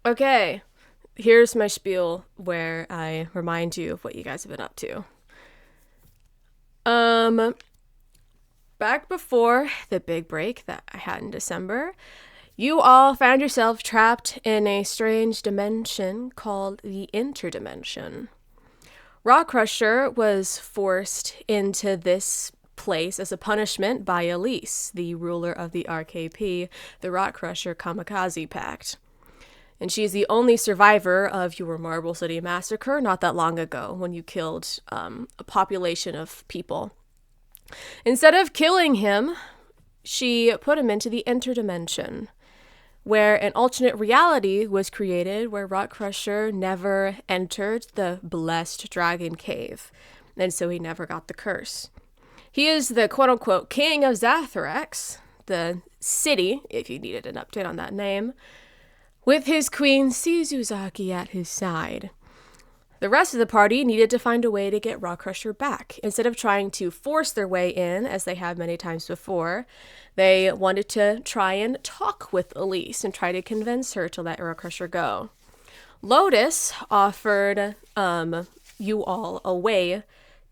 Okay, here's my spiel where I remind you of what you guys have been up to. Um, Back before the big break that I had in December, you all found yourself trapped in a strange dimension called the interdimension. Rock Crusher was forced into this place as a punishment by Elise, the ruler of the RKP, the Rock Crusher Kamikaze Pact. And she's the only survivor of your Marble City massacre not that long ago when you killed a population of people. Instead of killing him, she put him into the interdimension, where an alternate reality was created where Rock Crusher never entered the blessed dragon cave, and so he never got the curse. He is the quote-unquote king of Zathorax, the city, if you needed an update on that name, with his queen Sizuzaki at his side. The rest of the party needed to find a way to get Rock Crusher back. Instead of trying to force their way in, as they had many times before, they wanted to try and talk with Elise and try to convince her to let Rock Crusher go. Lotus offered you all a way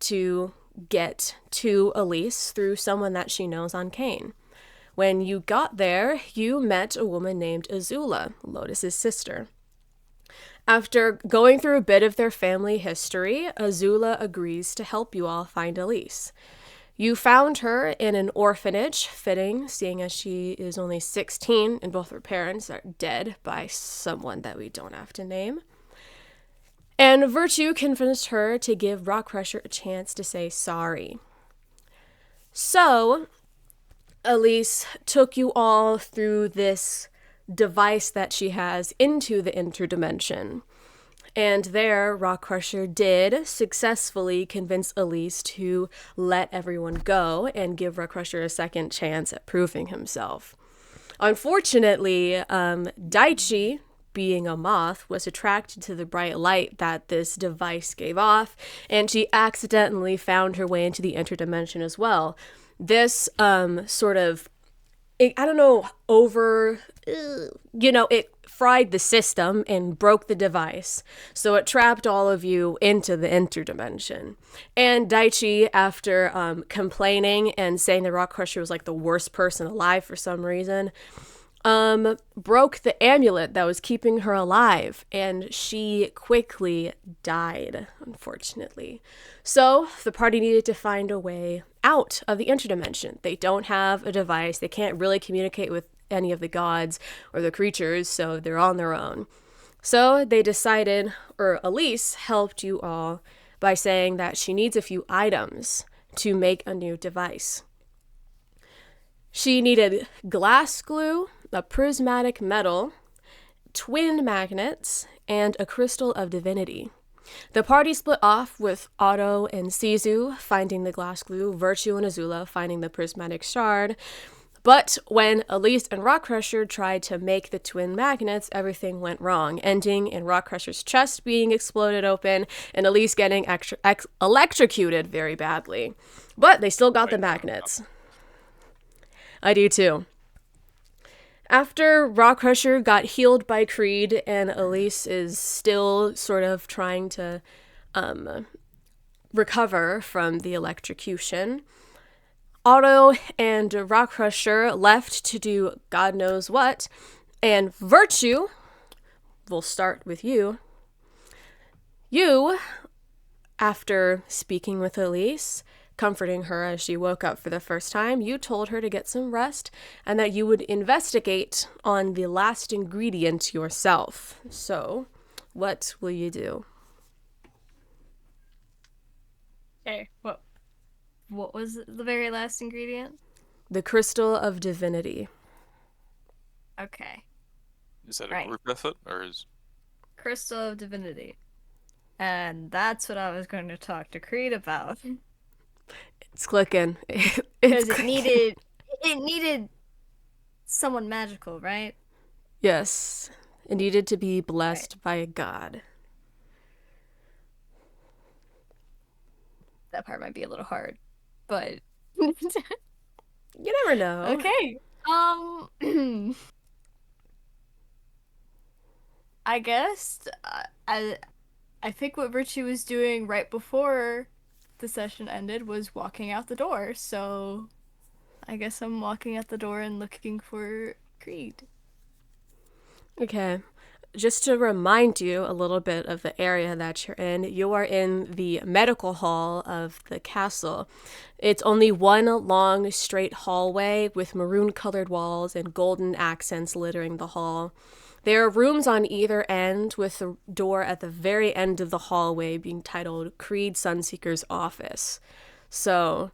to get to Elise through someone that she knows on Kane. When you got there, you met a woman named Azula, Lotus's sister. After going through a bit of their family history, Azula agrees to help you all find Elise. You found her in an orphanage, fitting, seeing as she is only 16 and both her parents are dead by someone that we don't have to name. And Virtue convinced her to give Rock Crusher a chance to say sorry. So, Elise took you all through this device that she has into the interdimension. And there, Rock Crusher did successfully convince Elise to let everyone go and give Rock Crusher a second chance at proving himself. Unfortunately, Daichi, being a moth, was attracted to the bright light that this device gave off, and she accidentally found her way into the interdimension as well. This sort of, it fried the system and broke the device. So it trapped all of you into the interdimension. And Daichi, after complaining and saying the Rock Crusher was like the worst person alive for some reason, broke the amulet that was keeping her alive, and she quickly died, unfortunately. So the party needed to find a way out of the interdimension. They don't have a device. They can't really communicate with any of the gods or the creatures, so they're on their own. So they decided, or Elise helped you all by saying that she needs a few items to make a new device. She needed glass glue, a prismatic metal, twin magnets, and a crystal of divinity. The party split off with Otto and Sizu finding the glass glue, Virtue and Azula finding the prismatic shard. But when Elise and Rock Crusher tried to make the twin magnets, everything went wrong, ending in Rock Crusher's chest being exploded open and Elise getting electrocuted very badly. But they still got the magnets. I do too. After Rock Crusher got healed by Creed and Elise is still sort of trying to recover from the electrocution, Otto and Rock Crusher left to do God knows what, and Virtue, we'll start with you. You, after speaking with Elise, comforting her as she woke up for the first time, you told her to get some rest and that you would investigate on the last ingredient yourself. So, what will you do? Okay, what was the very last ingredient? The crystal of divinity. Okay, Is that a right. group effort or is Crystal of Divinity. And that's what I was going to talk to Creed about. It's clicking. Because it needed someone magical, right? Yes. It needed to be blessed by a god. That part might be a little hard, but You never know. okay. I guess I think what Virtue was doing right before the session ended was walking out the door. So I guess I'm walking out the door and looking for Creed. Okay. Just to remind you a little bit of the area that you're in, you are in the medical hall of the castle. It's only one long, straight hallway with maroon colored walls and golden accents littering the hall. There are rooms on either end, with the door at the very end of the hallway being titled Creed Sunseeker's Office. So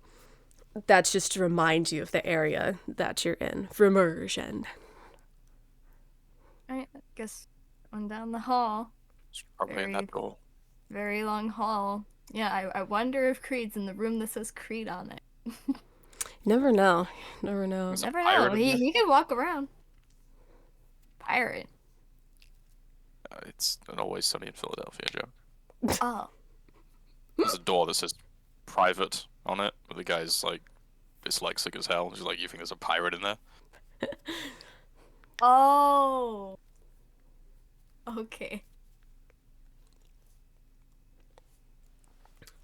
that's just to remind you of the area that you're in for immersion. Alright, I guess on down the hall. It's probably in Very- that door. Very long hall. Yeah, I wonder if Creed's in the room that says Creed on it. Never know. Never know. There's a Never pirate know. in there? He can walk around. Pirate. It's an Always Sunny in Philadelphia joke. Oh. There's a door that says private on it, but the guy's like dyslexic as hell. He's like, you think there's a pirate in there? Oh. Okay.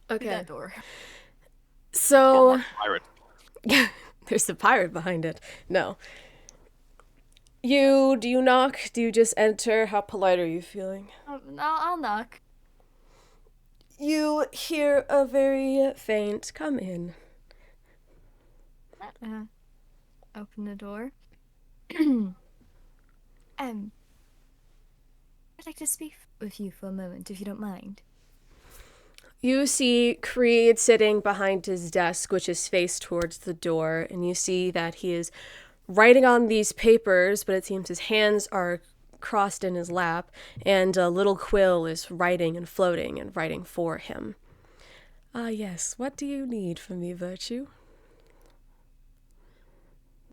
Okay. That door. So Pirate. there's a pirate behind it. No. Do you knock? Do you just enter? How polite are you feeling? I'll knock. You hear a very faint come in. Open the door. I'd like to speak with you for a moment, if you don't mind. You see Creed sitting behind his desk, which is faced towards the door, and you see that he is writing on these papers, but it seems his hands are crossed in his lap, and a little quill is writing and floating and writing for him. Yes, what do you need from me, Virtue?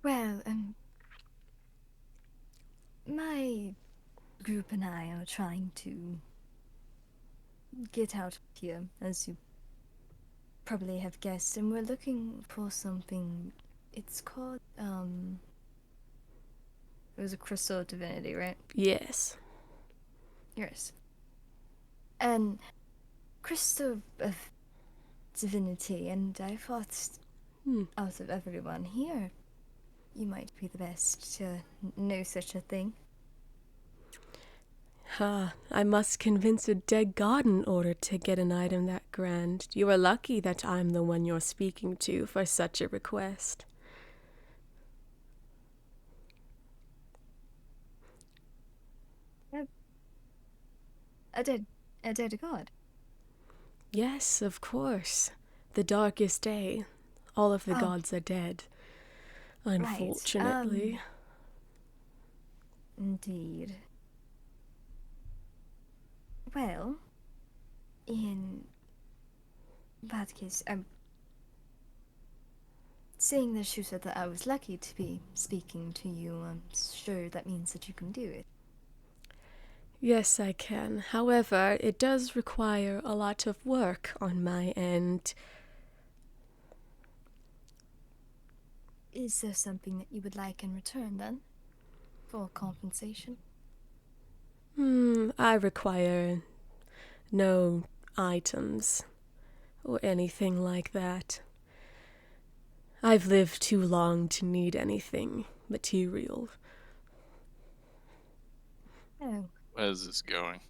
Well, my group and I are trying to get out of here, as you probably have guessed, and we're looking for something. It's called, it was a crystal of divinity, right? Yes. Yes. And crystal of divinity, and I thought, out of everyone here, you might be the best to know such a thing. I must convince a dead god in order to get an item that grand. You are lucky that I'm the one you're speaking to for such a request. A dead god? Yes, of course. The darkest day. All of the Oh. gods are dead. Unfortunately. Indeed. Well, in that case, seeing the shooter that I was lucky to be speaking to you, I'm sure that means that you can do it. Yes, I can. However, it does require a lot of work on my end. Is there something that you would like in return, then? For compensation? I require no items or anything like that. I've lived too long to need anything material. Oh. Where's this going?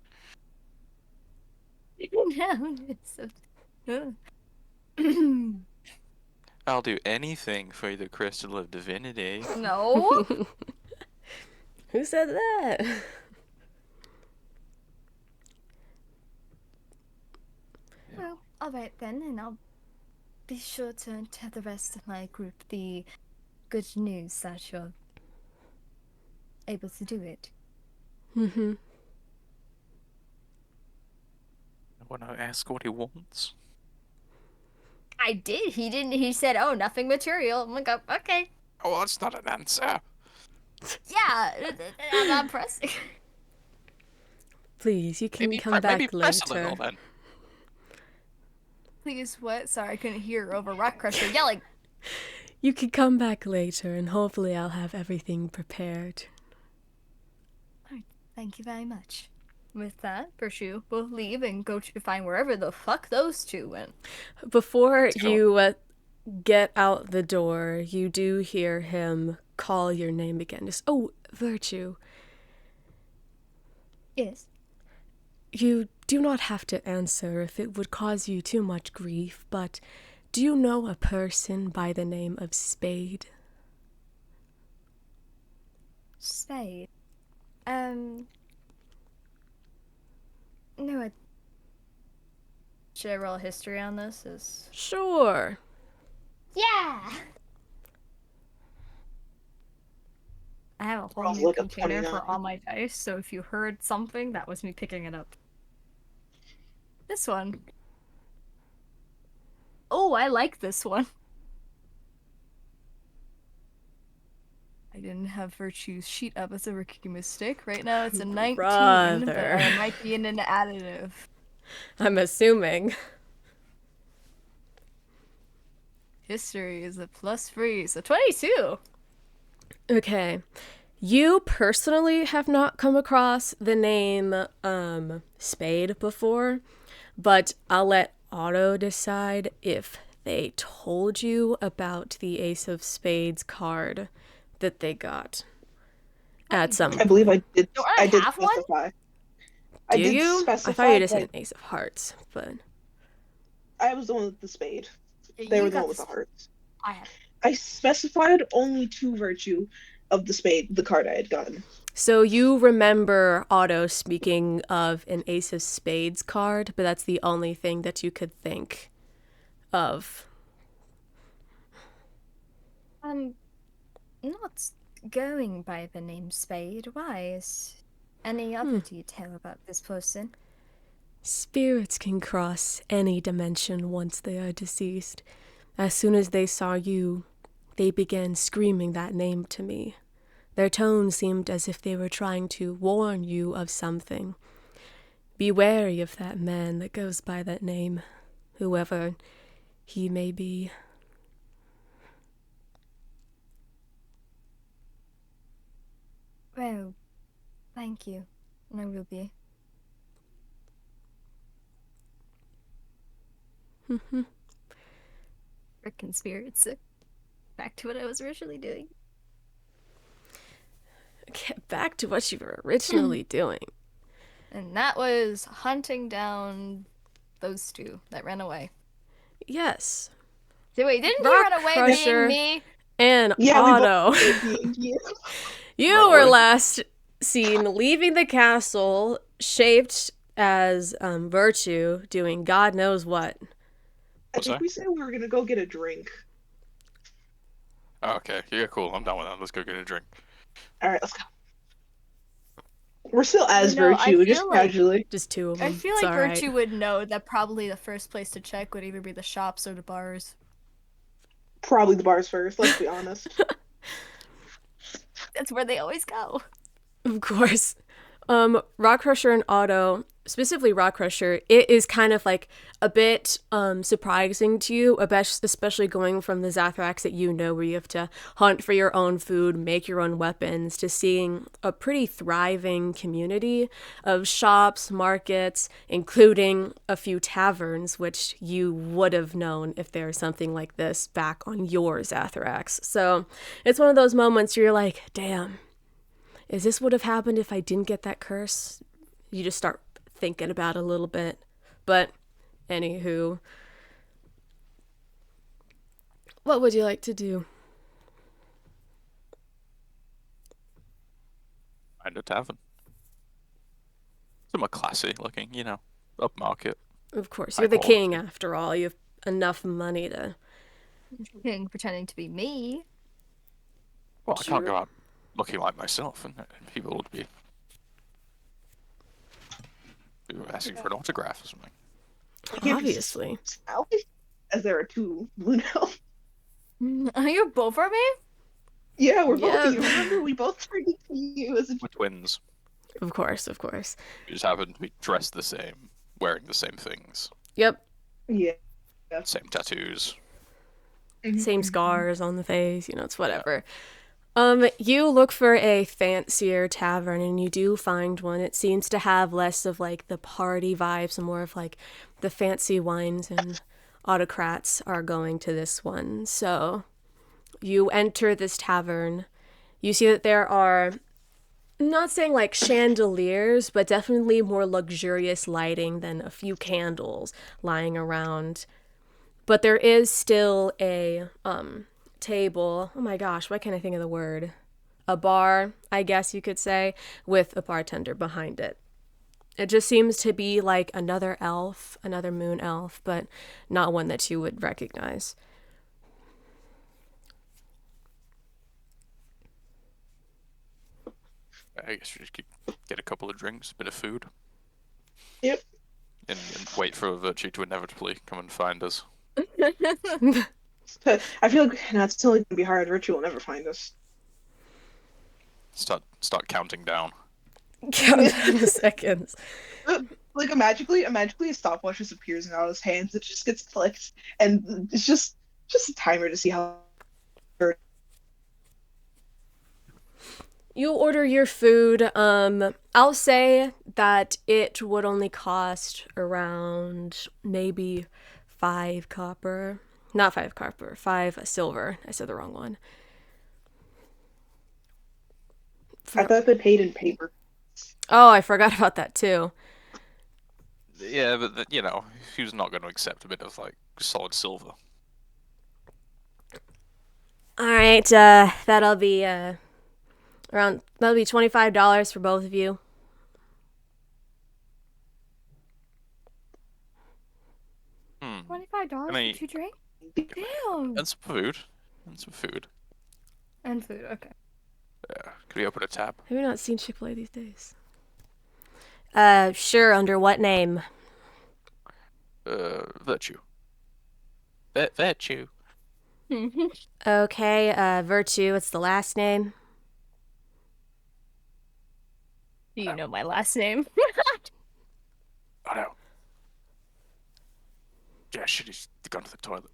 No, it's so... I'll do anything for the crystal of divinity. No? Who said that? Well, alright then, and I'll be sure to tell the rest of my group the good news that you're able to do it. Mm-hmm. When I ask what he wants. I did. He didn't. He said, "Oh, nothing material." I'm like, "Oh, okay, Oh, that's not an answer. yeah." I'm not pressing. Please, you can Maybe, come back maybe press a later. little then. Please, what? Sorry, I couldn't hear over Rock Crusher yelling. You can come back later, and hopefully I'll have everything prepared. Alright, thank you very much. With that, Virtue will leave and go to find wherever the fuck those two went. Before Let's go. you get out the door, you do hear him call your name again. Just, oh, Virtue. Yes. You do not have to answer if it would cause you too much grief, but do you know a person by the name of Spade? Spade. No, should I roll a history on this? Sure. Yeah! I have a whole Roll new like a container 29. for all my dice, so if you heard something, that was me picking it up. This one. Oh, I like this one. I didn't have Virtue's sheet up as a rookie mistake. Right now it's a 19, but Brother. I might be in an additive. I'm assuming. History is a +3, so 22! Okay. You personally have not come across the name Spade before, but I'll let Otto decide if they told you about the Ace of Spades card that they got at some I believe I did. Don't I I did have one? specify. Do I did you? specify. I thought you just that said an Ace of Hearts, but I was the one with the spade. Yeah, They you were the got one with the the hearts. I have. I specified only 2 virtue of the spade, the card I had gotten. so you remember Otto speaking of an Ace of Spades card, but that's the only thing that you could think of. Not going by the name Spade. Why? Is any other detail about this person? Spirits can cross any dimension once they are deceased. As soon as they saw you, they began screaming that name to me. Their tone seemed as if they were trying to warn you of something. Be wary of that man that goes by that name, whoever he may be. Well, thank you. I will be. Frickin' spirits. Back to what I was originally doing. Get back to what you were originally doing. And that was hunting down those two that ran away. Yes. So wait, didn't Rock he run away Crusher. being me? And Yeah, we Otto. Yeah. You Run were away. last seen leaving the castle, shaped as Virtue, doing God knows what. I What's think that? we said we were gonna go get a drink. Oh, okay. Yeah, cool. I'm down with that. Let's go get a drink. All right, let's go. We're still as No, I virtue, just feel like- casually. Just two of I them. feel It's like all right. Virtue would know that probably the first place to check would either be the shops or the bars. Probably the bars first. Let's be honest. That's where they always go. Of course. Rock Crusher and Otto, specifically Rock Crusher, it is kind of like a bit surprising to you, especially going from the Zathrax that you know, where you have to hunt for your own food, make your own weapons, to seeing a pretty thriving community of shops, markets, including a few taverns, which you would have known if there was something like this back on your Zathrax. So it's one of those moments where you're like, damn. Is this would have happened if I didn't get that curse? You just start thinking about it a little bit. But, anywho. What would you like to do? Find a tavern. Some more classy looking, upmarket. Of course, High you're the quality. king after all. You have enough money to... Pretending to be me. Well, I can't go out looking like myself, and people would be asking for an autograph or something. Obviously. Sally? As there are 2 blue now. Are you both for me? Yeah, we're Yeah. both. You remember we both turned into you as a. We're twins. Of course, of course. We just happen to be dressed the same, wearing the same things, Yep. Yeah. same tattoos. Same scars on the face, it's whatever. You look for a fancier tavern and you do find one. It seems to have less of like the party vibes and more of like the fancy wines and autocrats are going to this one. So you enter this tavern. You see that there are, I'm not saying like chandeliers, but definitely more luxurious lighting than a few candles lying around. But there is still a table. Oh my gosh, why can't I think of the word? A bar, I guess you could say, with a bartender behind it. It just seems to be like another elf, another moon elf, but not one that you would recognize. I guess we just get a couple of drinks, a bit of food, Yep. and wait for Virtue to inevitably come and find us. I feel like that's still gonna be hard. Virtue will never find us. Start counting down. Count down the seconds. Like magically, a stopwatch just appears in Otto's hands. It just gets clicked, and it's just a timer to see how. You order your food. I'll say that it would only cost around maybe 5 copper. Not 5 copper, 5 silver. I said the wrong one. I thought they paid in paper. Oh, I forgot about that too. Yeah, but who's not going to accept a bit of like solid silver? All right, that'll be $25 for both of you. $25 I- for 2 drinks? Damn. And some food. And some food. And food, okay. Yeah. Could we open a tab? Have you not seen Chick-fil-A these days? Sure, under what name? Virtue. Virtue. Okay, Virtue, it's the last name. Do you know my last name? Oh no. Yeah, shit, he's gone to the toilet.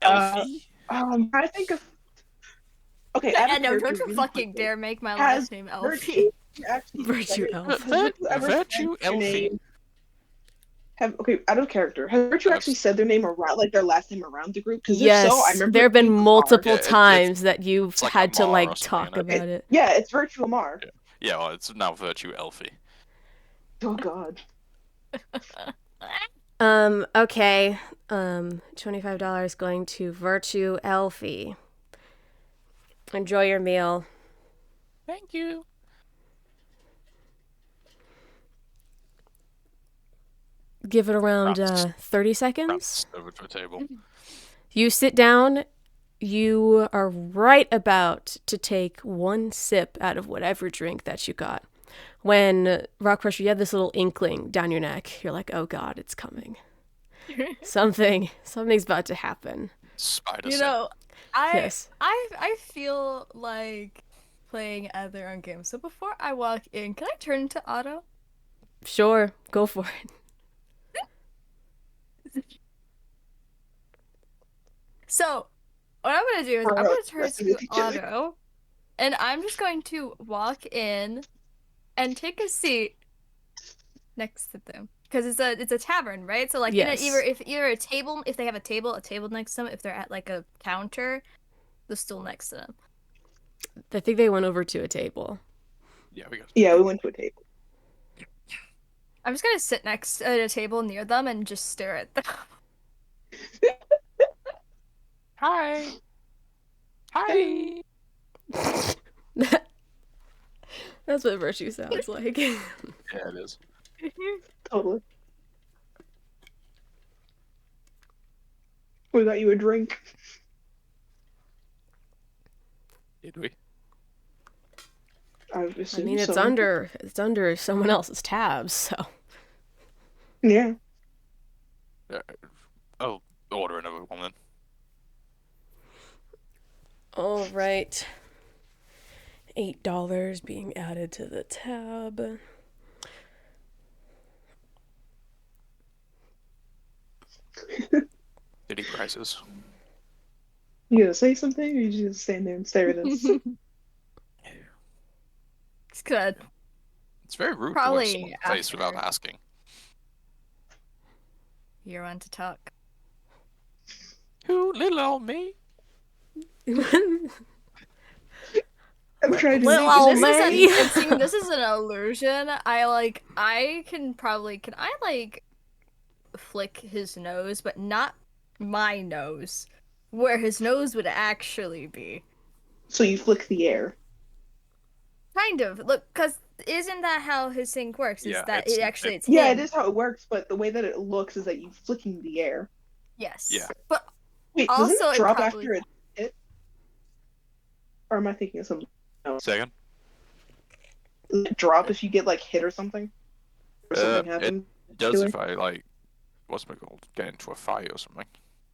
Elfie? I'm trying to think of. Okay, out of No, character, don't you really fucking quickly, dare make my has last name Virtue Elfie. actually Virtue said it? elf. Has Virtue ever Virtue said their Elfie. name? Okay, out of character, has Virtue actually said their name around, like their last name around the group? Because if so, I Yes, remember there have it been being Amar. multiple Yeah, it's times that you've it's like had to Amar like or something, talk isn't it? about it. Yeah, it's Virtue Amar. Yeah, well, it's now Virtue Elfie. Oh God. Okay. $25 going to Virtue Elfie. Enjoy your meal. Thank you. Give it around Rounds. 30 seconds. Rounds over to a table. You sit down. You are right about to take one sip out of whatever drink that you got. When Rock Crusher, you have this little inkling down your neck. You're like, oh God, it's coming. Something's about to happen. Spider You sense. know, Yes. I feel like playing at their own game. So before I walk in, can I turn into Otto? Sure, go for it. So, what I'm gonna do is I'm Alright, gonna turn let's into see each other. Otto, and I'm just going to walk in and take a seat next to them because it's a tavern, right? So like Yes. either a table, if they have a table next to them. If they're at like a counter, the stool next to them. I think they went over to a table. Yeah, we got. Yeah, we went to a table. I'm just gonna sit next at a table near them and just stare at them. Hi. Hi. That's what Virtue sounds like. Yeah, it is. Totally. We got you a drink. Did we? I would I assume mean, it's so. under someone else's tabs, so. Yeah. I'll order another one then. All right. $8 being added to the tab. City prices. You gonna say something, or you just stand there and stare at us? It's good. It's very rude to Probably watch someone's face without after. asking. You're on to talk. Who, little old me? I'm trying to Little make old it. me. This is an illusion. I can flick his nose, but not my nose, where his nose would actually be. So you flick the air. Kind of. Look, cause isn't that how his thing works? Is Yeah, that it's Yeah, him. it is how it works, but the way that it looks is that you flicking the air. Yes. Yeah. But Wait, also doesn't it it drop probably... after it hit? Or am I thinking of something else? Second. Does it drop if you get like hit or something? Or something happens? It does if I like, what's it called, get into a fight or something.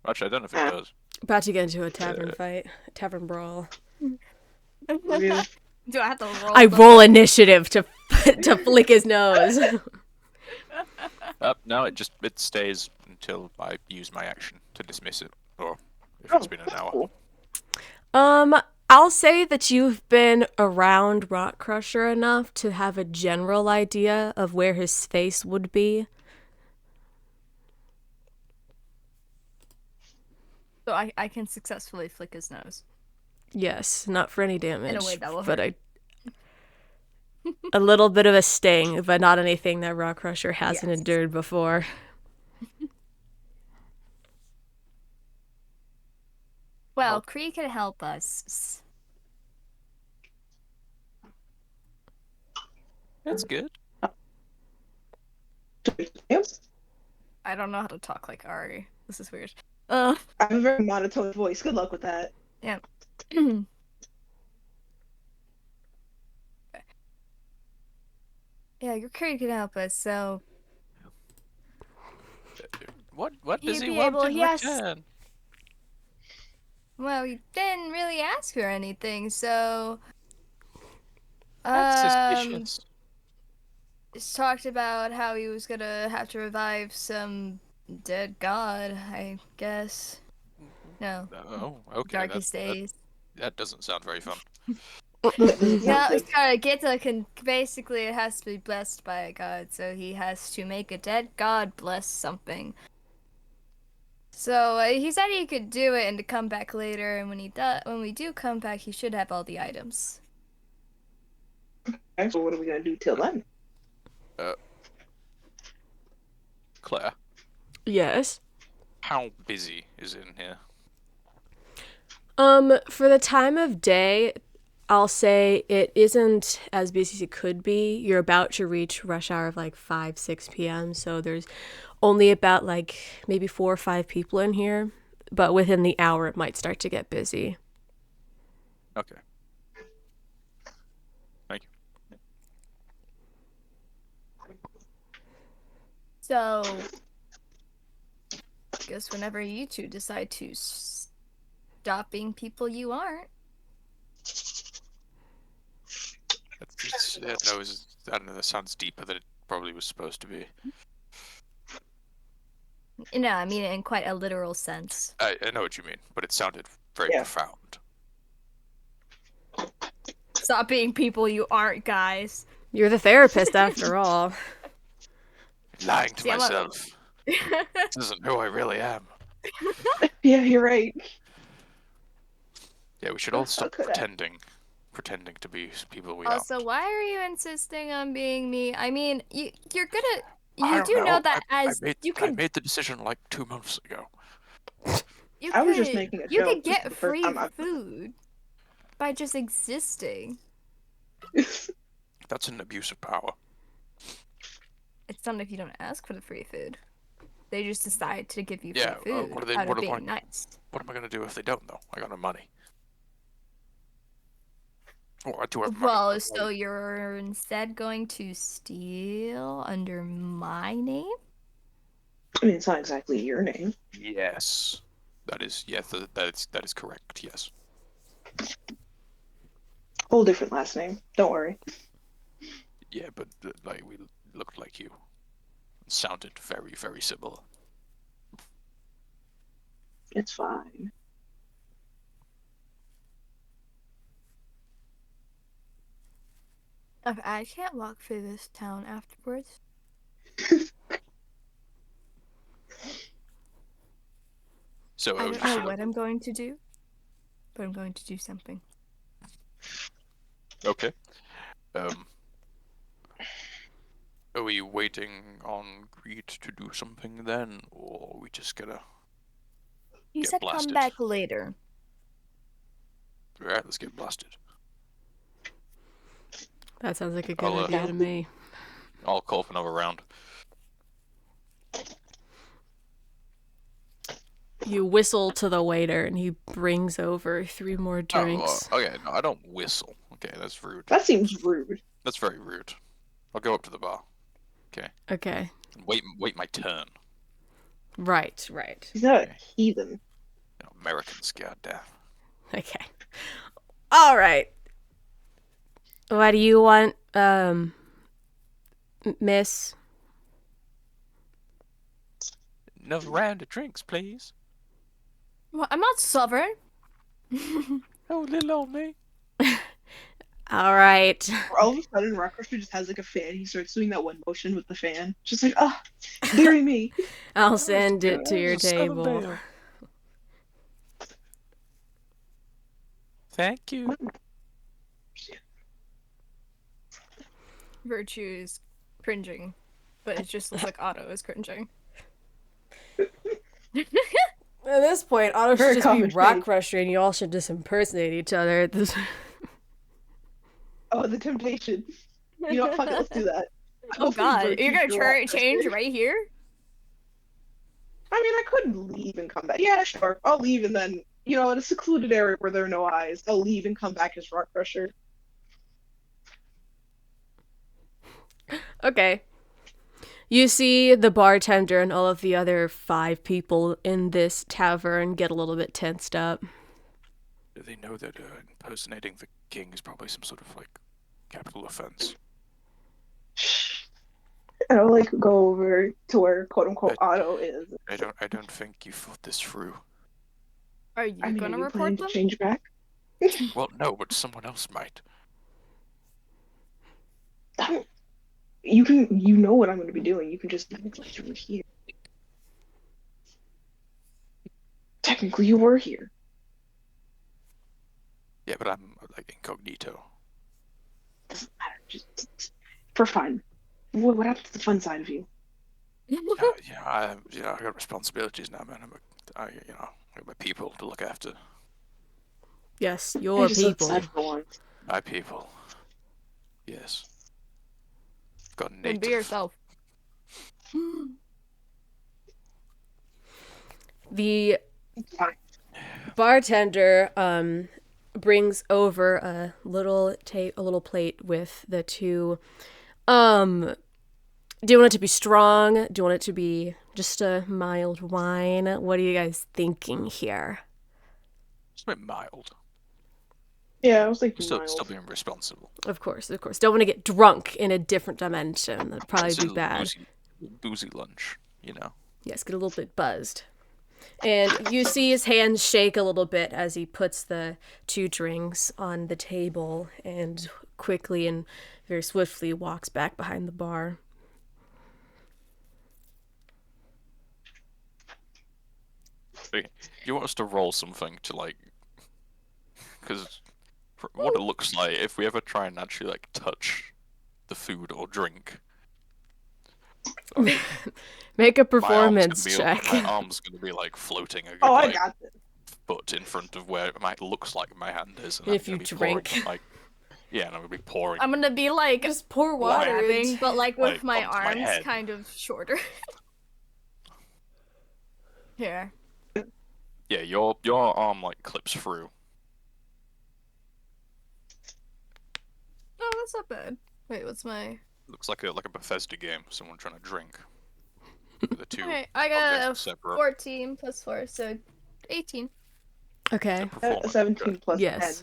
Actually, I don't know if it does. About to get into a tavern fight, a tavern brawl. Really? Do I have to roll? I roll initiative to to flick his nose. No, it stays until I use my action to dismiss it, or if it's been an hour. Cool. I'll say that you've been around Rock Crusher enough to have a general idea of where his face would be. So I can successfully flick his nose. Yes, not for any damage, In a way that will but hurt. a little bit of a sting, but not anything that Rock Crusher hasn't Yes. endured before. Well, Kree can help us. That's good. I don't know how to talk like Ari. This is weird. I have a very monotone voice. Good luck with that. Yeah. Yeah, your Kree can help us, so... What does He'd he be want able- in yes. return? Well, we didn't really ask for anything, so... That's suspicious. He's talked about how he was gonna have to revive some dead god, I guess. No. Oh, okay. Darkest days. That doesn't sound very fun. Yeah, it's gotta get basically it has to be blessed by a god, so he has to make a dead god bless something. So he said he could do it and to come back later, and when we do come back, he should have all the items. Okay, so what are we gonna do till then? Claire, Yes. how busy is it in here? For the time of day, I'll say it isn't as busy as it could be. You're about to reach rush hour of like 5, 6 p.m. So there's only about like maybe 4 or 5 people in here. But within the hour, it might start to get busy. Okay. Thank you. So, I guess whenever you two decide to stop being people you aren't. I don't know, that sounds deeper than it probably was supposed to be. No, I mean it in quite a literal sense. I know what you mean, but it sounded very profound. Stop being people you aren't, guys. You're the therapist after all. Lying to See, I'm a- myself. This isn't who I really am. Yeah, you're right. Yeah, we should all How stop could I? pretending to be people we Also, aren't. why are you insisting on being me? I mean, you're gonna. I You don't do know that I as made, you I can. made the decision like 2 months ago. I was just making a You joke. could This is get the first free time I've- food by just existing. That's an abuse of power. It's not if you don't ask for the free food. They just decide to give you Yeah, free food what are they- out what of am I- being nice. What am I gonna do if they don't, though? I got no money. Or I do have money. Well, so you're instead going to steal under my name? I mean, it's not exactly your name. Yes. That is correct, yes. Whole different last name. Don't worry. Yeah, but like we looked like you. Sounded very, very similar. It's fine. If I can't walk through this town afterwards, So I it was don't just know sort what of I'm going to do, but I'm going to do something. okay. Are we waiting on Greed to do something then, or are we just gonna You get said blasted? come back later. Alright, let's get blasted. That sounds like a good I'll, idea to me. I'll call for another round. You whistle to the waiter, and he brings over 3 more drinks. Oh, okay, no, I don't whistle. Okay, that's rude. That seems rude. That's very rude. I'll go up to the bar. Okay. Wait my turn. Right. He's not a Okay. heathen. You know, Americans, goddamn. Okay. All right. What do you want, miss? Another round of drinks, please. Well, I'm not sovereign. Oh, little old me. All right. All of a sudden, Rockruster just has like a fan. He starts doing that one motion with the fan. Just like, bury me. I'll send it to your There's a table. 7-bale. Thank you. Virtue is cringing, but it just looks like Otto is cringing. At this point, Otto should Very just be common Rock thing. Crusher, and you all should just impersonate each other. At this... Oh, the temptation. You know what? Fuck it, let's do that. Oh god, Virtue's you're gonna your Rockruster. change right here? I mean, I could leave and come back. Yeah, sure. I'll leave and then, in a secluded area where there are no eyes, I'll leave and come back as Rockruster. Okay. You see the bartender and all of the other 5 people in this tavern get a little bit tensed up. Do they know that impersonating the king is probably some sort of capital offense? And I'll go over to where quote unquote I- Otto is. I don't think you thought this through. Are you I mean, gonna are you report planning them? to change back? Well, no, but someone else might. You know what I'm going to be doing. You can just act like you were here. Technically, you were here. Yeah, but I'm incognito. Doesn't matter. Just for fun. What happened to the fun side of you? I got responsibilities now, man. I got my people to look after. Yes, I your just looked people. sad for once. My people. Yes. Got Then native. be yourself. The Fine. bartender brings over a little plate with the 2. Do you want it to be strong? Do you want it to be just a mild wine? What are you guys thinking here? It's a bit mild. Yeah, I was like, Still mild. being responsible. Of course. Don't want to get drunk in a different dimension. That'd probably It's a be little bad. boozy lunch, Yes, get a little bit buzzed. And you see his hands shake a little bit as he puts the 2 drinks on the table and quickly and very swiftly walks back behind the bar. You want us to roll something to because what it looks like, if we ever try and actually touch the foot or drink, Make a performance check. My arm's gonna be floating a good, Oh, I got this. foot in front of where it looks like my hand is, and If I'm you gonna be pouring, drink. yeah, and I'm gonna be pouring. I'm gonna be Just pour water. grabbing, but with my onto my arms head. kind of shorter. Here. Yeah, your arm clips through. Oh, that's not bad. Wait, what's my... Looks like a Bethesda game. Someone trying to drink. The 2 Okay, I objects got are a separate. 14 plus 4, so 18. Okay. Performance 17 plus Yes.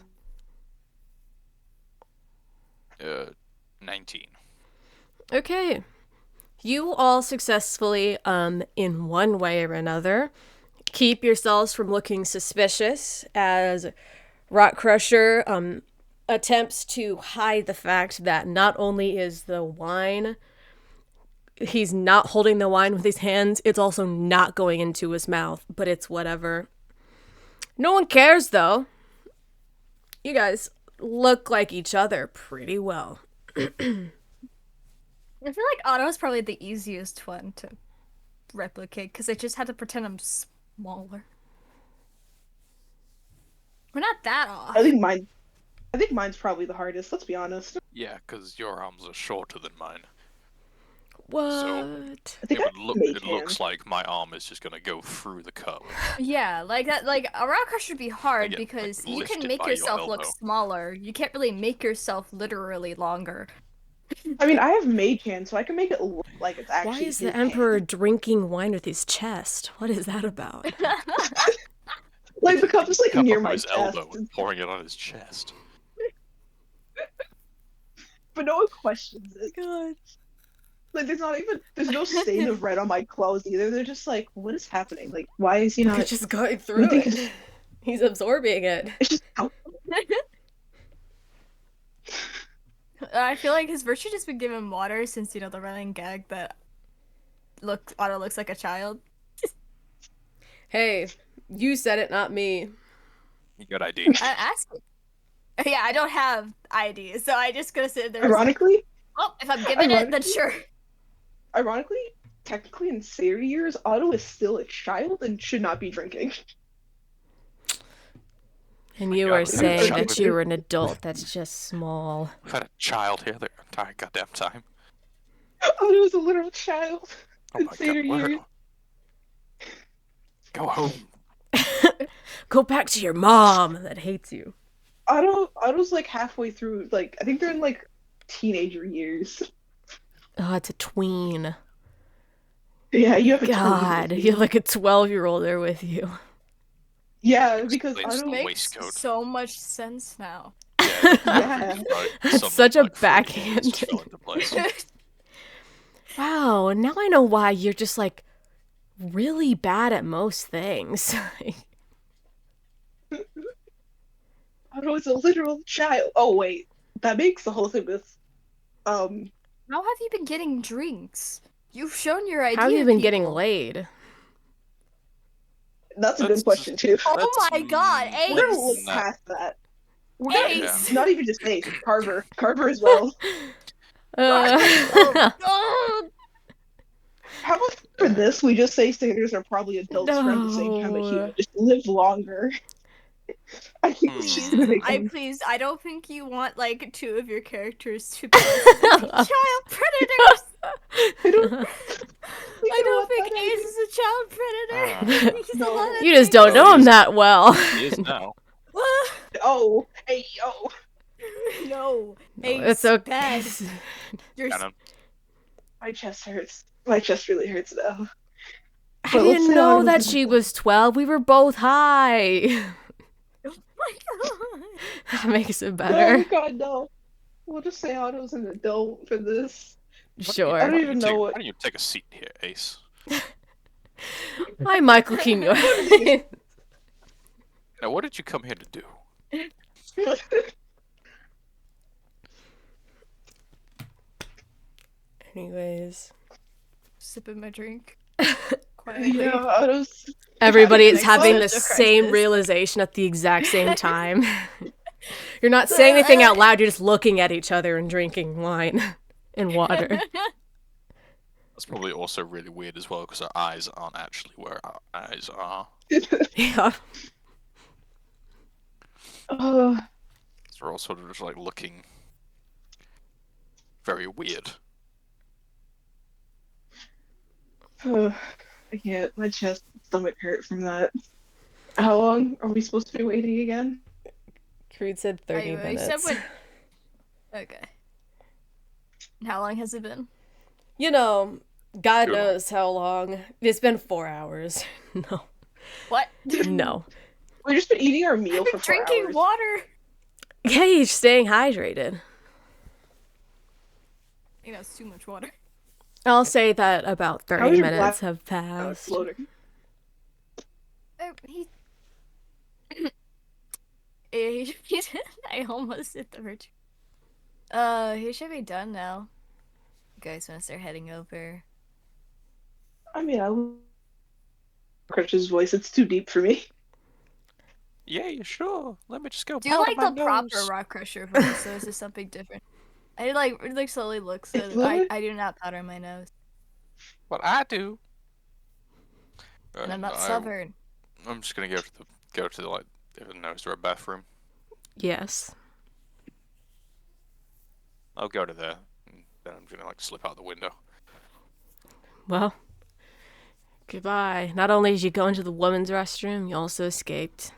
19. Okay. You all successfully, in one way or another, keep yourselves from looking suspicious as Rock Crusher attempts to hide the fact that not only is the wine, he's not holding the wine with his hands, it's also not going into his mouth, but it's whatever. No one cares, though. You guys look like each other pretty well. I feel like Otto's probably the easiest one to replicate, because I just had to pretend I'm smaller. We're not that off. I think mine's probably the hardest, let's be honest. Yeah, because your arms are shorter than mine. What? I think It looks like my arm is just gonna go through the cup. Yeah, like that. Like a rock crush would be hard Yeah, because like, you lift can it make by your yourself look elbow. smaller. You can't really make yourself literally longer. I mean, I have mage hand, so I can make it look like it's actually. Why is the his Emperor hand. drinking wine with his chest? What is that about? Like the cup is like Cup near up my his chest, elbow and pouring it on his chest. but no one questions it. God. Like there's no stain of red on my clothes either. They're just like, what is happening? Like, why is he He's not? just going through think it. He's absorbing it. It's just I feel like his virtue just been given water since the running gag that Otto looks like a child. Hey, you said it, not me. Good idea. I asked. Yeah, I don't have ID, so I just gonna sit there. ironically, Oh, if I'm given it, then sure. Ironically, technically in Siri years, Otto is still a child and should not be drinking. And you God, are we saying haven't that shot you're an adult. That's just small. We've had a child here the entire goddamn time. Otto is a literal child Oh in my Siri god, years. go home. Go back to your mom that hates you. Otto's like halfway through, like I think they're in like teenager years. Oh, it's a tween. Yeah, you have a God, tween. you have like a 12-year-old there with you. Yeah, because Explains Otto the Makes waistcoat. so much sense now. Yeah, Yeah. right, That's some, such a like, freaky backhand. words fell into place. Wow, now I know why you're just like really bad at most things. Otto is a literal child. Oh wait, that makes the whole thing with How have you been getting drinks? You've shown your idea. How have you been people. getting laid? That's a That's- good question too. Oh That's my god, We're gonna Ace! look past that. We're Yeah. Ace! not even just Ace, Carver as well. Oh, How about for this, we just say singers are probably adults around the same time as No. human, just live longer. I think it's just gonna make them... I don't think you want like two of your characters to be child predators. I don't think Ace is a child predator. He's a lot of You just things. don't know him that well. He is now. Oh, hey, yo. No, Ace, It's okay. bad. You're Canon. My chest hurts. My chest really hurts now. I But let's didn't say know Otto's that an she adult. was 12. We were both high. oh my god. That makes it Oh better. god, no. We'll just say Otto's an adult for this. I Sure. don't even know what... Why don't you take a seat here, Ace? Hi, Michael Quinn. Now, what did you come here to do? Anyways, sipping my drink. Quietly. Yeah, Otto's... Everybody is Next having the existential same crisis. realization at the exact same time. You're not saying anything out loud, you're just looking at each other and drinking wine and water. That's probably also really weird as well, because our eyes aren't actually where our eyes are. Yeah. Oh, So we're all sort of just like looking very weird. I can't. My chest and stomach hurt from that. How long are we supposed to be waiting again? Crude said 30 Anyway, minutes. except when... Okay. And how long has it been? You know, God Too long. knows how long. It's been 4 hours. No. What? No. We've just been eating our meal I've for been 4 drinking hours. water. Hey, staying hydrated. I think that's too much water. I'll say that about How 30 was your minutes black- have passed. Floater. I almost hit the virtue. He should be done now. You guys want to start heading over? I mean, I love Crutch's voice. It's too deep for me. Yeah, sure. Let me just go Do powder like my the proper nose. rock crusher voice, so it's just something different. I like slowly looks at It's it. literally I do not powder my nose. What I do. And I'm not I, stubborn. I'm just gonna go to the like. No, is there a bathroom? Yes. I'll go to there. And then I'm gonna like slip out the window. Well, goodbye. Not only did you go into the women's restroom, you also escaped.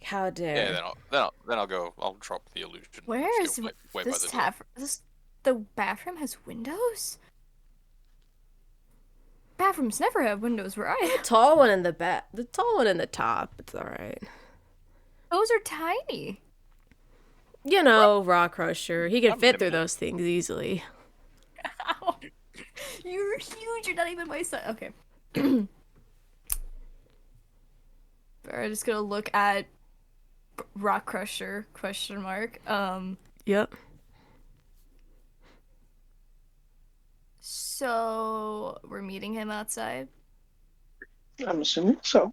How Yeah, dare. then I'll go. I'll drop the illusion. Where I'll is just go way by this the door. tavern? The bathroom has windows? Bathrooms never have windows where I The am. tall one in the back. The tall one in the top. It's alright. Those are tiny. You know, Rock Crusher. He can I'm fit through nimble. those things easily. Ow. You're huge. You're not even my size. Okay. We're just gonna look at Rock Crusher ? Yep. So we're meeting him outside. I'm assuming so.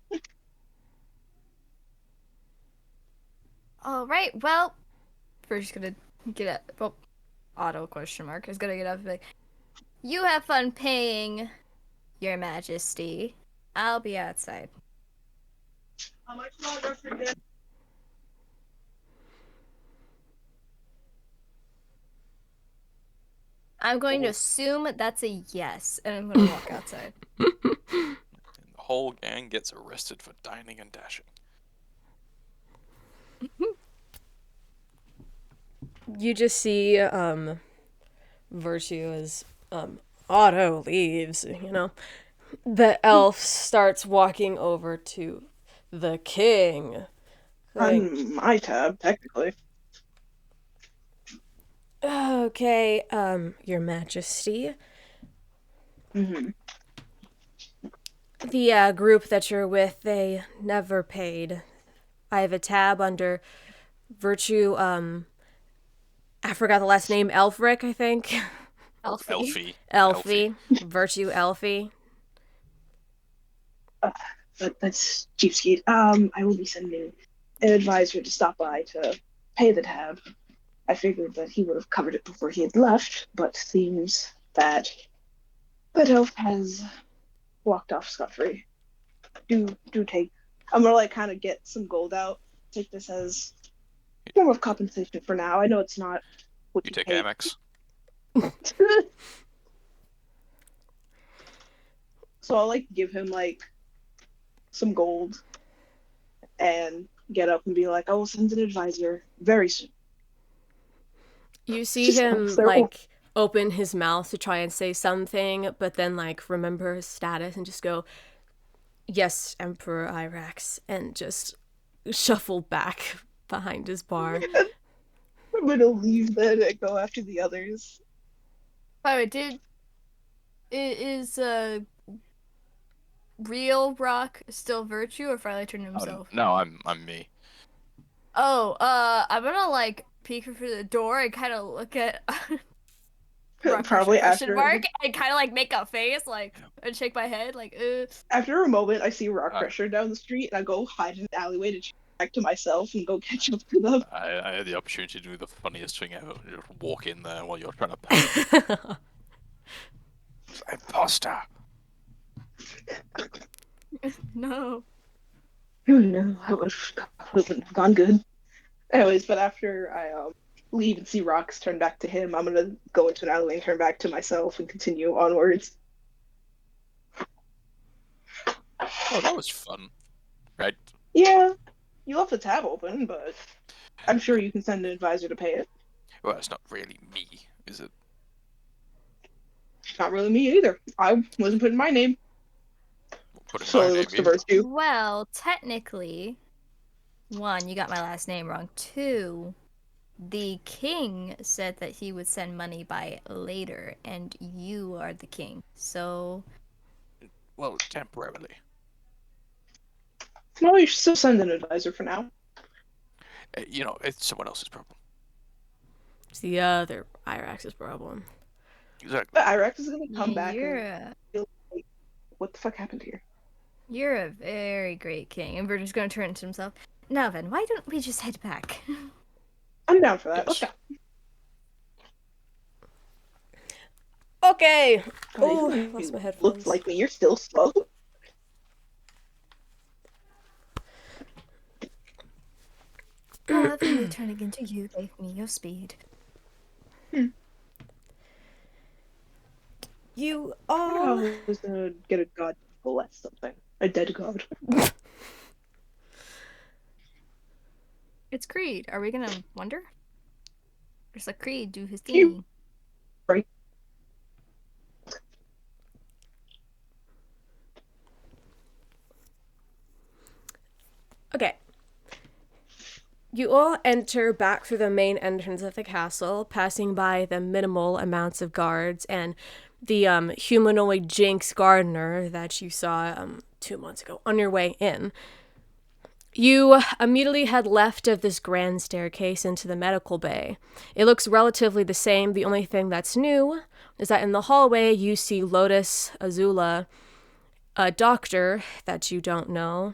All right. Well, we're just gonna get up. Well, auto ? is gonna get up and be like, "You have fun paying, Your Majesty. I'll be outside." How much longer for this? I'm going to assume that's a yes, and I'm gonna walk outside. And the whole gang gets arrested for dining and dashing. You just see Virtue as Otto leaves, you know. The elf starts walking over to the king. Like, On my tab, technically. okay, Your Majesty. Mm-hmm. The group that you're with, they never paid. I have a tab under Virtue, I forgot the last name, Elfric, I think. Elfie. Elfie. Virtue Elfie. But that's cheapskate. I will be sending an advisor to stop by to pay the tab. I figured that he would have covered it before he had left, but seems that elf has walked off scot-free. Do take. I'm gonna like kind of get some gold out. Take this as a form of compensation for now. I know it's not what You you take paid. Amex. So I'll like give him like some gold and get up and be like, I will send an advisor very soon. You see Just him, so- like, open his mouth to try and say something, but then, like, remember his status and just go, yes, Emperor Irax, and just shuffle back behind his bar. I'm gonna leave then and go after the others. By the way, is real Rock still Virtue or finally turned himself? No, I'm me. Oh, I'm gonna like peek through the door and kind of look at Rock Probably question after mark and kind of like make a face like and shake my head like after a moment, I see Rock Uh, Crusher down the street, and I go hide in an alleyway to check back to myself and go catch up to them. I had the opportunity to do the funniest thing ever. Just walk in there while you're trying to pay. Imposter. no. Oh no, I would have gone good. Anyways, but after I leave and see Rocks turn back to him, I'm gonna go into an alleyway and turn back to myself and continue onwards. Oh, that was fun. Right? Yeah, you left the tab open, but I'm sure you can send an advisor to pay it. Well, it's not really me, is it? Not really me either. I wasn't putting my name. Put in my Slowly name looks to either. Virtue. Well, technically, one, you got my last name wrong. Two, the king said that he would send money by later, and you are the king. So, Well, temporarily. No, you should still send an advisor for now. It's someone else's problem. It's the other Irax's problem. Exactly. Irax is gonna come back You're and a feel like, what the fuck happened here? you're a very great king, and Virgil's gonna turn to himself. Now then, why don't we just head back? I'm down for that. Let's Yes. go. Okay. God, Oh, even lost my you headphones. looked like me. You're still slow. However, turning into you gave me your speed. You I all. wonder how I was gonna get a god to bless something. A dead god. It's Creed. Are we gonna wonder? Just let Creed do his You- thing. Right. Okay. You all enter back through the main entrance of the castle, passing by the minimal amounts of guards and the humanoid Jinx gardener that you saw 2 months ago on your way in. You immediately head left of this grand staircase into the medical bay. It looks relatively the same. The only thing that's new is that in the hallway you see Lotus, Azula, a doctor that you don't know,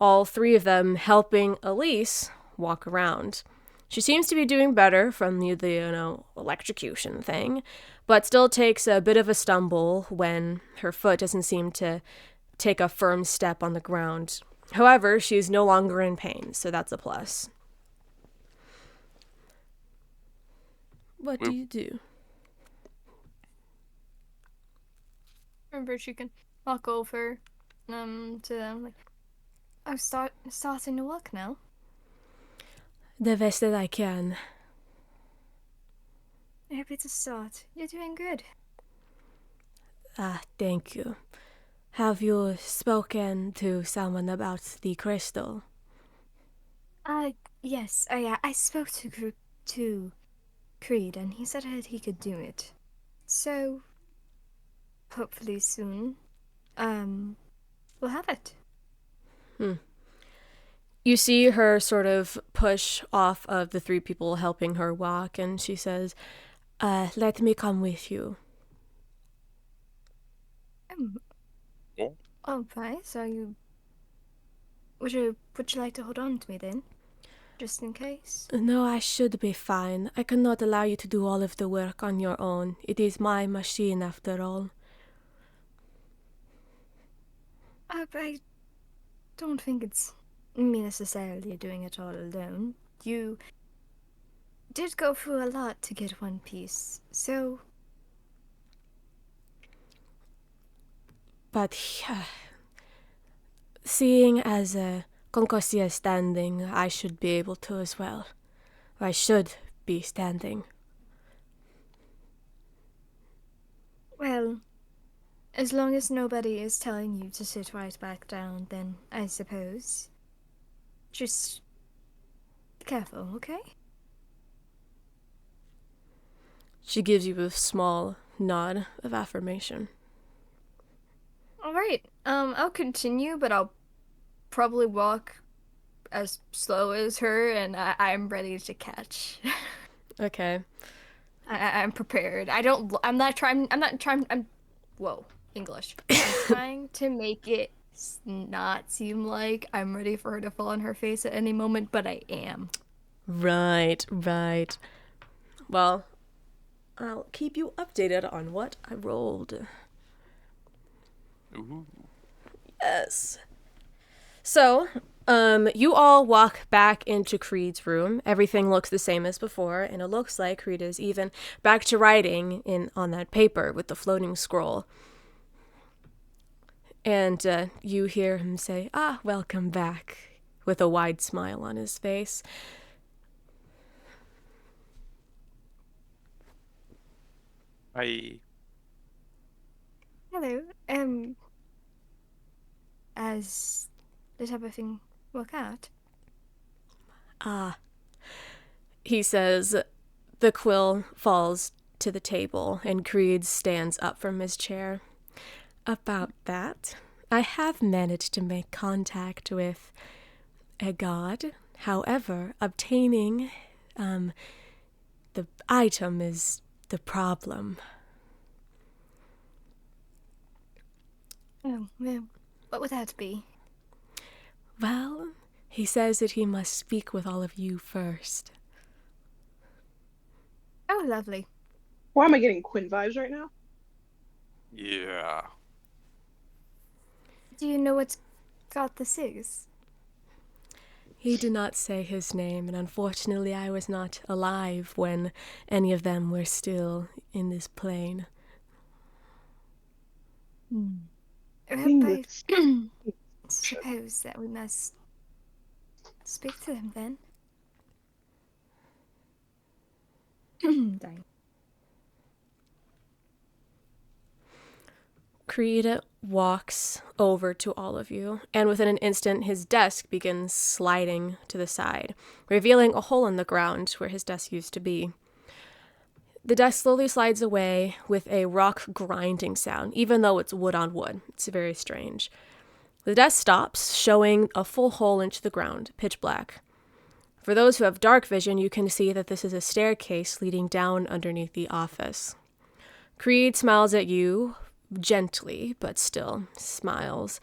all three of them helping Elise walk around. She seems to be doing better from the electrocution thing, but still takes a bit of a stumble when her foot doesn't seem to take a firm step on the ground. However, she's no longer in pain, so that's a plus. What do you do? Remember, she can walk over to them like, I'm starting to walk now. The best that I can. Happy to start. You're doing good. Thank you. Have you spoken to someone about the crystal? Yes. I spoke to Creed, and he said that he could do it. So, hopefully soon, we'll have it. You see her sort of push off of the three people helping her walk, and she says, let me come with you. Oh. Alright, so would you like to hold on to me then? Just in case? No, I should be fine. I cannot allow you to do all of the work on your own. It is my machine, after all. I don't think it's me necessarily doing it all alone. You did go through a lot to get one piece, so... But seeing as Concorsia is standing, I should be able to as well. I should be standing. Well, as long as nobody is telling you to sit right back down, then I suppose. Just be careful, okay? She gives you a small nod of affirmation. Alright, I'll continue, but I'll probably walk as slow as her, and I'm ready to catch. Okay. I'm prepared. Whoa, English. I'm trying to make it not seem like I'm ready for her to fall on her face at any moment, but I am. Right. Well, I'll keep you updated on what I rolled. Ooh. Yes. So, you all walk back into Creed's room. Everything looks the same as before, and it looks like Creed is even back to writing on that paper with the floating scroll. And you hear him say, welcome back, with a wide smile on his face. Hi. Hello, did everything work out? He says, the quill falls to the table, and Creed stands up from his chair. About that, I have managed to make contact with a god. However, obtaining the item is the problem. Oh, well, what would that be? Well, he says that he must speak with all of you first. Oh, lovely. Why am I getting Quinn vibes right now? Yeah. Do you know what god this is? He did not say his name, and unfortunately I was not alive when any of them were still in this plane. I suppose that we must speak to him then. Dang. Creed walks over to all of you, and within an instant his desk begins sliding to the side, revealing a hole in the ground where his desk used to be. The desk slowly slides away with a rock grinding sound, even though it's wood on wood. It's very strange. The desk stops, showing a full hole into the ground, pitch black. For those who have dark vision, you can see that this is a staircase leading down underneath the office. Creed smiles at you, gently, but still smiles,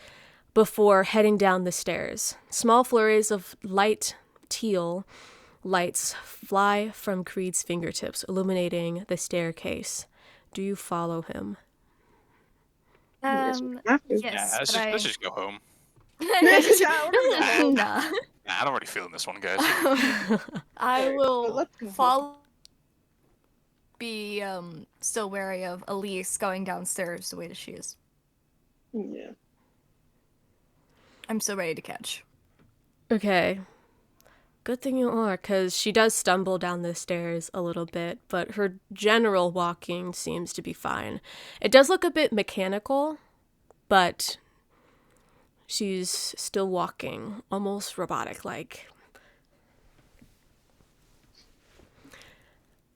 before heading down the stairs. Small flurries of light teal lights fly from Creed's fingertips, illuminating the staircase. Do you follow him? Yes, we have to. Yes, let's but just go home. Nah. Nah, I don't really feeling this one, guys. I Alright, will but let's go home. follow. Be still wary of Elise going downstairs the way that she is. Yeah. I'm so ready to catch. Okay. Good thing you are, because she does stumble down the stairs a little bit, but her general walking seems to be fine. It does look a bit mechanical, but she's still walking, almost robotic-like.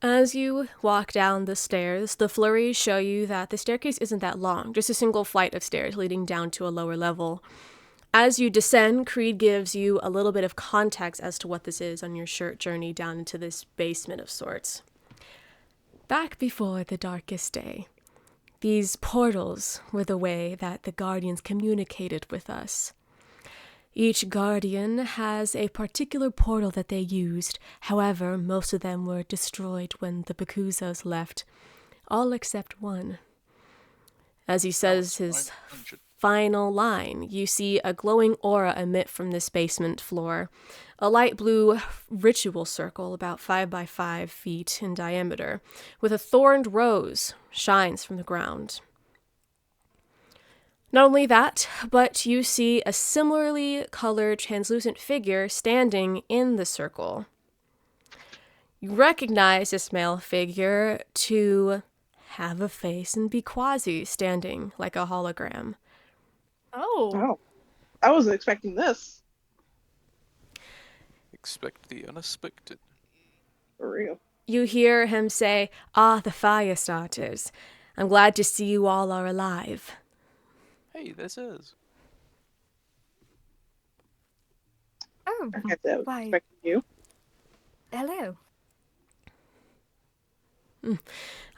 As you walk down the stairs, the flurries show you that the staircase isn't that long, just a single flight of stairs leading down to a lower level. As you descend, Creed gives you a little bit of context as to what this is on your short journey down into this basement of sorts. Back before the darkest day, these portals were the way that the Guardians communicated with us. Each Guardian has a particular portal that they used. However, most of them were destroyed when the Bakuzos left, all except one. As he says his final line, you see a glowing aura emit from this basement floor. A light blue ritual circle about 5 by 5 feet in diameter, with a thorned rose, shines from the ground. Not only that, but you see a similarly colored translucent figure standing in the circle. You recognize this male figure to have a face and be quasi standing like a hologram. Oh. I wasn't expecting this. Expect the unexpected. For real. You hear him say, "Ah, the fire starters. I'm glad to see you all are alive." Hey, this is. Oh, I guess I was why? expecting you. Hello.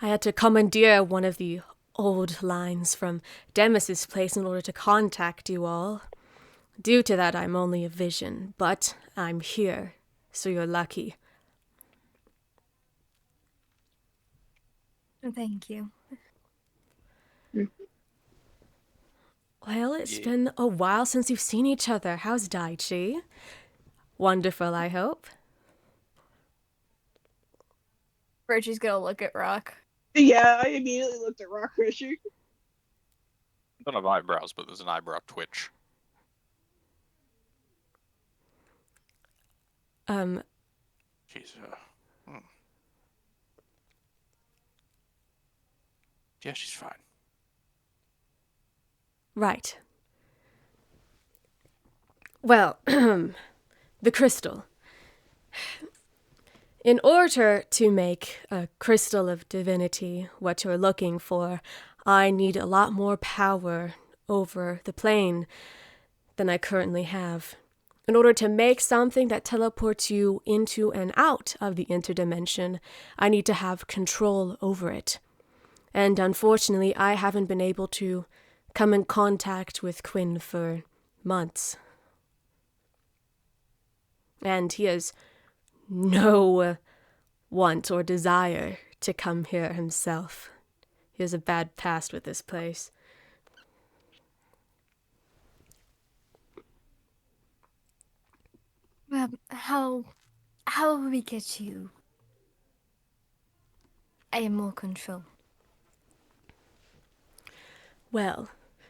I had to commandeer one of the old lines from Demis's place in order to contact you all. Due to that, I'm only a vision, but I'm here, so you're lucky. Thank you. Well, it's been a while since you've seen each other. How's Daichi? Wonderful, I hope. Reggie's gonna look at Rock. Yeah, I immediately looked at Rock Fisher. I don't have eyebrows, but there's an eyebrow twitch. She's, Yeah, she's fine. Right. Well, the crystal. In order to make a crystal of divinity what you're looking for, I need a lot more power over the plane than I currently have. In order to make something that teleports you into and out of the interdimension, I need to have control over it. And unfortunately, I haven't been able to come in contact with Quinn for months. And he has no want or desire to come here himself. He has a bad past with this place. Well, how will we get you more control? Well,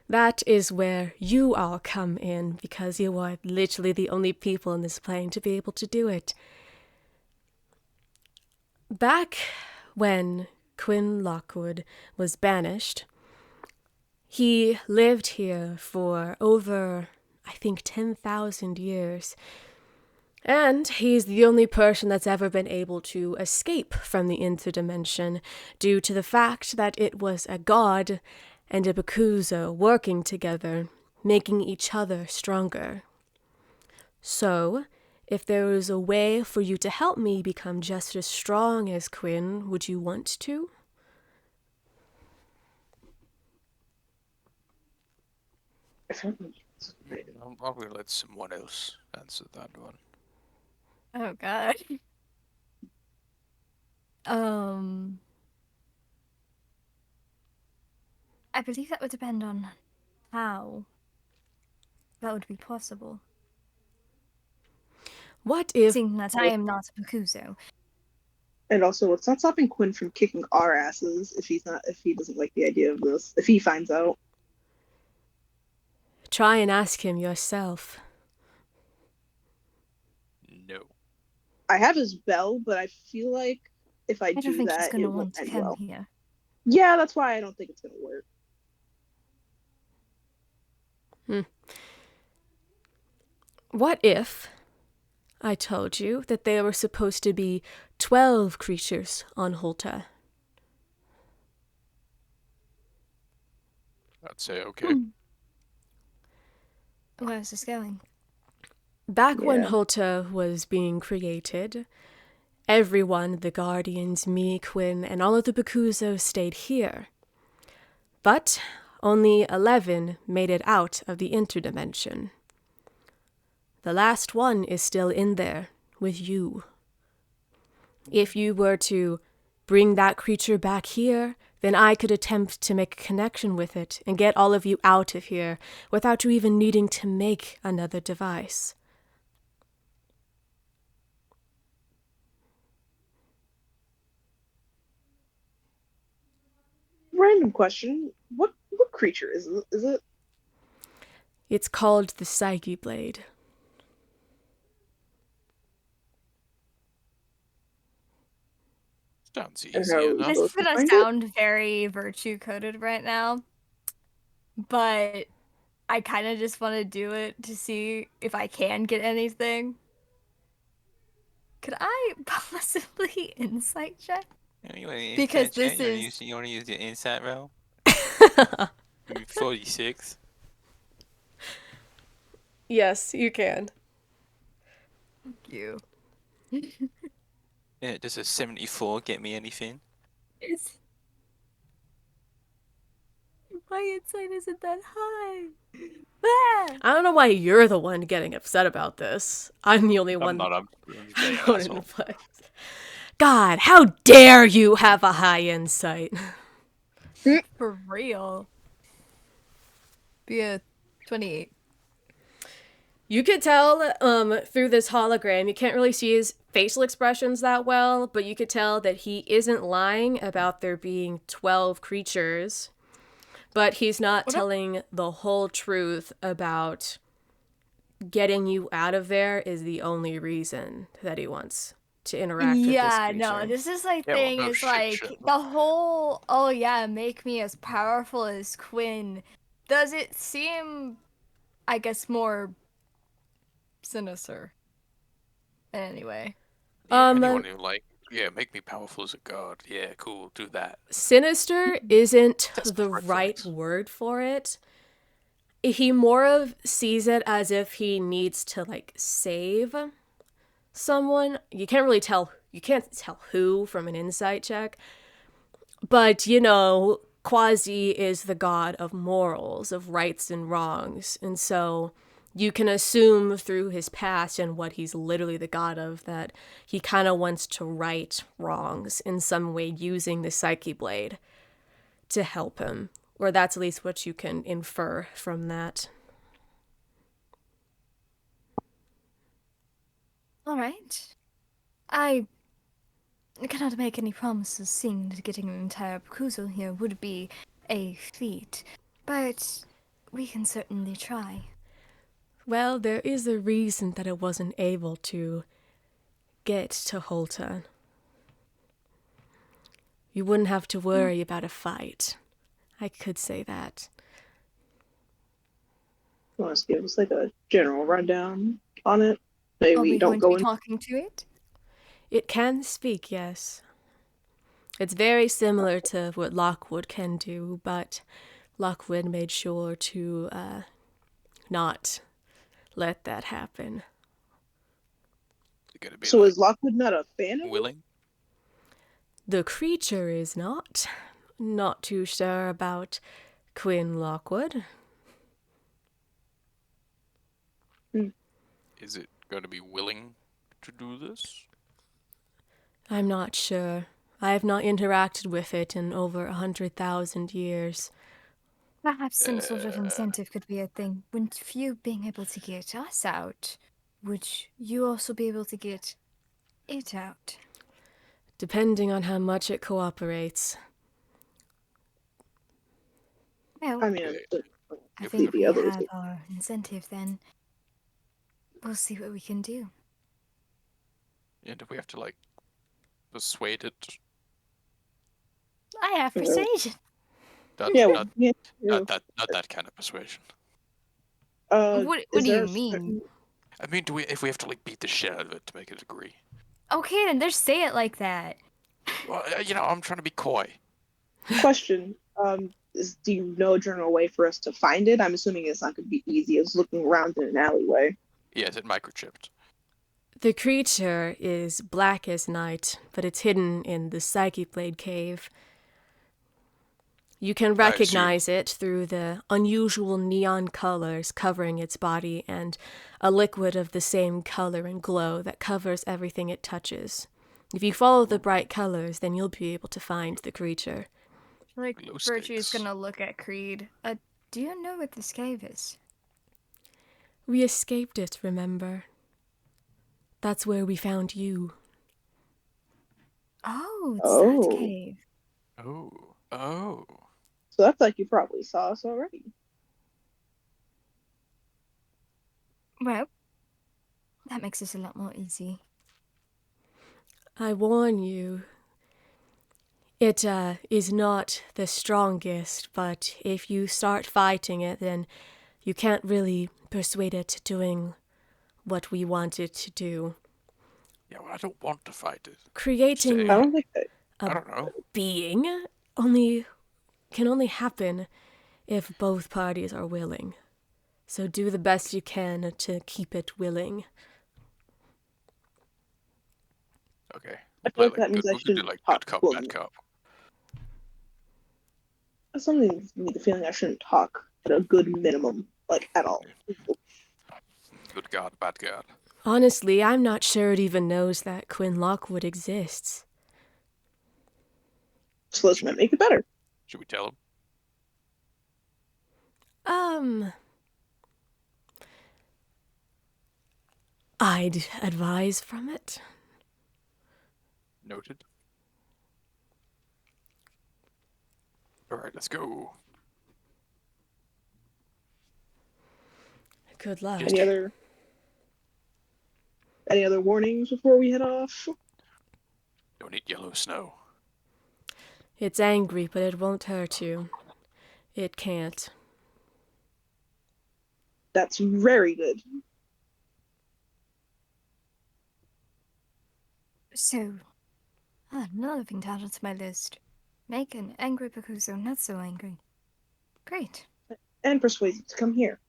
that is where you all come in, because you are literally the only people in this plane to be able to do it. Back when Quinn Lockwood was banished, he lived here for over, I think, 10,000 years. And he's the only person that's ever been able to escape from the interdimension due to the fact that it was a god and a Bakuzo working together, making each other stronger. So, if there was a way for you to help me become just as strong as Quinn, would you want to? I'll probably let someone else answer that one. Oh god. I believe that would depend on how that would be possible. What if... Seeing that I am not a Bakuzo. And also, it's not stopping Quinn from kicking our asses if he doesn't like the idea of this. If he finds out. Try and ask him yourself. No. I have his bell, but I feel like if I don't do think that, he's gonna it want won't to end come well. here. Yeah, that's why I don't think it's gonna work. What if I told you that there were supposed to be 12 creatures on Holta? I'd say okay. Where is this going? Back when Yeah. Holta was being created, everyone, the Guardians, me, Quinn, and all of the Bakuzo stayed here. But only 11 made it out of the interdimension. The last one is still in there, with you. If you were to bring that creature back here, then I could attempt to make a connection with it and get all of you out of here without you even needing to make another device. Random question: What creature is it? Is it? It's called the Psyche Blade. Sounds And easy how- enough. This is Supposed to gonna find it? sound very virtue coded right now, but I kind of just want to do it to see if I can get anything. Could I possibly insight check? Anyway, Because this is- you want to use the insight roll? 46. Yes, you can. Thank you. Yeah, does a 74 get me anything? It's... My insight isn't that high. Ah! I don't know why you're the one getting upset about this. I'm the only one. I'm just being an put asshole. in place. God, how dare you have a high insight? For real. Be a 28. You could tell through this hologram, you can't really see his facial expressions that well, but you could tell that he isn't lying about there being 12 creatures, but he's not telling the whole truth about getting you out of there is the only reason that he wants to interact with this Yeah, creature. no, this is like Yeah, well, thing no is shit, like shit. the whole oh yeah, make me as powerful as Quinn. Does it seem I guess more sinister? Anyway. Yeah, anyone who make me powerful as a god. Yeah, cool, do that. Sinister isn't That's the right preference. word for it. he more of sees it as if he needs to like save someone. You can't tell who from an insight check. But, Quasi is the god of morals, of rights and wrongs. And so you can assume through his past and what he's literally the god of that he kind of wants to right wrongs in some way using the Psyche blade to help him. Or that's at least what you can infer from that. All right. I cannot make any promises, seeing that getting an entire proposal here would be a feat, but we can certainly try. Well, there is a reason that it wasn't able to get to Holton. You wouldn't have to worry about a fight. I could say that. You want to give us like a general rundown on it? Maybe Are we we don't going to go be in. talking to it? It can speak, yes. It's very similar to what Lockwood can do, but Lockwood made sure to not let that happen. You're gonna be So like is Lockwood not a fan of it? willing? The creature is not. Not too sure about Quinn Lockwood. Is it going to be willing to do this? I'm not sure. I have not interacted with it in over 100,000 years. Perhaps some sort of incentive could be a thing. With you being able to get us out, would you also be able to get it out? Depending on how much it cooperates. Well, I mean, I if think the we others have our incentive then. We'll see what we can do. And if we have to like persuade it, I have persuasion. yeah, not, yeah. not that kind of persuasion. What Is do there you a mean? certain- I mean, if we have to like beat the shit out of it to make it agree? Okay, then just say it like that. Well, I'm trying to be coy. Question? Do you know a general way for us to find it? I'm assuming it's not going to be easy as looking around in an alleyway. Yeah, is it microchipped? The creature is black as night, but it's hidden in the Psyche Blade cave. You can recognize it through the unusual neon colors covering its body and a liquid of the same color and glow that covers everything it touches. If you follow the bright colors, then you'll be able to find the creature. Like, Glow Virtue's sticks. gonna look at Creed. Do you know what this cave is? We escaped it, remember? That's where we found you. Oh, it's Oh. that cave. Oh. So that's like you probably saw us already. Well, that makes this a lot more easy. I warn you, it is not the strongest, but if you start fighting it, then you can't really persuade it doing what we want it to do. Yeah, well, I don't want to fight it. Creating I don't think that. I don't know. being can only happen if both parties are willing. So do the best you can to keep it willing. Okay. I Play feel like that means I we could do shouldn't like talk good cop, fully. bad cop. That's something gives me the feeling I shouldn't talk at a good minimum, like at all. Good God, bad God. Honestly, I'm not sure it even knows that Quinn Lockwood exists. So let's make it better. Should we tell him? I'd advise from it. Noted. Alright, let's go. Good luck. Any other warnings before we head off? Don't eat yellow snow. It's angry, but it won't hurt you. It can't. That's very good. So, another thing to add to my list. Make an angry Bakuzo not so angry. Great. and persuasive to come here.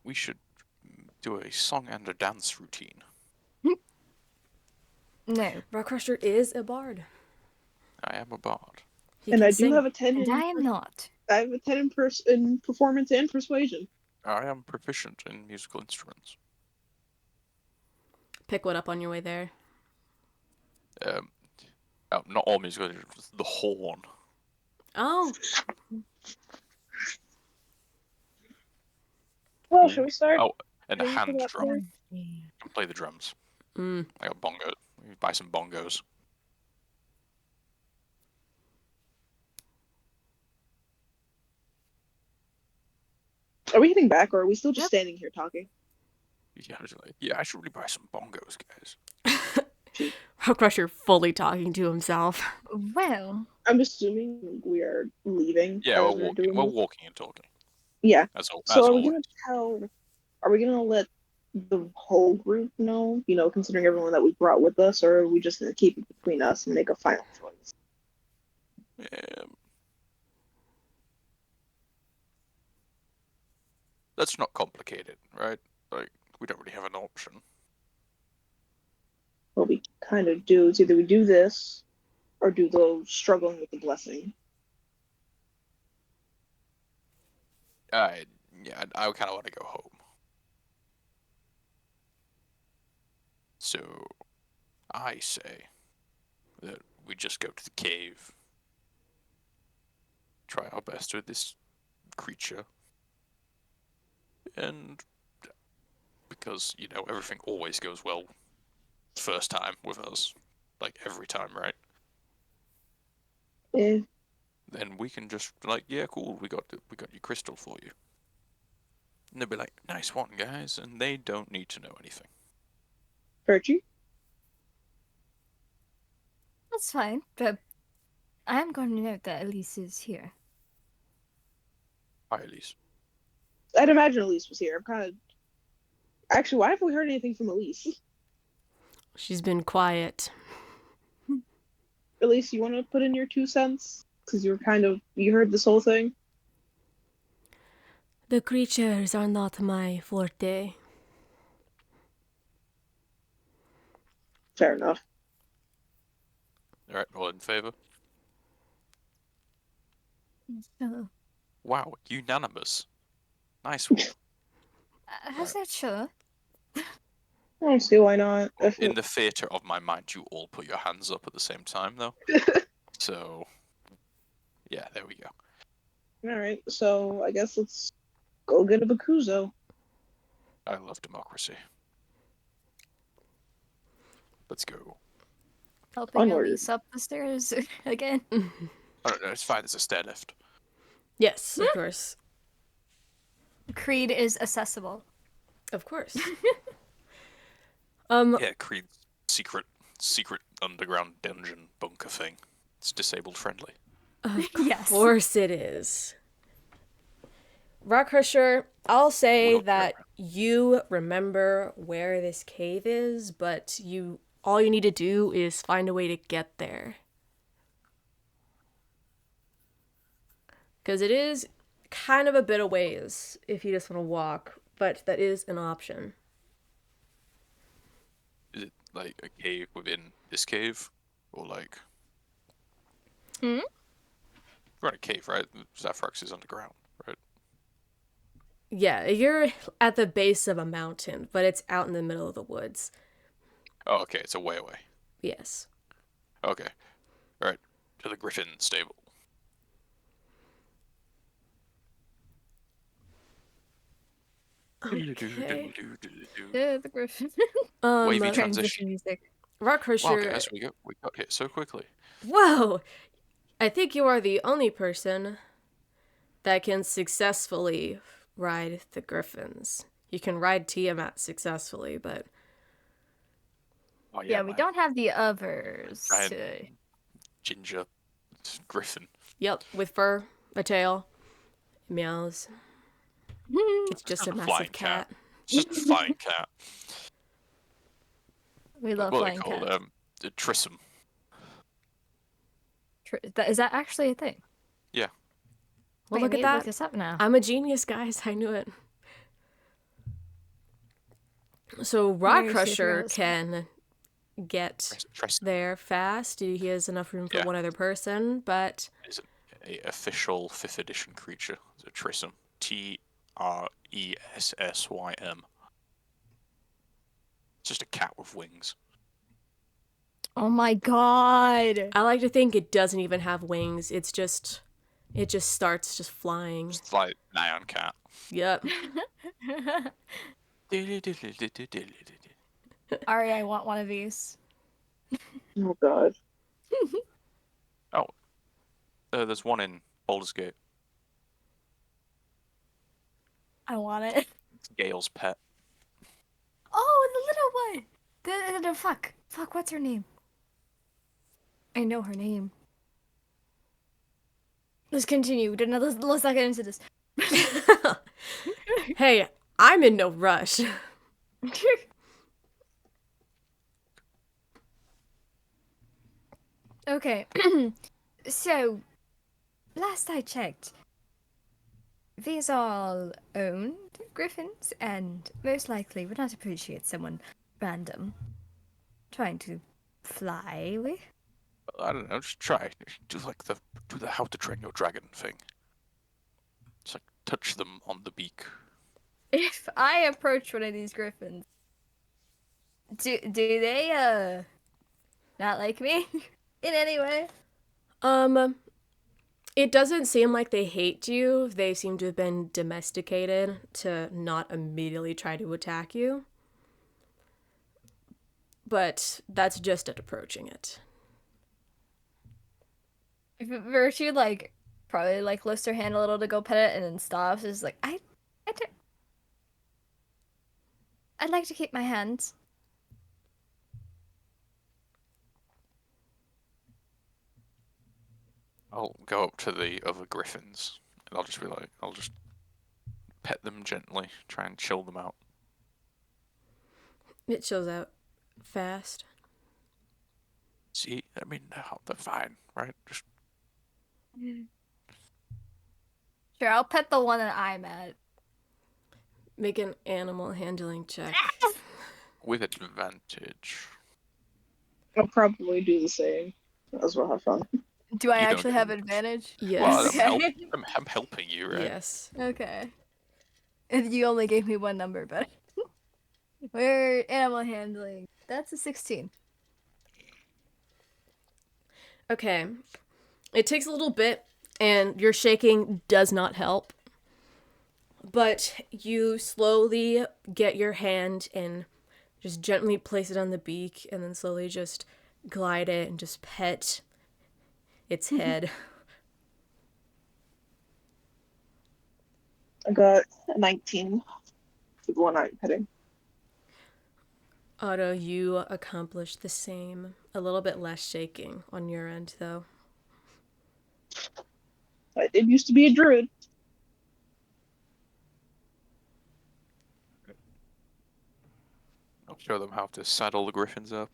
We should do a song and a dance routine. No. Rockcrusher is a bard. I am a bard. He And can I do sing. have a 10 And in I am not. I have a 10 in performance and persuasion. I am proficient in musical instruments. Pick one up on your way there. Not all musical instruments, the horn. Oh, Well, shall we start? Oh, and a Ready for hand that drum. word? I can play the drums. mm. I got bongos. We buy some bongos. Are we heading back, or are we still just Yep. standing here talking? Yeah, I should really buy some bongos, guys. Rockcrusher fully talking to himself. Well, I'm assuming we are leaving. Yeah, as we're doing walking. We're this. walking and talking. Yeah. As So are we always. gonna tell? Are we gonna let the whole group know? You know, considering everyone that we brought with us, or are we just gonna keep it between us and make a final choice? That's not complicated, right? Like, we don't really have an option. What we kind of do is either we do this, or do those struggling with the blessing. I kind of want to go home. So, I say that we just go to the cave, try our best with this creature, and because, everything always goes well first time with us, like every time, right? Eh, Then we can just yeah, cool, we got your crystal for you. And they'll be like, nice one, guys, and they don't need to know anything. Virtue? that's fine, but I am going to note that Elise is here. Hi, Elise. I'd imagine Elise was here. I'm kind of. Actually, why haven't we heard anything from Elise? She's been quiet. Elise, you want to put in your 2 cents? Because you heard this whole thing? The creatures are not my forte. Fair enough. Alright, all in favor? So, Wow, unanimous. Nice one. how's that sure? I don't see why not. In the theatre of my mind, you all put your hands up at the same time, though. So, yeah, there we go. Alright, so I guess let's go get a Bakuzo. I love democracy. Let's go. Helping Onward. Elise up the stairs again. Oh, no, it's fine, there's a stair lift. Yes, of course. Creed is accessible. Of course. Yeah, Creed's secret underground dungeon bunker thing. It's disabled friendly. Of Yes. course it is. Rockcrusher, I'll say We'll that you remember where this cave is, but all you need to do is find a way to get there. Because it is kind of a bit of ways if you just want to walk, but that is an option. Is it like a cave within this cave? Or like... Hmm? We're in a cave, right? Zaphrax is underground, right? Yeah, you're at the base of a mountain, but it's out in the middle of the woods. Oh, okay, it's a way away. Yes. Okay. Alright, to the Griffin stable. Okay. Yeah, the Griffin. Wavy Um, transition. music. Wow, Rockcrusher. guys, we got here so quickly. Whoa! I think you are the only person that can successfully ride the griffins. You can ride Tiamat successfully, but Oh, Yeah, we man. don't have the others. Giant ginger griffin. yep, with fur, a tail, meows. It's just a a flying massive cat. cat. It's just a flying cat. We love What are they flying called? cats. The Trissum. Is that actually a thing? Yeah. Well, Wait, look I at need to that. look this up now. I'm a genius, guys. I knew it. So Rock Where is Crusher Superheroes? can get Tris there fast. He has enough room for Yeah. one other person, but is a official 5th edition creature. It's a Trissum. Tressym. It's just a cat with wings. Oh my god! I like to think it doesn't even have wings. It just starts just flying. It's like an iron cat. Yep. Ari, I want one of these. Oh god. Oh, there's one in Baldur's Gate. I want it. It's Gale's pet. Oh, the little one! Fuck, what's her name? I know her name. Let's continue. Let's not get into this. Hey, I'm in no rush. Okay. So, last I checked, these are all owned griffins, and most likely would not appreciate someone random trying to fly with. I don't know. Just try. Do the how to train your dragon thing. Just like touch them on the beak. If I approach one of these griffins, do they not like me in any way? It doesn't seem like they hate you. They seem to have been domesticated to not immediately try to attack you. But that's just at approaching it. If Virtue probably lifts her hand a little to go pet it and then stops, is like I'd like to keep my hands. I'll go up to the other griffins and I'll just pet them gently, try and chill them out. It chills out fast. See, I mean, they're fine, right? Just Sure, I'll pet the one that I'm at. Make an animal handling check. with advantage. I'll probably do the same. As well, have fun. Do I You don't actually get have much. advantage? Yes. Well, Okay. I'm helping you, right? Yes. Okay. And you only gave me one number, but we're animal handling. That's a 16. Okay. It takes a little bit, and your shaking does not help. But you slowly get your hand and just gently place it on the beak, and then slowly just glide it and just pet its head. I got a 19 for the one I'm petting. Otto, you accomplished the same. A little bit less shaking on your end, though. I did used to be a druid. I'll show them how to saddle the griffins up.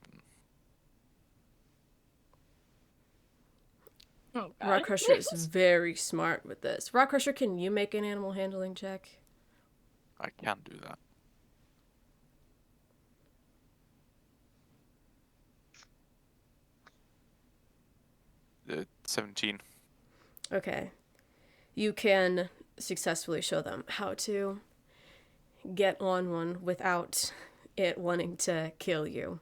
Oh, Rock Crusher is very smart with this. Rock Crusher, can you make an animal handling check? I can do that. The 17. Okay. You can successfully show them how to get on one without it wanting to kill you.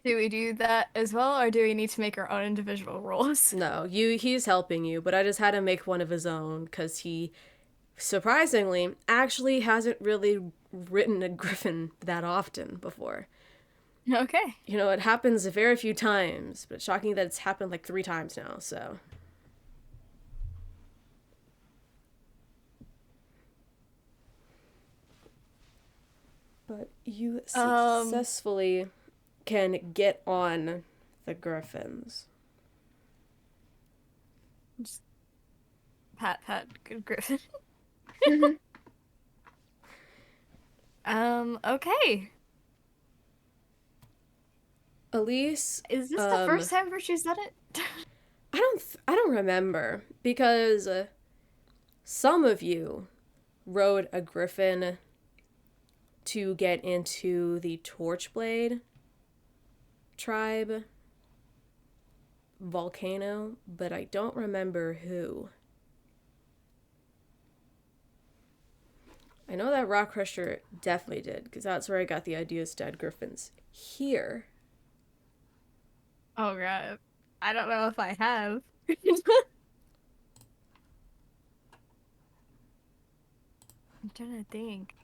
Do we do that as well, or do we need to make our own individual rolls? No, he's helping you, but I just had to make one of his own because he, surprisingly, actually hasn't really written a griffin that often before. Okay. You know, it happens a very few times, but it's shocking that it's happened like 3 times now, so. But you successfully can get on the griffins. Just pat, good griffin. Okay. Elise, Is this the first time Virtue's done it? I don't remember because some of you rode a griffin to get into the Torchblade tribe volcano, but I don't remember who. I know that Rock Crusher definitely did, because that's where I got the idea of dead griffins. Here. Oh god. I don't know if I have. I'm trying to think.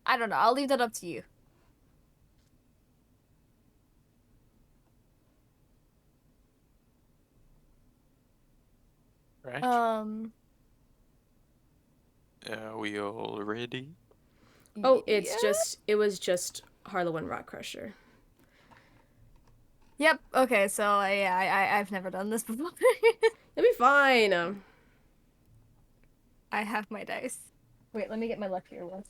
I don't know. I'll leave that up to you. Right? Are we all ready? Oh, yeah. it was just Harlowin Rock Crusher. Yep. Okay. So I've never done this before. It'll be fine. I have my dice. Wait, let me get my luck here once.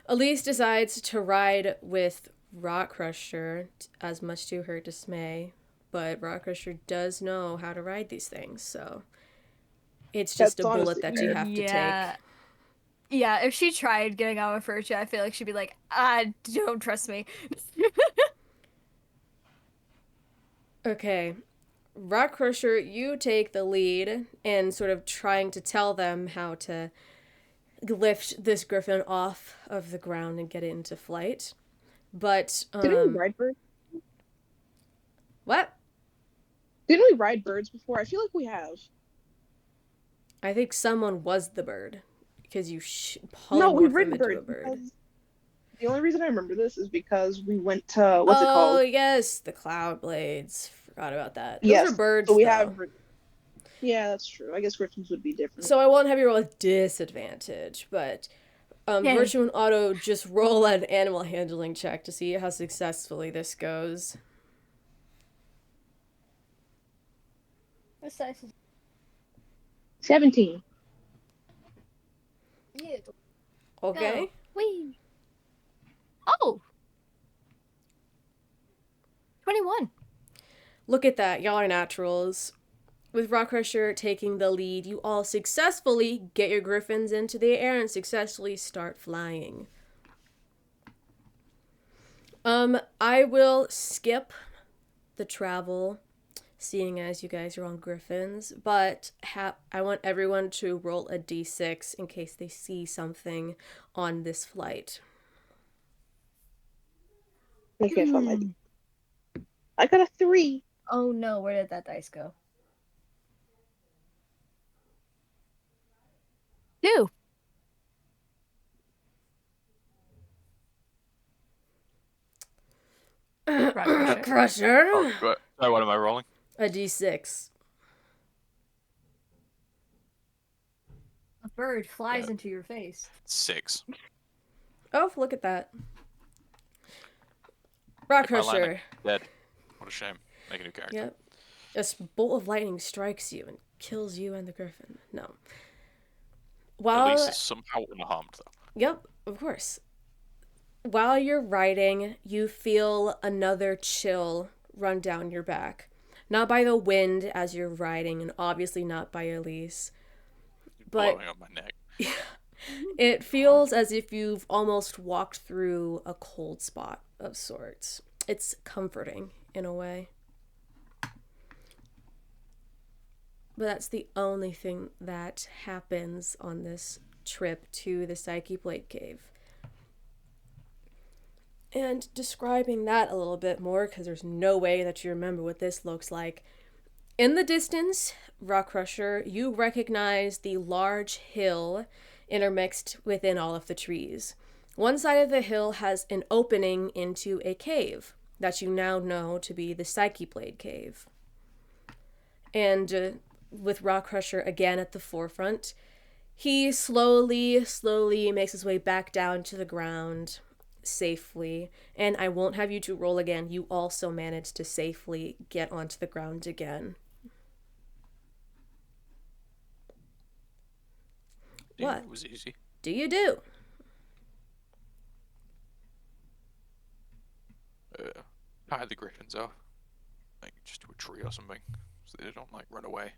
Elise decides to ride with Rock Crusher, as much to her dismay, but Rock Crusher does know how to ride these things, so it's just That's a bullet honestly that fair. you have to take. Yeah, if she tried getting out of Furcha, I feel like she'd be like, don't trust me. Okay, Rock Crusher, you take the lead in sort of trying to tell them how to lift this griffin off of the ground and get it into flight. But Didn't we ride birds? what? Didn't we ride birds before? I feel like we have. I think someone was the bird because you No, polymorphed we've them ridden into a birds bird. because the only reason I remember this is because we went to what's it Oh called? yes, the cloud blades. Forgot about that. Those Yes. are birds, So we though. have. Yeah, that's true. I guess griffins would be different. So I won't have you roll a disadvantage, but Yay. Virtue and Auto just roll an animal handling check to see how successfully this goes. What's that? 17. Yeah. Okay. Wee. Oh. 21. Look at that. Y'all are naturals. With Rock Crusher taking the lead, you all successfully get your griffins into the air and successfully start flying. I will skip the travel, seeing as you guys are on griffins, but I want everyone to roll a d6 in case they see something on this flight. Okay, fine. I got a 3. Oh no, where did that dice go? 2. Rock Crusher. Oh, right. So what am I rolling? A d6. A bird flies into your face. 6. Oh, look at that. Rock If I land, Crusher. I'm dead. What a shame. Make a new character. Yep. A bolt of lightning strikes you and kills you and the griffin. No. At least it's somehow unharmed, though. Yep, of course. While you're riding, you feel another chill run down your back. Not by the wind as you're riding, and obviously not by Elise. But Blowing up my neck. it feels as if you've almost walked through a cold spot of sorts. It's comforting in a way. But that's the only thing that happens on this trip to the Psyche Plate Cave. And describing that a little bit more, because there's no way that you remember what this looks like. In the distance, Rock Crusher, you recognize the large hill intermixed within all of the trees. One side of the hill has an opening into a cave that you now know to be the Psyche Blade Cave. And with Rock Crusher again at the forefront, he slowly makes his way back down to the ground safely. And I won't have you to roll again. You also managed to safely get onto the ground again. Yeah, What? It was easy. Do you do? tie the griffins up. Like, just to a tree or something. So they don't, like, run away.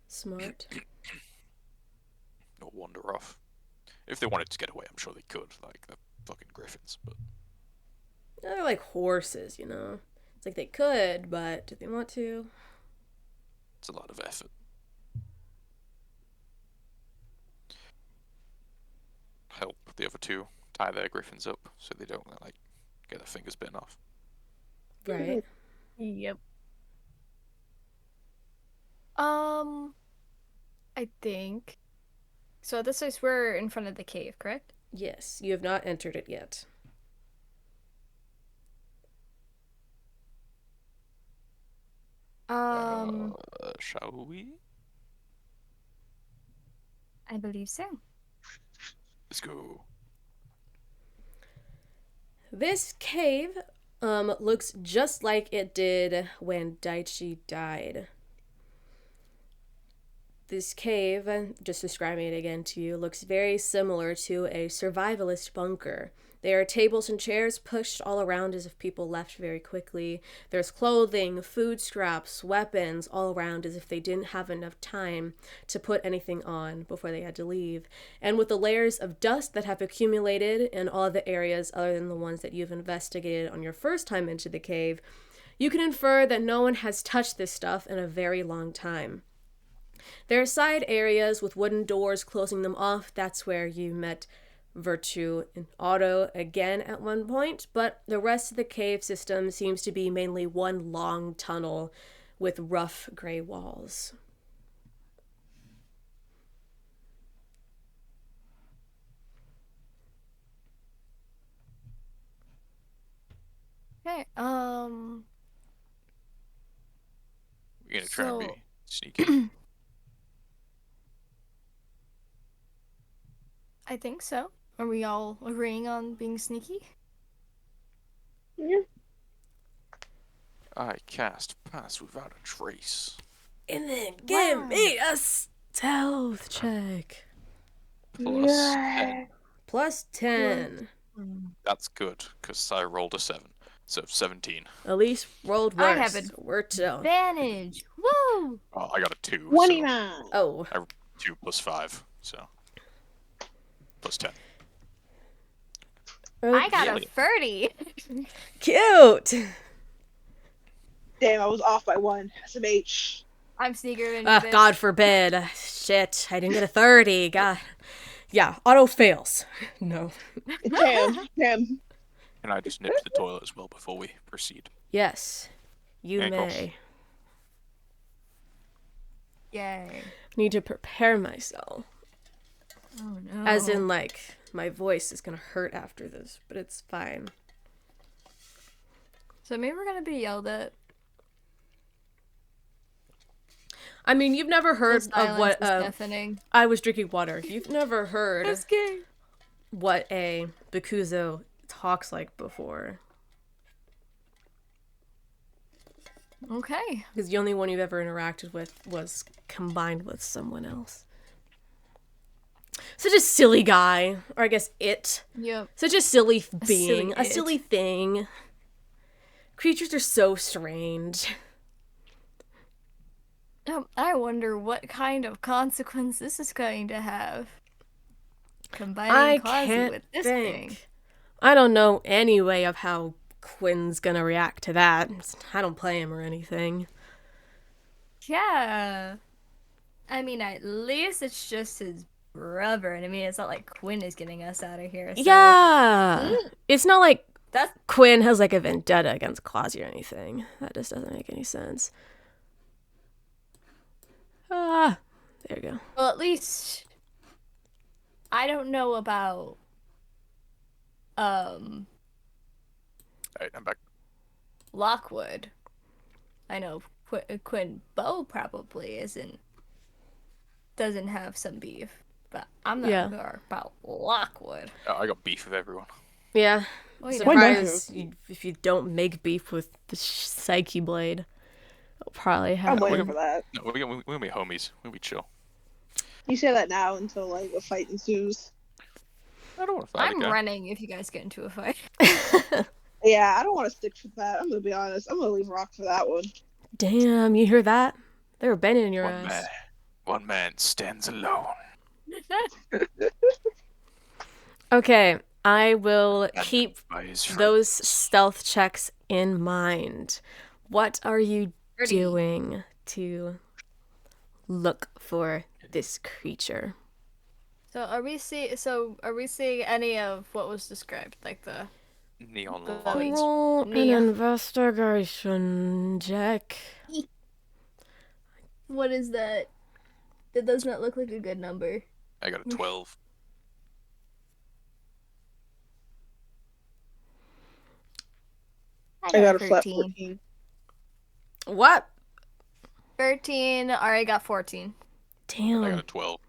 Smart. Or wander off. If they wanted to get away, I'm sure they could. Like, they're fucking griffins, but... They're like horses, you know? It's like they could, but do they want to? It's a lot of effort. Help the other two tie their griffins up so they don't, like, get their fingers bitten off. Right. Yep. I think. So at this place, we're in front of the cave, correct? Yes, you have not entered it yet. Shall we? I believe so. Let's go. This cave looks just like it did when Daichi died. This cave, just describing it again to you, looks very similar to a survivalist bunker. There are tables and chairs pushed all around as if people left very quickly. There's clothing, food scraps, weapons all around as if they didn't have enough time to put anything on before they had to leave. And with the layers of dust that have accumulated in all the areas other than the ones that you've investigated on your first time into the cave, you can infer that no one has touched this stuff in a very long time. There are side areas with wooden doors closing them off. That's where you met Virtue and Otto again at one point, but the rest of the cave system seems to be mainly one long tunnel with rough gray walls. Okay. We're gonna try and be So- sneaky. I think so. Are we all agreeing on being sneaky? Yeah. I cast Pass Without a Trace. And then give Wow. me a stealth check. Plus 10. Plus 10. That's good, because I rolled a 7. So 17. Elise rolled I worse. have so we're chill. Advantage! Woo! Oh, I got a 2. 29. Oh, So 2 plus 5, so. Plus 10. I got Yeah. a 30! cute. Damn, I was off by 1. SMH. I'm sneaker than you, bitch. God forbid. Shit, I didn't get a 30. God. Yeah, auto fails. No. Damn. And I just nip to the toilet as well before we proceed. Yes, you Ankles. may. Yay. Need to prepare myself. Oh no. As in, like, my voice is gonna hurt after this, but it's fine. So maybe we're gonna be yelled at. I mean, you've never The heard of silence what is deafening. I was drinking water. You've never heard That's gay. what a Bakuzo talks like before. Okay. Because the only one you've ever interacted with was combined with someone else. Such a silly guy. Or I guess it. Yep. Such a silly silly being. A it. silly thing. Creatures are so strange. I wonder what kind of consequence this is going to have. Combining I Quasi can't with this think. thing. I don't know any way of how Quinn's gonna react to that. I don't play him or anything. Yeah. I mean, at least it's just his brother. And I mean, it's not like Quinn is getting us out of here. So Yeah! It's not like That's Quinn has like a vendetta against Quasi or anything. That just doesn't make any sense. Ah, there you go. well, at least I don't know about Alright, I'm back. Lockwood. I know Quinn Bow probably doesn't have some beef, but I'm not Yeah. sure about Lockwood. Oh, I got beef with everyone. Yeah. Oh, you know. Surprised if you don't make beef with the Psyche blade. It'll probably I'm happen. waiting for that. No, we're gonna be homies. We're gonna be chill. You say that now until like a fight ensues. I don't want to fight I'm again. running if you guys get into a fight. Yeah, I don't want to stick with that. I'm gonna be honest. I'm gonna leave rock for that one. Damn, you hear that? They were bending in your One man, ass. one man stands alone. Okay, I will Abandoned keep by his those friends. stealth checks in mind. What are you 30. doing to look for this creature? So are we seeing any of what was described, like the Neon glowing? lights. Roll an Nia. investigation check. What is that? That does not look like a good number. I got a 12. I got a flat 14. What? 13. Alright, got 14. I got Damn. a 12.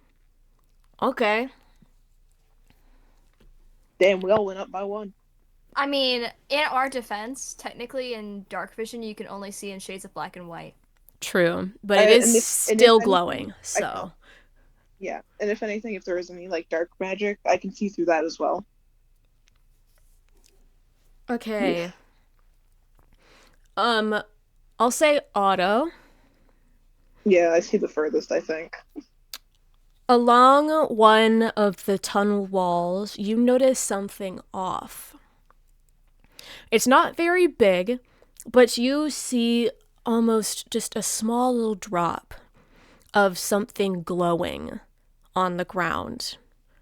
Okay. Damn, we all went up by one. I mean, in our defense, technically in dark vision, you can only see in shades of black and white. True, but it is And if still anything, glowing, I so. Yeah, and if anything, if there is any like dark magic, I can see through that as well. Okay. I'll say Otto. Yeah, I see the furthest, I think. Along one of the tunnel walls, you notice something off. It's not very big, but you see almost just a small little drop of something glowing on the ground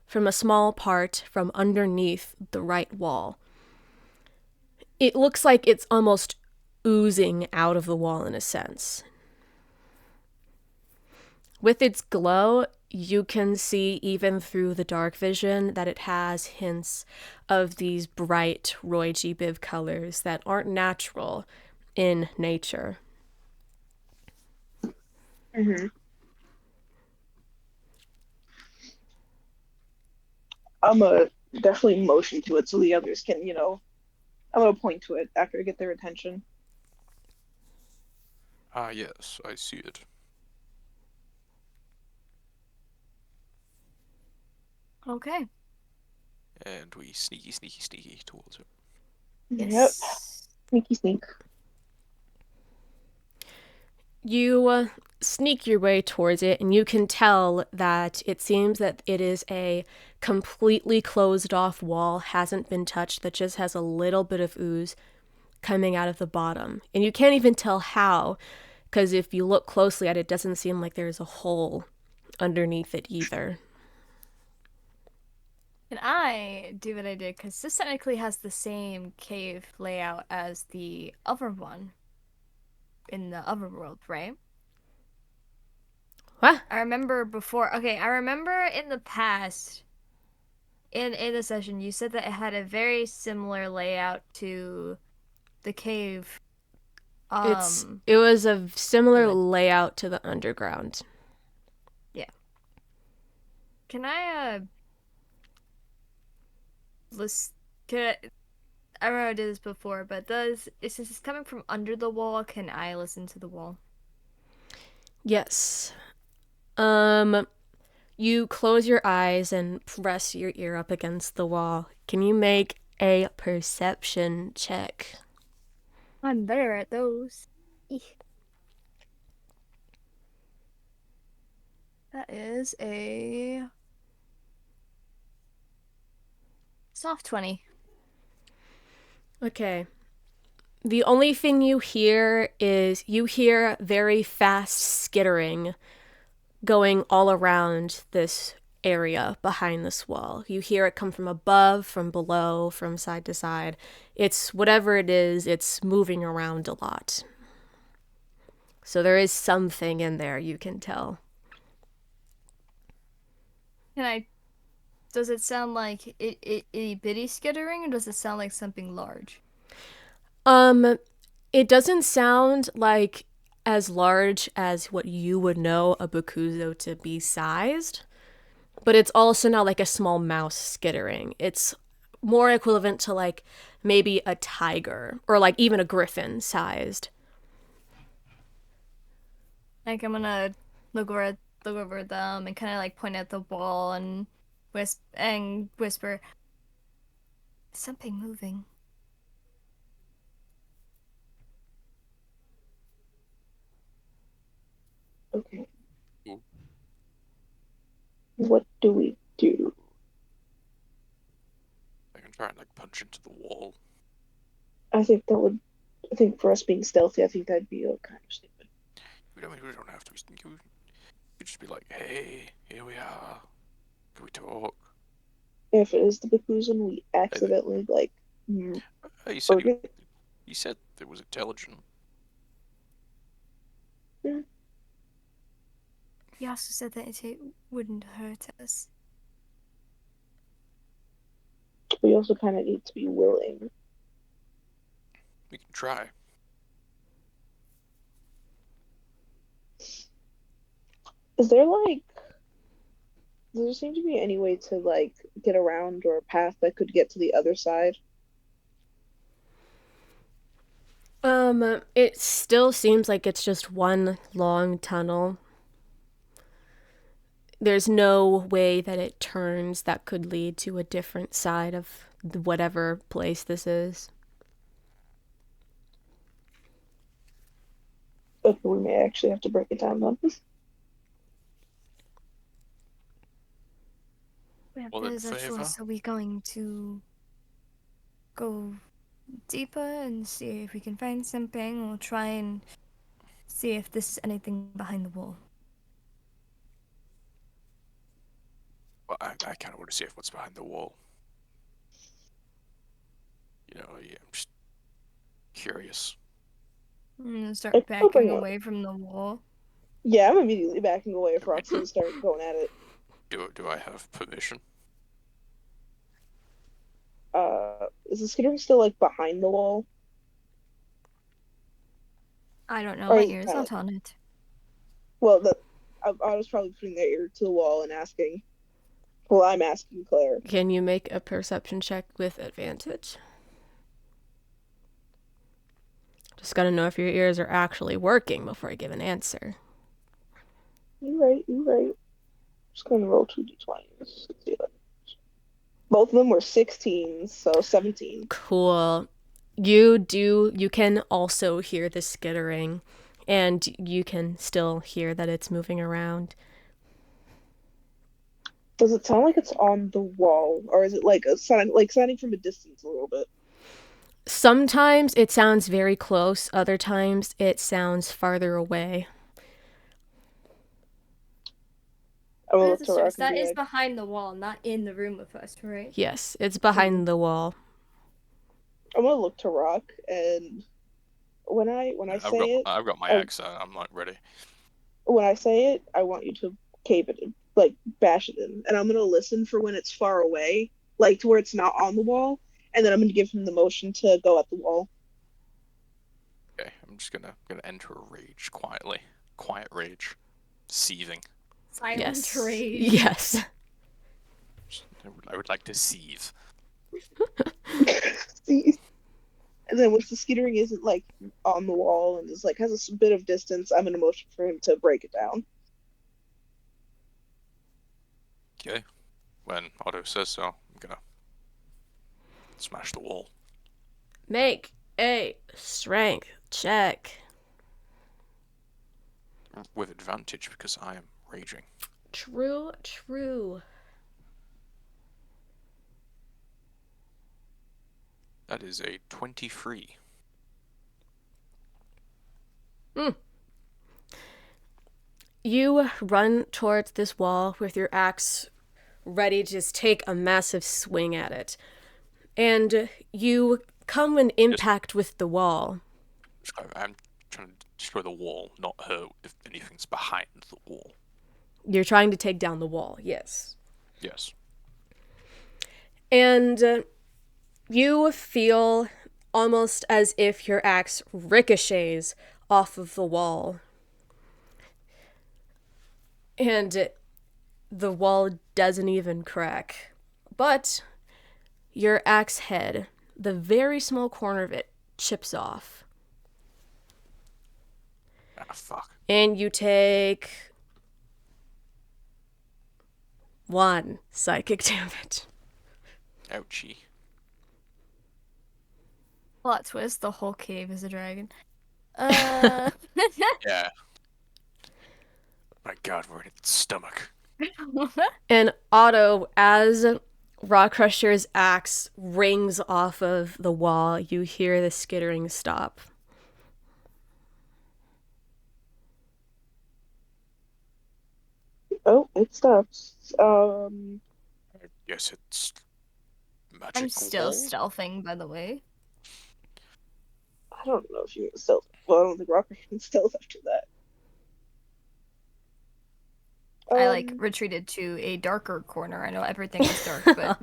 from a small part from underneath the right wall. It looks like it's almost oozing out of the wall in a sense. With its glow, you can see even through the dark vision that it has hints of these bright Roy G. Biv colors that aren't natural in nature. Mm-hmm. I'm gonna definitely motion to it so the others can, I'm gonna point to it after I get their attention. Ah, yes, I see it. Okay. And we sneaky towards it. Yep. Sneaky sneak. You sneak your way towards it, and you can tell that it seems that it is a completely closed off wall, hasn't been touched, that just has a little bit of ooze coming out of the bottom. And you can't even tell how, because if you look closely at it, it doesn't seem like there's a hole underneath it either. Can I do what I did? Because this technically has the same cave layout as the other one in the other world, right? What? I remember before. Okay, I remember in the past, in the session, you said that it had a very similar layout to the cave. It was a similar the- layout to the underground. Yeah. Can I list? I remember I did this before, but since it's coming from under the wall, can I listen to the wall? Yes. You close your eyes and press your ear up against the wall. Can you make a perception check? I'm better at those. Eek. That is a soft 20. Okay. The only thing you hear is very fast skittering going all around this area behind this wall. You hear it come from above, from below, from side to side. It's whatever it is, it's moving around a lot. So there is something in there, you can tell. Does it sound like itty bitty skittering, or does it sound like something large? It doesn't sound like as large as what you would know a Bakuzo to be sized, but it's also not like a small mouse skittering. It's more equivalent to like maybe a tiger or like even a griffin sized. Like I'm gonna look over them and kind of like point at the wall and whisper, "Something moving." What do we do? I can try and like punch into the wall. I think for us being stealthy, I think that'd be kind of stupid. We don't have to. You could just be like, hey, here we are. Can we talk? If it is the Bakuzen, we accidentally You said it was intelligent. You also said that it wouldn't hurt us. We also kind of need to be willing. We can try. Is there does there seem to be any way to get around or a path that could get to the other side? It still seems like it's just one long tunnel. There's no way that it turns that could lead to a different side of whatever place this is. Okay, we may actually have to break it down then. Well, in Is that favor? choice? Are we going to go deeper and see if we can find something, or try and see if there's anything behind the wall? Well, I kind of want to see what's behind the wall. Yeah, I'm just curious. Start I'll bring backing it up. away from the wall. Yeah, I'm immediately backing away if Roxy and start going at it. Do I have permission? Is the skittering still behind the wall? I don't know. Or My is it ear's kinda- not on it. Well, I was probably putting their ear to the wall and asking. Well, I'm asking Claire. Can you make a perception check with advantage? Just gotta know if your ears are actually working before I give an answer. You're right. Just gonna roll 2d20s. Both of them were 16s, so 17. Cool. You can also hear the skittering, and you can still hear that it's moving around. Does it sound like it's on the wall, or is it sounding from a distance a little bit? Sometimes it sounds very close, other times it sounds farther away. That is behind the wall, not in the room with us, right? Yes, it's behind the wall. I'm gonna look to Rock, and when I say it, I've got my axe. I'm not ready. When I say it, I want you to cave it in, bash it in, and I'm gonna listen for when it's far away, to where it's not on the wall, and then I'm gonna give him the motion to go at the wall. Okay, I'm just gonna enter a rage quietly. Quiet rage, seething. Silent rage. Yes. I would like to seethe. See? And then once the skittering isn't on the wall and is has a bit of distance, I'm gonna motion for him to break it down. Okay. When Otto says so, I'm gonna smash the wall. Make a strength check. With advantage because I am raging. True. That is a 23. You run towards this wall with your axe ready to just take a massive swing at it. And you come in impact with the wall. I'm trying to destroy the wall, not hurt if anything's behind the wall. You're trying to take down the wall, yes. Yes. And you feel almost as if your axe ricochets off of the wall. And the wall doesn't even crack. But your axe head, the very small corner of it, chips off. Ah, fuck. And you take 1 psychic damage. Ouchie. Plot twist: the whole cave is a dragon. Yeah. My god, we're in its stomach. And Otto, as Rock Crusher's axe rings off of the wall, you hear the skittering stop. Oh, it stops. I guess it's magic I'm still wall. stealthing, by the way. I don't know if you can stealth. Well, I don't think Rocker can stealth after that. I like retreated to a darker corner. I know everything was dark, but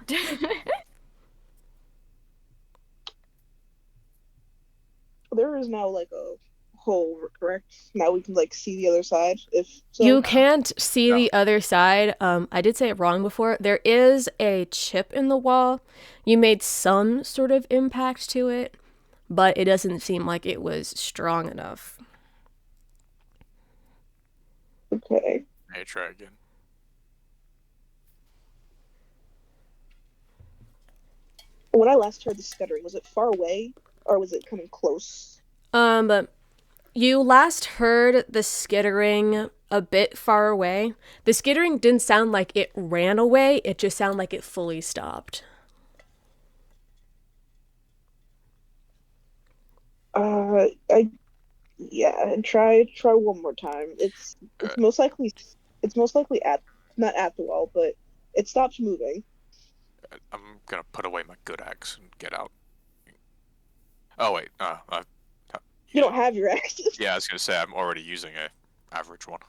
there is now like a hole, correct? Now we can like see the other side. If so, You can't see No. the other side. I did say it wrong before. There is a chip in the wall. You made some sort of impact to it, but it doesn't seem like it was strong enough. okay. May I try again? When I last heard the scuttering, was it far away or was it coming close? But you last heard the skittering a bit far away. The skittering didn't sound like it ran away. It just sounded like it fully stopped. And try one more time. It's most likely at not at the wall, but it stops moving. I'm gonna put away my good axe and get out. Oh wait, You don't have your axes. yeah, I was gonna say I'm already using a average one.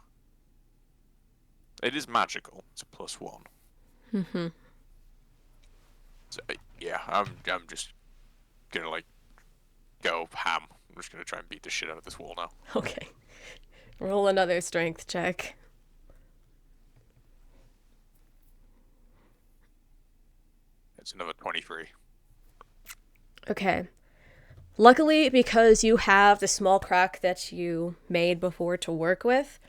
It is magical. It's a +1. Mm-hmm. So, yeah, I'm just gonna like go ham. I'm just gonna try and beat the shit out of this wall now. Okay. Roll another strength check. It's another 23. Okay. Luckily, because you have the small crack that you made before to work with,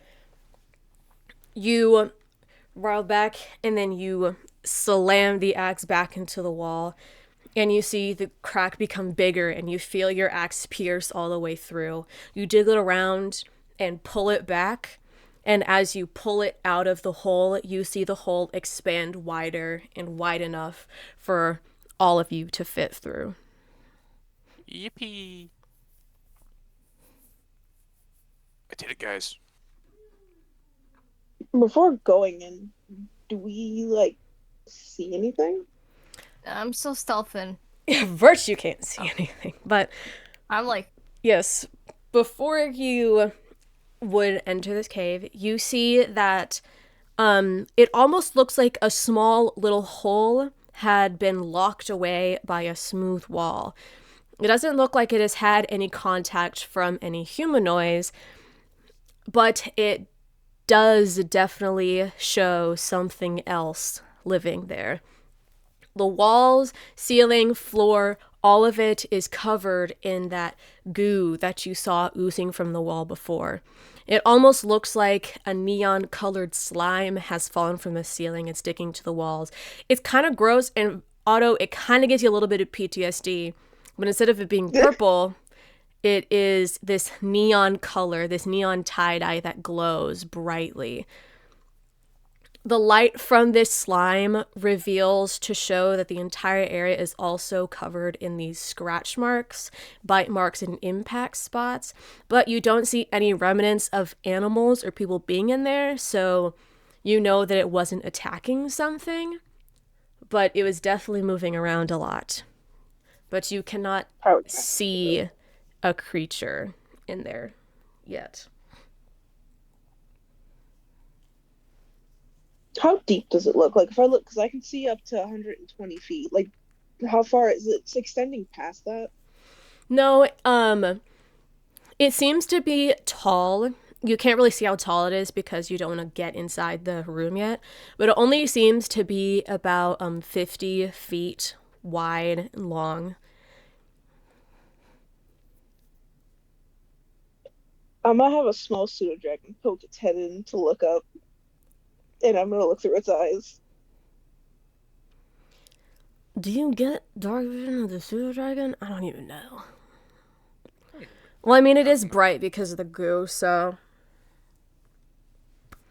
you roll back and then you slam the axe back into the wall, and you see the crack become bigger and you feel your axe pierce all the way through. You dig it around and pull it back, and as you pull it out of the hole, you see the hole expand wider and wide enough for all of you to fit through. Yippee! I did it, guys. Before going in, do we like see anything? I'm still stealthing. Virtue can't see anything, but I'm like, yes, before you would enter this cave, you see that it almost looks like a small little hole had been locked away by a smooth wall. It doesn't look like it has had any contact from any humanoids, but it does definitely show something else living there. The walls, ceiling, floor, all of it is covered in that goo that you saw oozing from the wall before. It almost looks like a neon-colored slime has fallen from the ceiling and sticking to the walls. It's kind of gross, and Otto, it kind of gives you a little bit of PTSD, but instead of it being purple, it is this neon color, this neon tie-dye that glows brightly. The light from this slime reveals to show that the entire area is also covered in these scratch marks, bite marks, and impact spots, but you don't see any remnants of animals or people being in there, so you know that it wasn't attacking something, but it was definitely moving around a lot. But you cannot see a creature in there yet. How deep does it look? Like if I look, because I can see up to 120 feet. Like, how far is it? It's extending past that? No, it seems to be tall. You can't really see how tall it is because you don't want to get inside the room yet, but it only seems to be about 50 feet wide and long. I might have a small pseudo dragon poke its head in to look up, and I'm gonna look through its eyes. Do you get dark vision of the pseudo dragon? I don't even know. Well, I mean, it is bright because of the goo, so.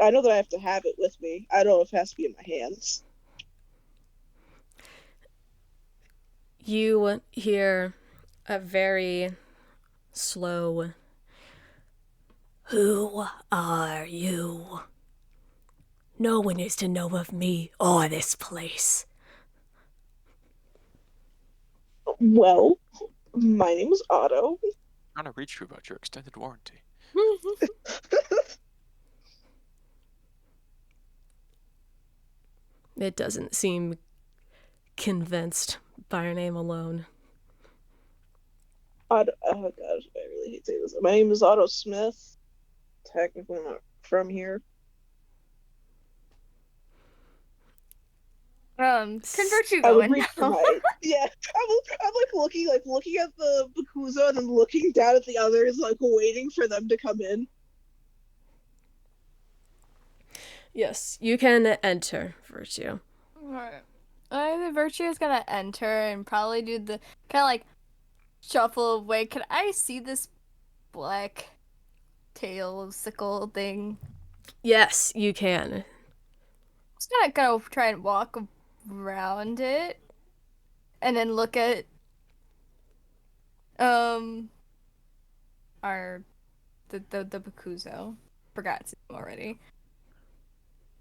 I know that I have to have it with me. I don't know if it has to be in my hands. You hear a very slow, "Who are you? No one is to know of me or this place." Well, my name is Otto. I'm trying to reach you about your extended warranty. It doesn't seem convinced by your name alone. Otto, oh gosh, I really hate to say this. My name is Otto Smith. Technically, I'm not from here. Convert you I would going reach for now. my yeah. I'm looking at the Bakuza and then looking down at the others, like waiting for them to come in. Yes, you can enter, Virtue. Alright. The Virtue is gonna enter and probably do the kind of like shuffle away. Can I see this black tail sickle thing? Yes, you can. Just gonna try and walk around it, and then look at our the Bakuzo. Forgot his name already.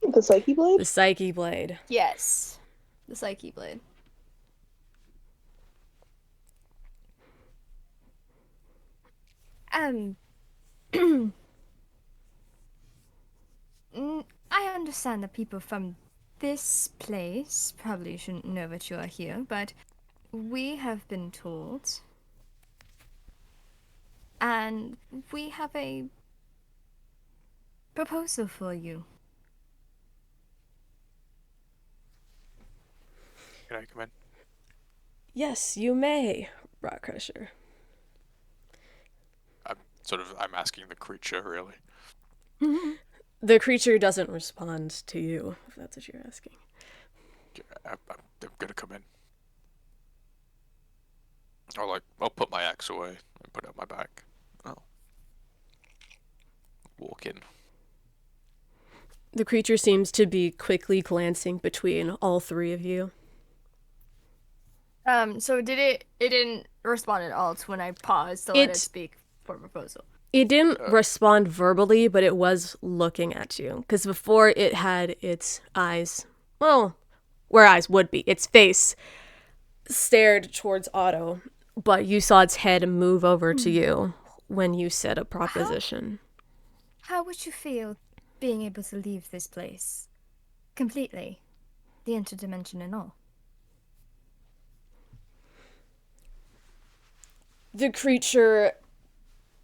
The Psyche Blade? The Psyche Blade. Yes, the Psyche Blade. I understand that people from this place probably shouldn't know that you are here, but we have been told. And we have a proposal for you. Can I come in? Yes, you may, Rock Crusher. I'm asking the creature, really. The creature doesn't respond to you, if that's what you're asking. I'm gonna come in. I'll put my axe away and put it on my back. Walk in. The creature seems to be quickly glancing between all three of you. So it didn't respond at all to when I paused to let it speak for proposal. It didn't respond verbally, but it was looking at you. Because before it had its eyes, well, where eyes would be, its face stared towards Otto, but you saw its head move over to you when you said a proposition. How would you feel being able to leave this place? Completely. The interdimension and all. The creature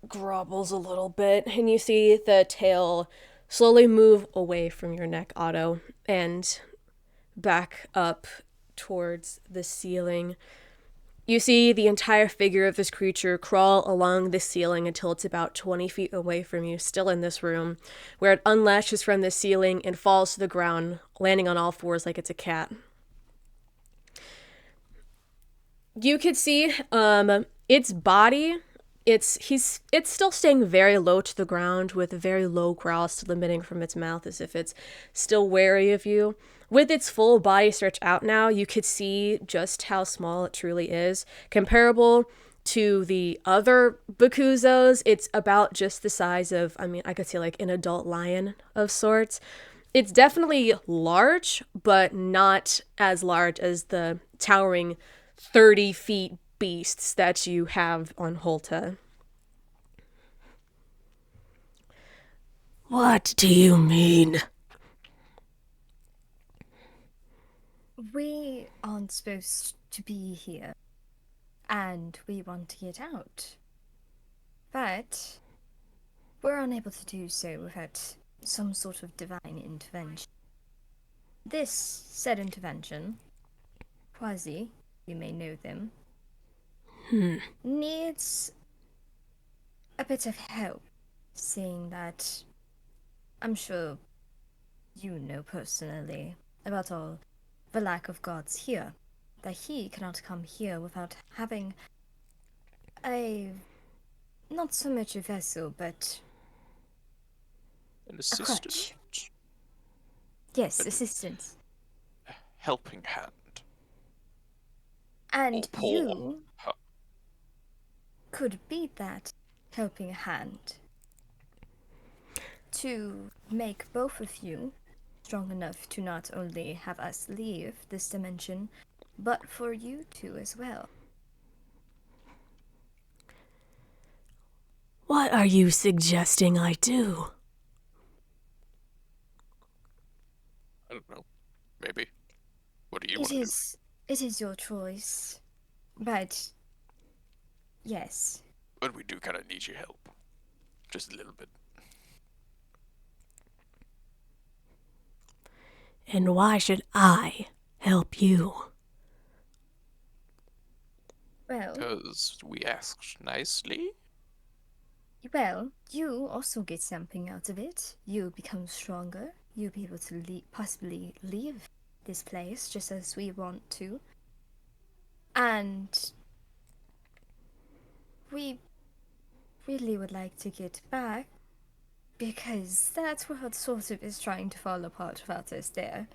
grovels a little bit, and you see the tail slowly move away from your neck, Otto, and back up towards the ceiling. You see the entire figure of this creature crawl along the ceiling until it's about 20 feet away from you, still in this room, where it unlatches from the ceiling and falls to the ground, landing on all fours like it's a cat. You could see its body. It's still staying very low to the ground with a very low growl still emitting from its mouth as if it's still wary of you. With its full body stretched out now, you could see just how small it truly is. Comparable to the other Bakuzos, it's about just the size of, I could say like an adult lion of sorts. It's definitely large, but not as large as the towering 30 feet beasts that you have on Holta. What do you mean? We aren't supposed to be here, and we want to get out. But we're unable to do so without some sort of divine intervention. This said intervention, Quasi, you may know them, needs a bit of help, seeing that I'm sure you know personally about all the lack of gods here, that he cannot come here without having not so much a vessel, but An a assistant. crutch. Yes, assistance. A helping hand. And Or paw. you Huh. could be that helping hand to make both of you strong enough to not only have us leave this dimension, but for you two as well. What are you suggesting I do? I don't know. Maybe. What do you want to do? It is your choice. But yes. But we do kind of need your help. Just a little bit. And why should I help you? Well, Because we asked nicely. you also get something out of it. You become stronger. You'll be able to possibly leave this place just as we want to. And we really would like to get back because that world sort of is trying to fall apart without us there.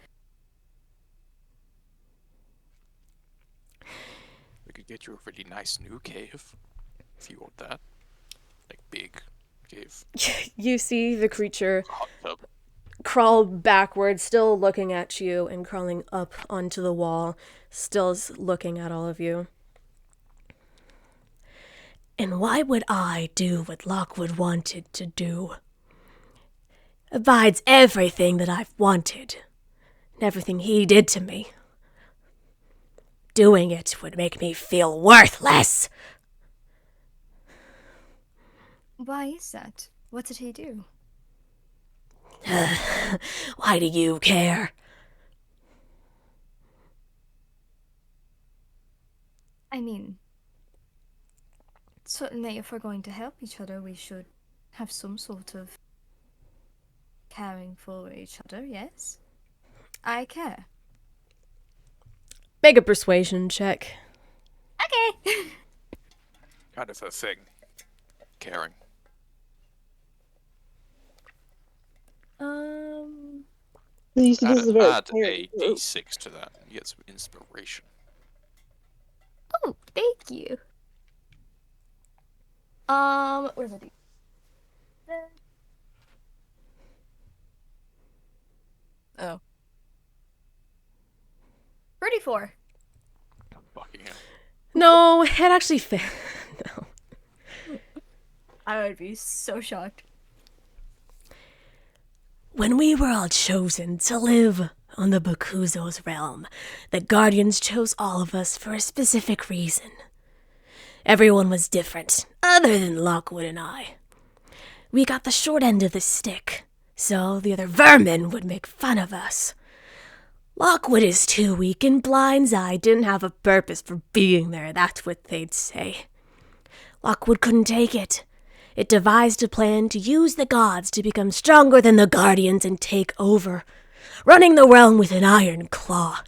We could get you a really nice new cave. If you want that. Like, big cave. You see the creature Hot tub. crawl backwards, still looking at you, and crawling up onto the wall, still looking at all of you. And why would I do what Lockwood wanted to do? Abides everything that I've wanted, and everything he did to me. Doing it would make me feel worthless. Why is that? What did he do? Why do you care? I mean, certainly if we're going to help each other, we should have some sort of caring for each other, yes? I care. Make a persuasion check. Okay. Kind of a thing. Caring. This is a very Add a caring group. d6 to that and get some inspiration. Oh, thank you. Where's it? Oh. 34. Fucking hell. No, it actually no. I would be so shocked. When we were all chosen to live on the Bakuzo's realm, the Guardians chose all of us for a specific reason. Everyone was different, other than Lockwood and I. We got the short end of the stick, so the other vermin would make fun of us. Lockwood is too weak, and Blind's Eye didn't have a purpose for being there, that's what they'd say. Lockwood couldn't take it. It devised a plan to use the gods to become stronger than the Guardians and take over, running the realm with an iron claw.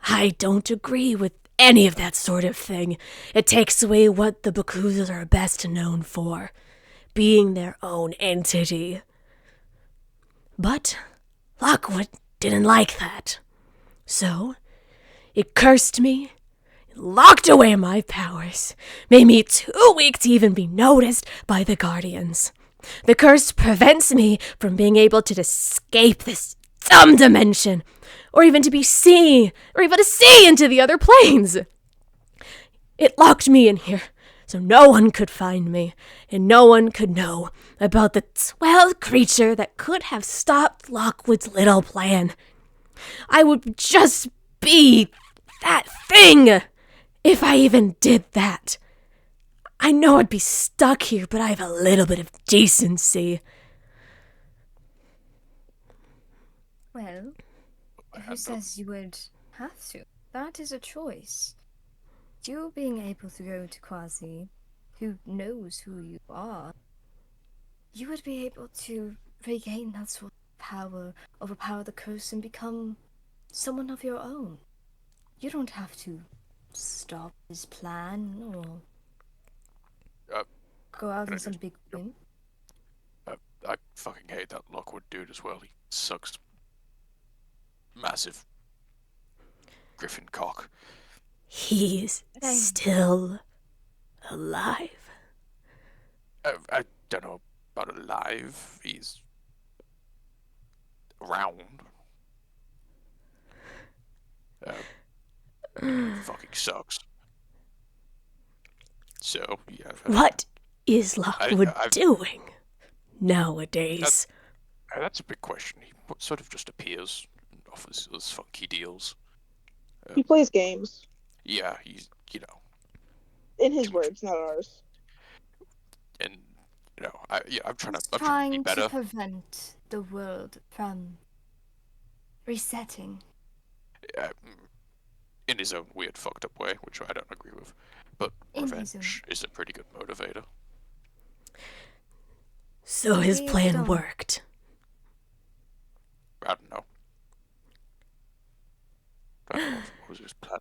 I don't agree with any of that sort of thing. It takes away what the Bakuzas are best known for, being their own entity. But Lockwood didn't like that. So, it cursed me, locked away my powers, made me too weak to even be noticed by the Guardians. The curse prevents me from being able to escape this dumb dimension, or even to see into the other planes. It locked me in here, so no one could find me, and no one could know about the 12th creature that could have stopped Lockwood's little plan. I would just be that thing, if I even did that. I know I'd be stuck here, but I have a little bit of decency. Well, who says you would have to? That is a choice. You being able to go to Quasi, who knows who you are, you would be able to regain that sort of power, overpower the curse, and become someone of your own. You don't have to stop his plan or go out on some big win. I fucking hate that Lockwood dude as well. He sucks massive griffin cock. He's still alive. I don't know about alive. He's around. Fucking sucks. So, yeah. What is Lockwood I've- doing nowadays? That's a big question. He sort of just appears and offers us funky deals. He plays games. Yeah, he's, In his Too much. words, not ours. and, I'm trying to be Trying better. to prevent the world from resetting. In his own weird, fucked up way, which I don't agree with. But In his revenge is a pretty good motivator. So his Please plan don't. worked. I don't know. What was his plan?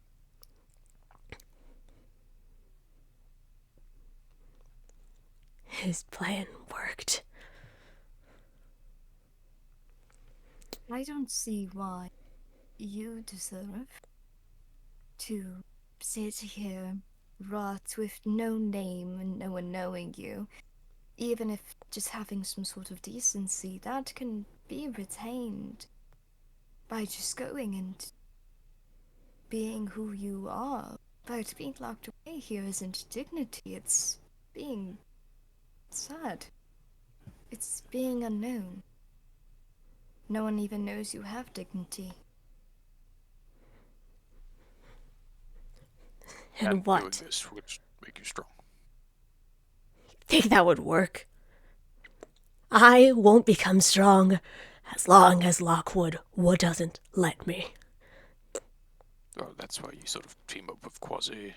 His plan worked. I don't see why you deserve to sit here, rot with no name and no one knowing you. Even if just having some sort of decency, that can be retained by just going and being who you are. But being locked away here isn't dignity, it's being sad. It's being unknown. No one even knows you have dignity. And Doing what? this would make you strong. Think that would work? I won't become strong as long as Lockwood doesn't let me. Well, that's why you sort of team up with Quasi.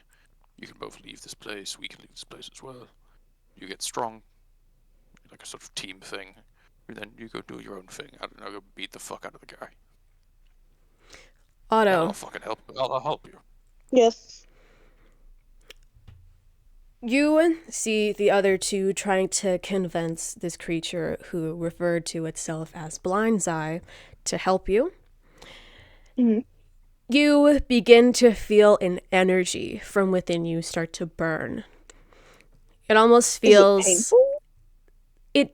You can both leave this place. We can leave this place as well. You get strong, like a sort of team thing, and then you go do your own thing. I don't know, go beat the fuck out of the guy. And Otto, I'll fucking help. I'll help you. Yes. you see the other two trying to convince this creature who referred to itself as Blindseye to help you. Mhm. You begin to feel an energy from within you start to burn. It almost feels... Is it painful?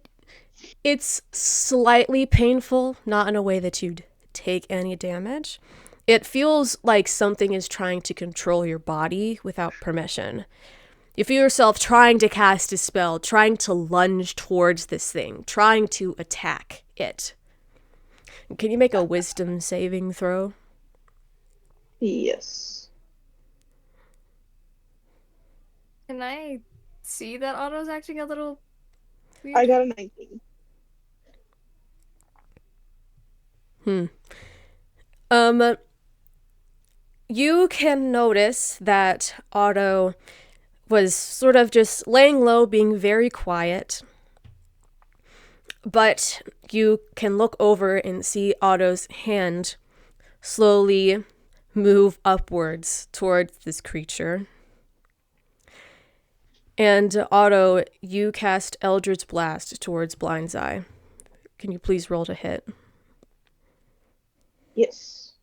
It's slightly painful, not in a way that you'd take any damage. It feels like something is trying to control your body without permission. You feel yourself trying to cast a spell, trying to lunge towards this thing, trying to attack it. Can you make a wisdom saving throw? Yes. Can I see that Otto's acting a little weird? I got a 19. You can notice that Otto was sort of just laying low, being very quiet. But you can look over and see Otto's hand slowly move upwards towards this creature. And Otto, you cast Eldritch Blast towards Blindseye. Can you please roll to hit? Yes.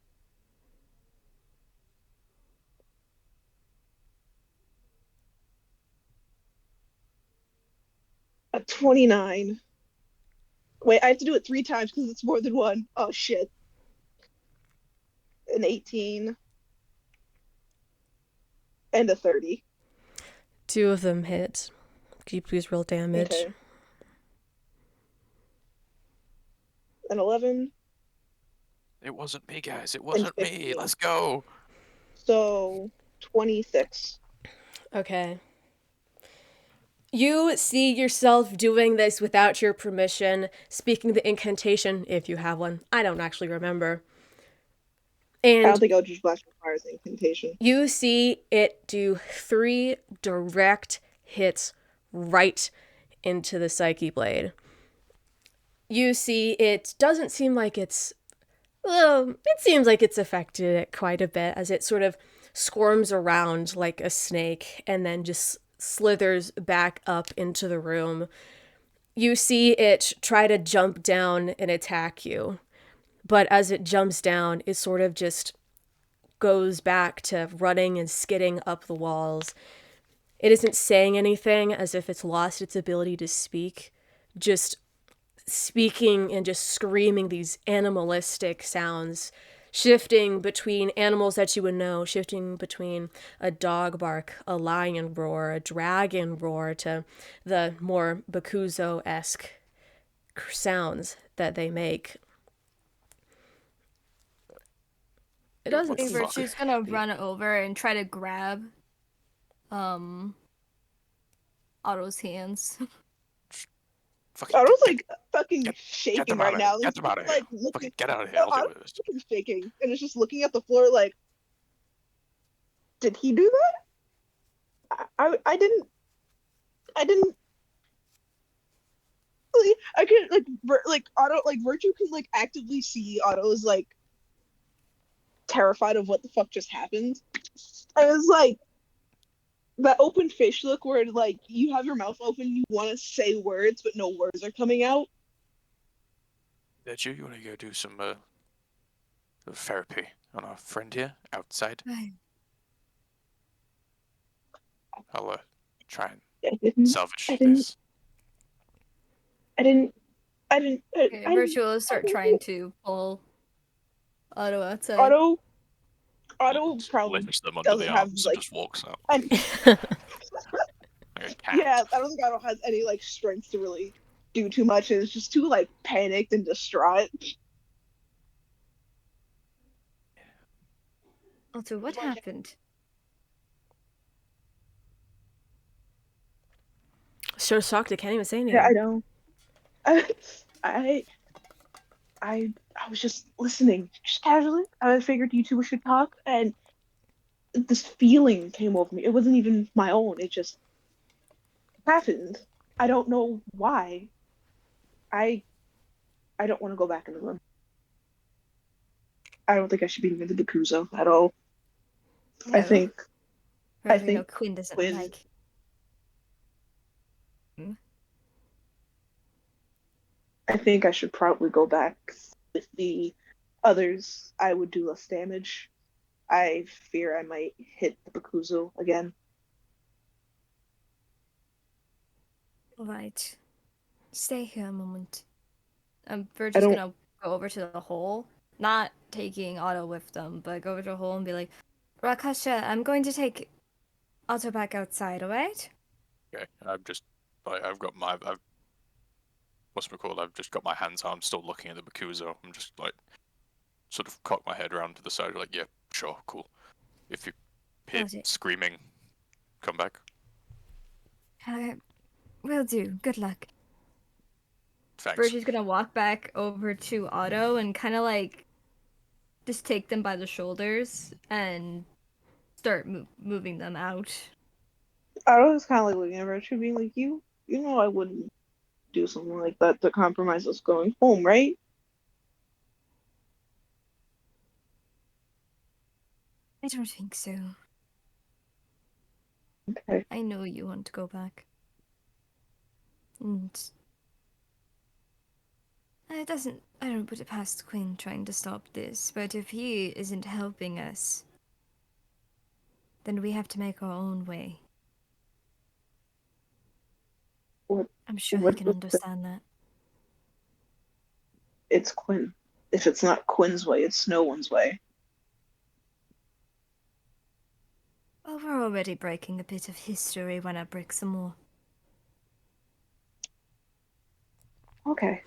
A 29. Wait, I have to do it 3 times because it's more than one. Oh, shit. An 18. And a 30. 2 of them hit. Can you please roll damage? Okay. An 11. It wasn't me, guys. It wasn't me. 15. Let's go. So, 26. Okay. You see yourself doing this without your permission, speaking the incantation, if you have one. I don't actually remember. I don't And think Eldritch Blast requires incantation. you see it do 3 direct hits right into the Psyche blade. You see it doesn't seem like it's... Well, it seems like it's affected it quite a bit as it sort of squirms around like a snake and then just slithers back up into the room. You see it try to jump down and attack you, But as it jumps down, it sort of just goes back to running and skidding up the walls. It isn't saying anything, as if it's lost its ability to speak, just speaking and just screaming these animalistic sounds, shifting between animals that you would know, shifting between a dog bark, a lion roar, a dragon roar, to the more Bakuzo-esque sounds that they make. It doesn't What the seem fuck? to Virtue's gonna be- run over and try to grab Otto's hands. Fucking Otto's like fucking get shaking them right out of now. here. Get them out of here. Like Fucking looking, get out of here. I'll deal Otto's with this. fucking shaking, and it's just looking at the floor like, did he do that? I didn't. I didn't. I could like Otto, like Virtue can like actively see Otto's like terrified of what the fuck just happened. And it's like that open fish look where like you have your mouth open, you want to say words but no words are coming out. That you want to go do some therapy on our friend here outside? I'll try and I didn't. salvage I didn't. this. I didn't. I didn't. Okay, I Virtue will start didn't- trying to pull Otto outside. Otto probably Lifts them under doesn't the have arms like. and just walks out And like a cat. yeah, I don't think Otto has any like strength to really do too much. And it's just too like panicked and distraught. Otto, what happened? So shocked I can't even say anything. Yeah, I know. I I was just listening, just casually. I figured you two should talk, and this feeling came over me. It wasn't even my own. It just happened. I don't know why. I I don't want to go back in the room. I don't think I should be near the Bakuzo at all. I No. think Well, I we know think Quinn doesn't Quinn- like. I should probably go back with the others. I would do less damage. I fear I might hit the Bakuzo again. Right. Stay here a moment. Virtue's don't- gonna go over to the hole, not taking Otto with them, but go over to the hole and be like, Rakasha, I'm going to take Otto back outside, alright? Okay, I've got my, what's it called? I've just got my hands out. I'm still looking at the Bakuzo. I'm just like, sort of cock my head around to the side, like, yeah, sure, cool. If you hear Got it. screaming, come back. Will do. Good luck. Thanks. Virtue's gonna walk back over to Otto and kind of like just take them by the shoulders and start moving them out. I was kind of like looking at Virtue, being like, you know, I wouldn't do something like that to compromise us going home, right? I don't think so. Okay. I know you want to go back. And I don't put it past Quinn trying to stop this, but if he isn't helping us, then we have to make our own way. What- I'm sure he what can was the- understand that. It's Quinn. If it's not Quinn's way, it's no one's way. Well, we're already breaking a bit of history when I break some more. Okay.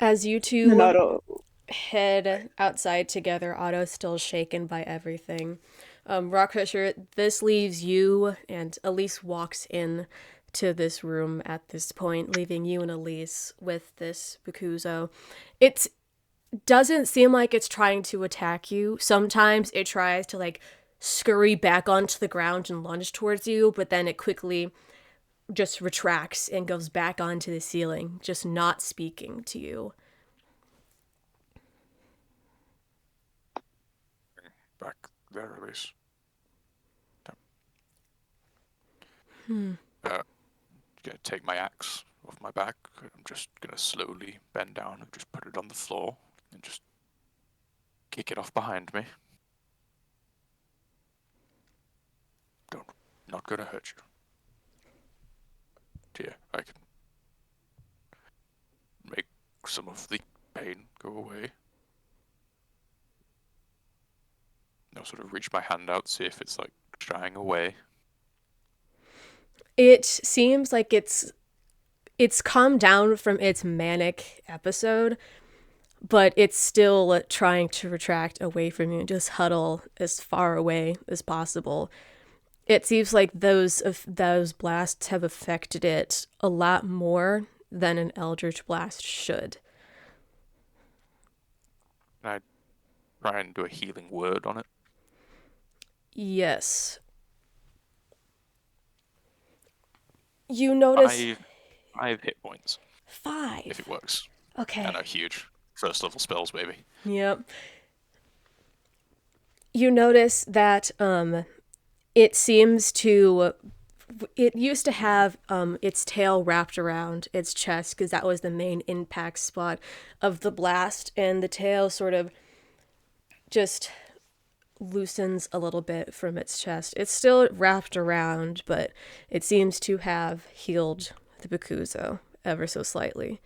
As you two And Otto, head outside together, Otto's still shaken by everything. Rockfisher, this leaves you, and Elise walks in to this room at this point, leaving you and Elise with this Bakuzo. It doesn't seem like it's trying to attack you. Sometimes it tries to like scurry back onto the ground and lunge towards you, but then it quickly just retracts and goes back onto the ceiling, just not speaking to you. Back there, at least. Gonna take my axe off my back. I'm just gonna slowly bend down and just put it on the floor and just kick it off behind me. Not gonna hurt you. Dear, I can make some of the pain go away. I'll sort of reach my hand out, see if it's like shying away. It seems like it's calmed down from its manic episode, but it's still trying to retract away from you and just huddle as far away as possible. It seems like those blasts have affected it a lot more than an Eldritch Blast should. Can I try and do a healing word on it? Yes. You notice... 5 hit points. 5? If it works. Okay. And a huge first level spells, baby. Yep. You notice that it seems to... It used to have its tail wrapped around its chest because that was the main impact spot of the blast, and the tail sort of just loosens a little bit from its chest. It's still wrapped around, but it seems to have healed the Bakuzo ever so slightly.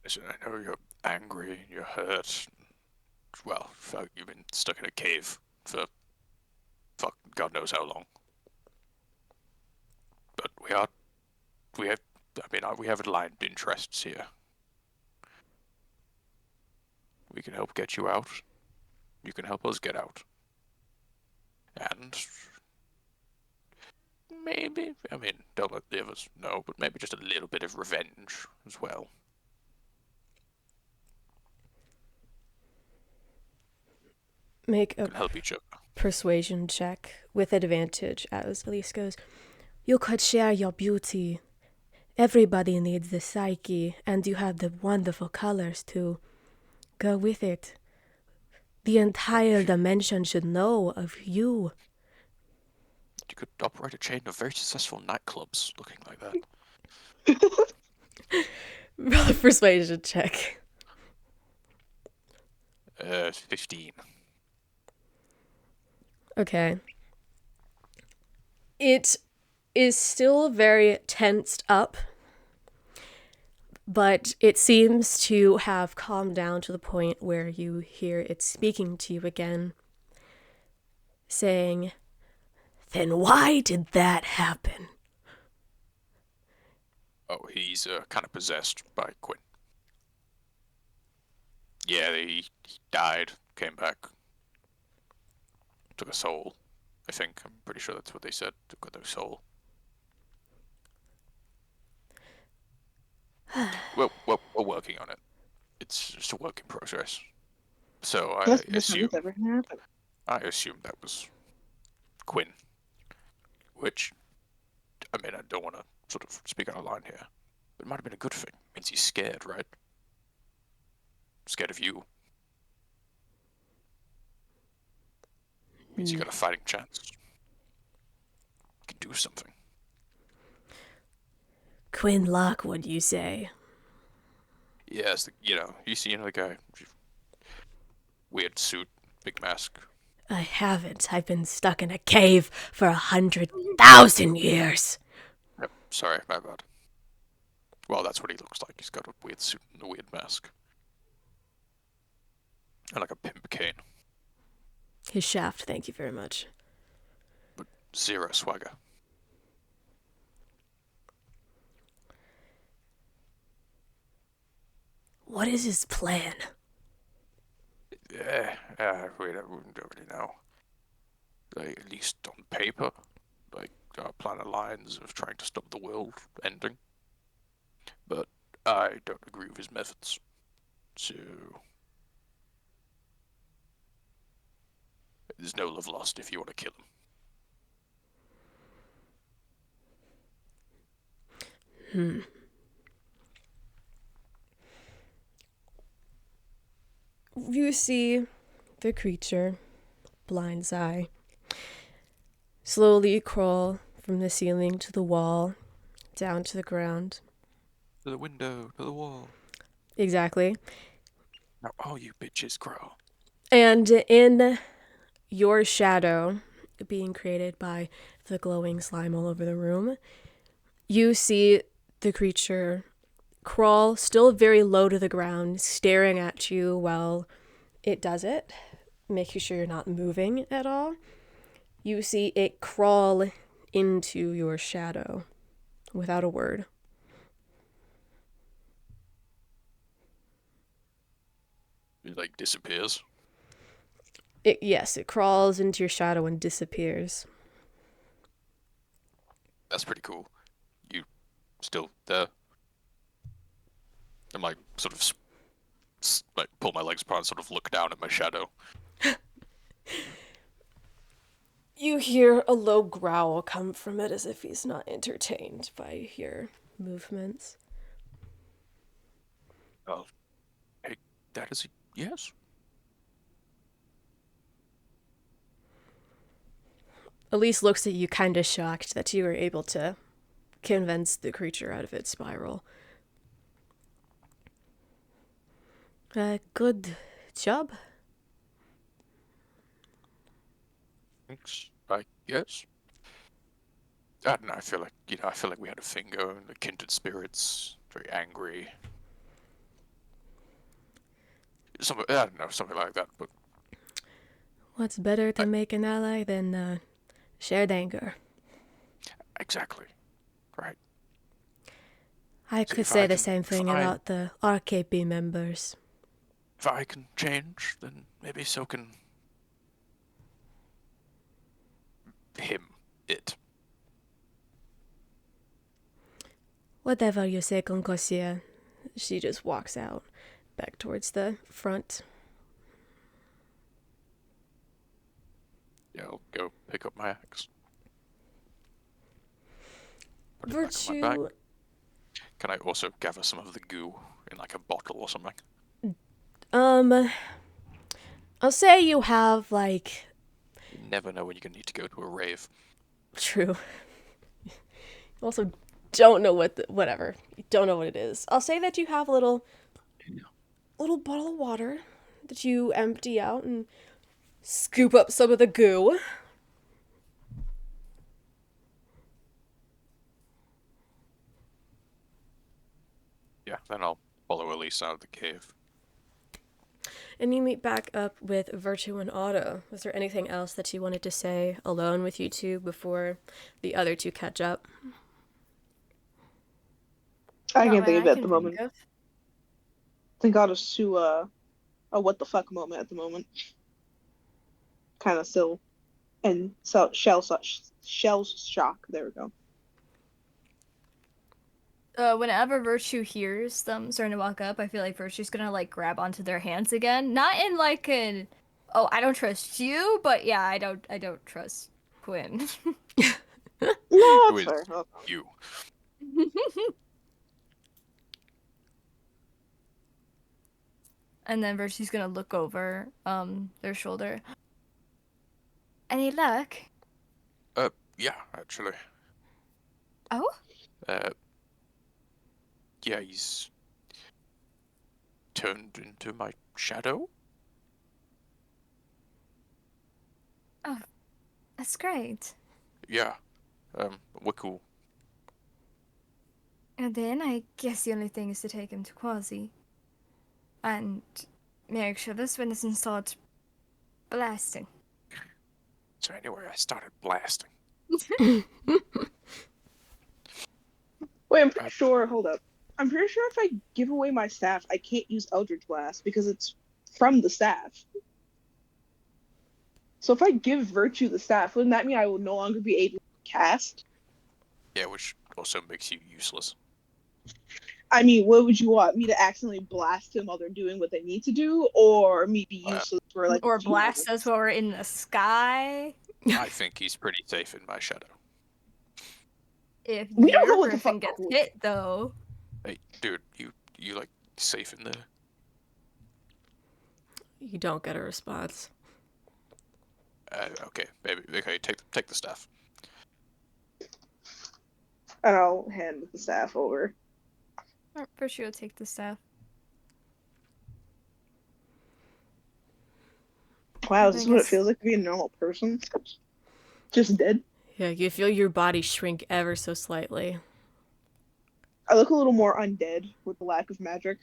Listen, I know you're angry, you're hurt. Well, you've been stuck in a cave for God knows how long. But we have aligned interests here. We can help get you out. You can help us get out. And maybe, don't let the others know, but maybe just a little bit of revenge as well. Make a help each other. Persuasion check with advantage as Elise goes. You could share your beauty. Everybody needs the Psyche, and you have the wonderful colors to go with it. The entire dimension should know of you. You could operate a chain of very successful nightclubs looking like that. Roll a persuasion check. 15. Okay. It is still very tensed up, but it seems to have calmed down to the point where you hear it speaking to you again, saying, "Then why did that happen?" Oh, he's kind of possessed by Quinn. Yeah, he died, came back, took a soul. I think. I'm pretty sure that's what they said. Took their soul. We're working on it. It's just a work in progress. So I assume that was Quinn. Which, I don't want to sort of speak out of line here, but it might have been a good thing. It means he's scared, right? Scared of you. Means you got a fighting chance. You can do something. Quinn Lockwood, you say? Yes, you seen the guy. Weird suit, big mask. I haven't. I've been stuck in a cave for 100,000 years. Yep, sorry, my bad. Well, that's what he looks like. He's got a weird suit and a weird mask. And like a pimp cane. His shaft, thank you very much. But zero swagger. What is his plan? Yeah, we don't really know. Like, at least on paper, like our plan of lines of trying to stop the world ending. But I don't agree with his methods. So there's no love lost if you want to kill him. You see the creature, blind's eye, slowly crawl from the ceiling to the wall, down to the ground. To the window, to the wall. Exactly. Now all you bitches crawl. And in your shadow, being created by the glowing slime all over the room, you see the creature crawl still very low to the ground, staring at you while it does it, making sure you're not moving at all. You see it crawl into your shadow without a word. It like disappears. Yes, it crawls into your shadow and disappears. That's pretty cool. You still there? I'm like sort of like pull my legs apart and sort of look down at my shadow. You hear a low growl come from it as if he's not entertained by your movements. I'll take that as a yes. Elise looks at you kind of shocked that you were able to convince the creature out of its spiral. Good job. Thanks. I guess. I don't know. I feel like I feel like we had a finger in the kindred spirits. Very angry. I don't know, something like that. But What's better to make an ally than shared anger? exactly, right. I So could if say I the can same thing find- about the RKP members. If I can change, then maybe so can him. It. Whatever you say, Concosia. She just walks out, back towards the front. Yeah, I'll go pick up my axe. Put it back in my bag. Virtue. Can I also gather some of the goo in like a bottle or something? I'll say you have, like... You never know when you're gonna need to go to a rave. True. You also don't know whatever. You don't know what it is. I'll say that you have a little bottle of water that you empty out and scoop up some of the goo. Yeah, then I'll follow Elise out of the cave. And you meet back up with Virtue and Otto. Was there anything else that you wanted to say alone with you two before the other two catch up? I Not can't think of that it I at the can moment. think of. Thank God it's to a what the fuck moment at the moment. Kind of still and so shell shock. There we go. Whenever Virtue hears them starting to walk up, I feel like Virtue's gonna like grab onto their hands again. Not in like an, oh, I don't trust you, but yeah, I don't trust Quinn. No, Who that's is fair. Oh, you? And then Virtue's gonna look over their shoulder. Any luck? Yeah, actually. Oh? Yeah, he's turned into my shadow. That's great. Yeah. We're cool. And then I guess the only thing is to take him to Quasi. And make sure this one doesn't start blasting. So anyway, I started blasting. wait, I'm pretty sure. Hold up. I'm pretty sure if I give away my staff, I can't use Eldritch Blast because it's from the staff. So if I give Virtue the staff, wouldn't that mean I will no longer be able to cast? Yeah, which also makes you useless. I mean, what would you want? Me to accidentally blast him while they're doing what they need to do, or me be useless for like Or a few blast moments? us while we're in the sky. I think he's pretty safe in my shadow. If We don't know your what the griffin fuck- gets hit, though. Hey, dude, you like safe in there? You don't get a response. Okay, baby. Okay, take the staff. And I'll hand the staff over. Virtue will take the staff. Wow, I this is what it guess- feels like to be a normal person. Just dead. Yeah, you feel your body shrink ever so slightly. I look a little more undead with the lack of magic.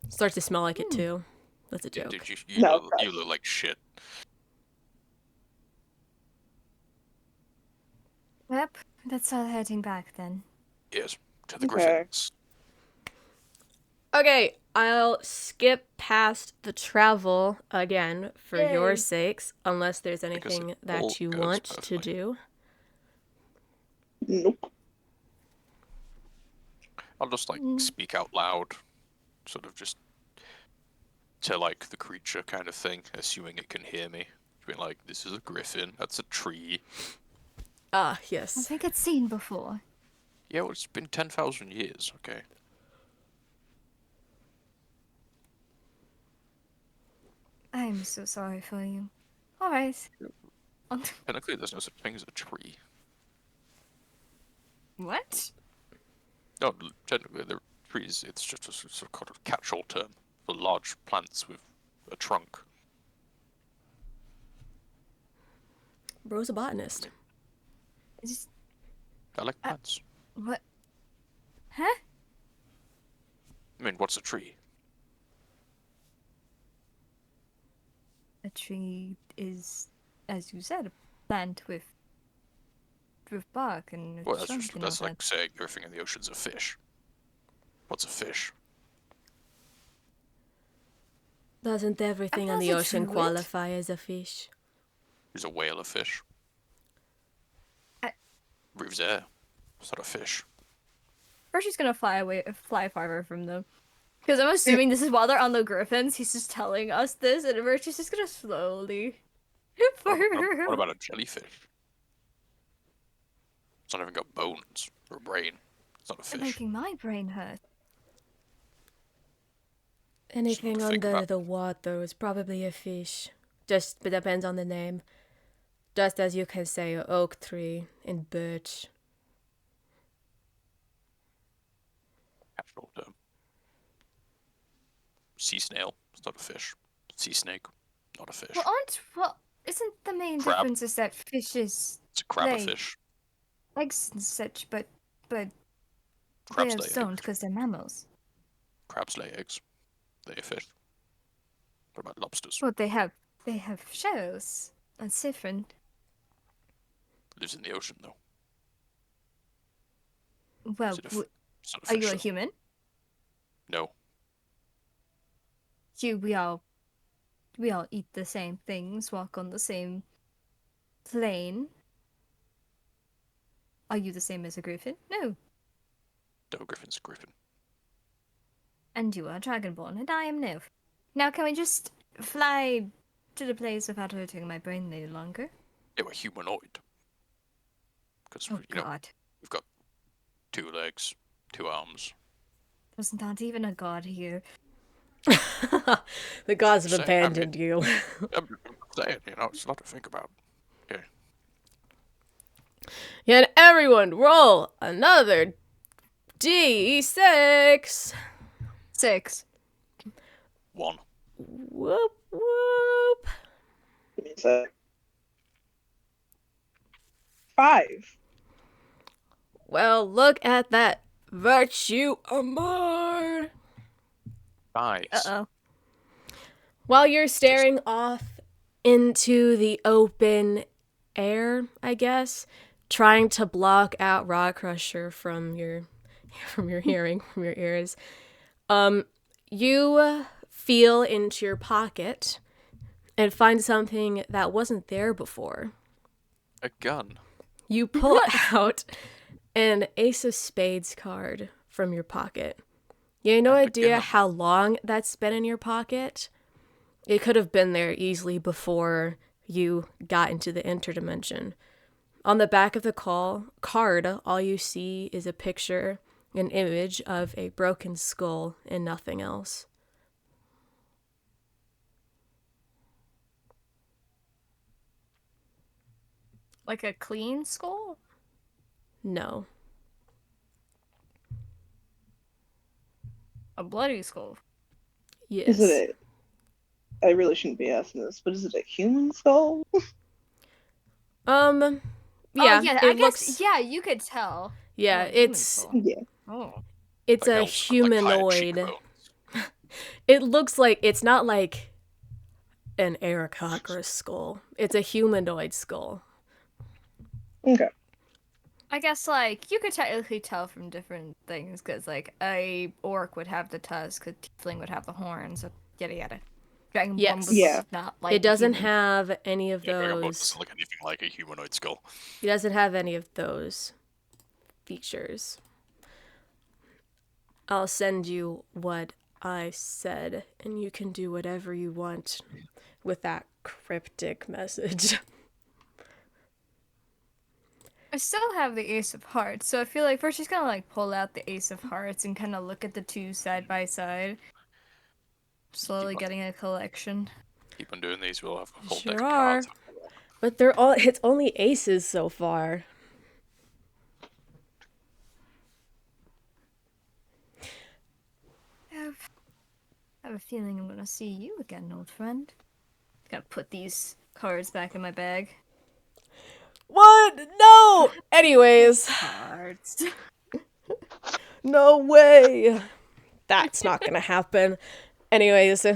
Starts to smell like it too. That's a Yeah, joke. dude, you No, look like shit. Yep, that's all heading back then. Yes, to the Okay. Griffins. Okay, I'll skip past the travel again for your Yay. sakes, unless there's Because anything it all that you goes want to perfectly. do. Nope. I'll just like speak out loud, sort of just to like the creature kind of thing, assuming it can hear me. Being like, this is a griffin, that's a tree. Ah, I yes. think it's seen before. Yeah, well, it's been 10,000 years, okay? I'm so sorry for you. Alright. Technically, there's no such thing as a tree. What? No, technically, they're trees. It's just a sort of catch-all term for large plants with a trunk. Bro's a botanist. Just, I like plants. what? Huh? I mean, what's a tree? A tree is, as you said, a plant with bark and a Well, trunk and all that's like that. saying everything in the ocean's a fish. What's a fish? Doesn't everything on thought the it ocean fluid. qualify as a fish? Is a whale a fish? I- Breathes air. It's not a fish. Virtue's gonna fly farther from them. Because I'm assuming this is while they're on the griffins, he's just telling us this, and Virtue's just gonna slowly What about a jellyfish? It's not even got bones or a brain. It's not a It's fish. making my brain hurt. Anything to think under about. the water is probably a fish. Just depends on the name. Just as you can say oak tree and birch. Catch-all term. Sea snail. It's not a fish. Sea snake. Not a fish. Isn't the main Crab. difference is that fishes It's a crab a lay fish. eggs and such, but Crabs whales lay don't eggs. because they're mammals. Crabs lay eggs. They a fish. What about lobsters? Well, they have shells. That's different. Lives in the ocean though. Well, It's not a are fish, you a though. human? No. We all eat the same things, walk on the same plane. Are you the same as a griffin? No. No, Griffin's a griffin. And you are dragonborn, and I am no. Now, can we just fly to the place without hurting my brain any longer? Yeah, we're humanoid. Because, Oh, you know, God. we've got 2 legs, 2 arms. There's not even a god here. The gods have Say, I abandoned you. I'm saying, you know, it's a lot to think about. Yeah. Can everyone roll another D6? 6. 1. Whoop, whoop. Give me a sec. 5. Well, look at that. Virtue Amar. Nice. Uh-oh. While you're staring off into the open air, I guess, trying to block out Rock Crusher from your hearing, from your ears, you feel into your pocket and find something that wasn't there before. A gun. You pull out an Ace of Spades card from your pocket. You have no And idea again. how long that's been in your pocket. It could have been there easily before you got into the interdimension. On the back of the card, all you see is a picture, an image of a broken skull and nothing else. Like a clean skull? No. A bloody skull. Yes. Is it a... I really shouldn't be asking this, but is it a human skull? Yeah, Oh, yeah, I it guess, looks... yeah, you could tell. Yeah, Oh, human it's skull. Yeah. Oh. it's Like a elves with, like, higher humanoid. cheekbones. It looks like it's not like an Aarakocra skull. It's a humanoid skull. Okay. I guess, like, you could technically tell from different things, because, like, a orc would have the tusk, a tiefling would have the horns, yada yada. Dragonborn Yes. would Yeah. look not like It doesn't human. have any of Yeah, Dragonborn those. doesn't look anything like a humanoid skull. It doesn't have any of those features. I'll send you what I said, and you can do whatever you want with that cryptic message. I still have the Ace of Hearts, so I feel like first she's gonna, like, pull out the Ace of Hearts and kind of look at the two side by side. Slowly getting a collection. Keep on doing these, we'll have a whole Sure deck of are. cards. But it's only aces so far. I have a feeling I'm gonna see you again, old friend. Gotta put these cards back in my bag. What? No! Anyways, Cards. no way. That's not gonna happen. Anyways,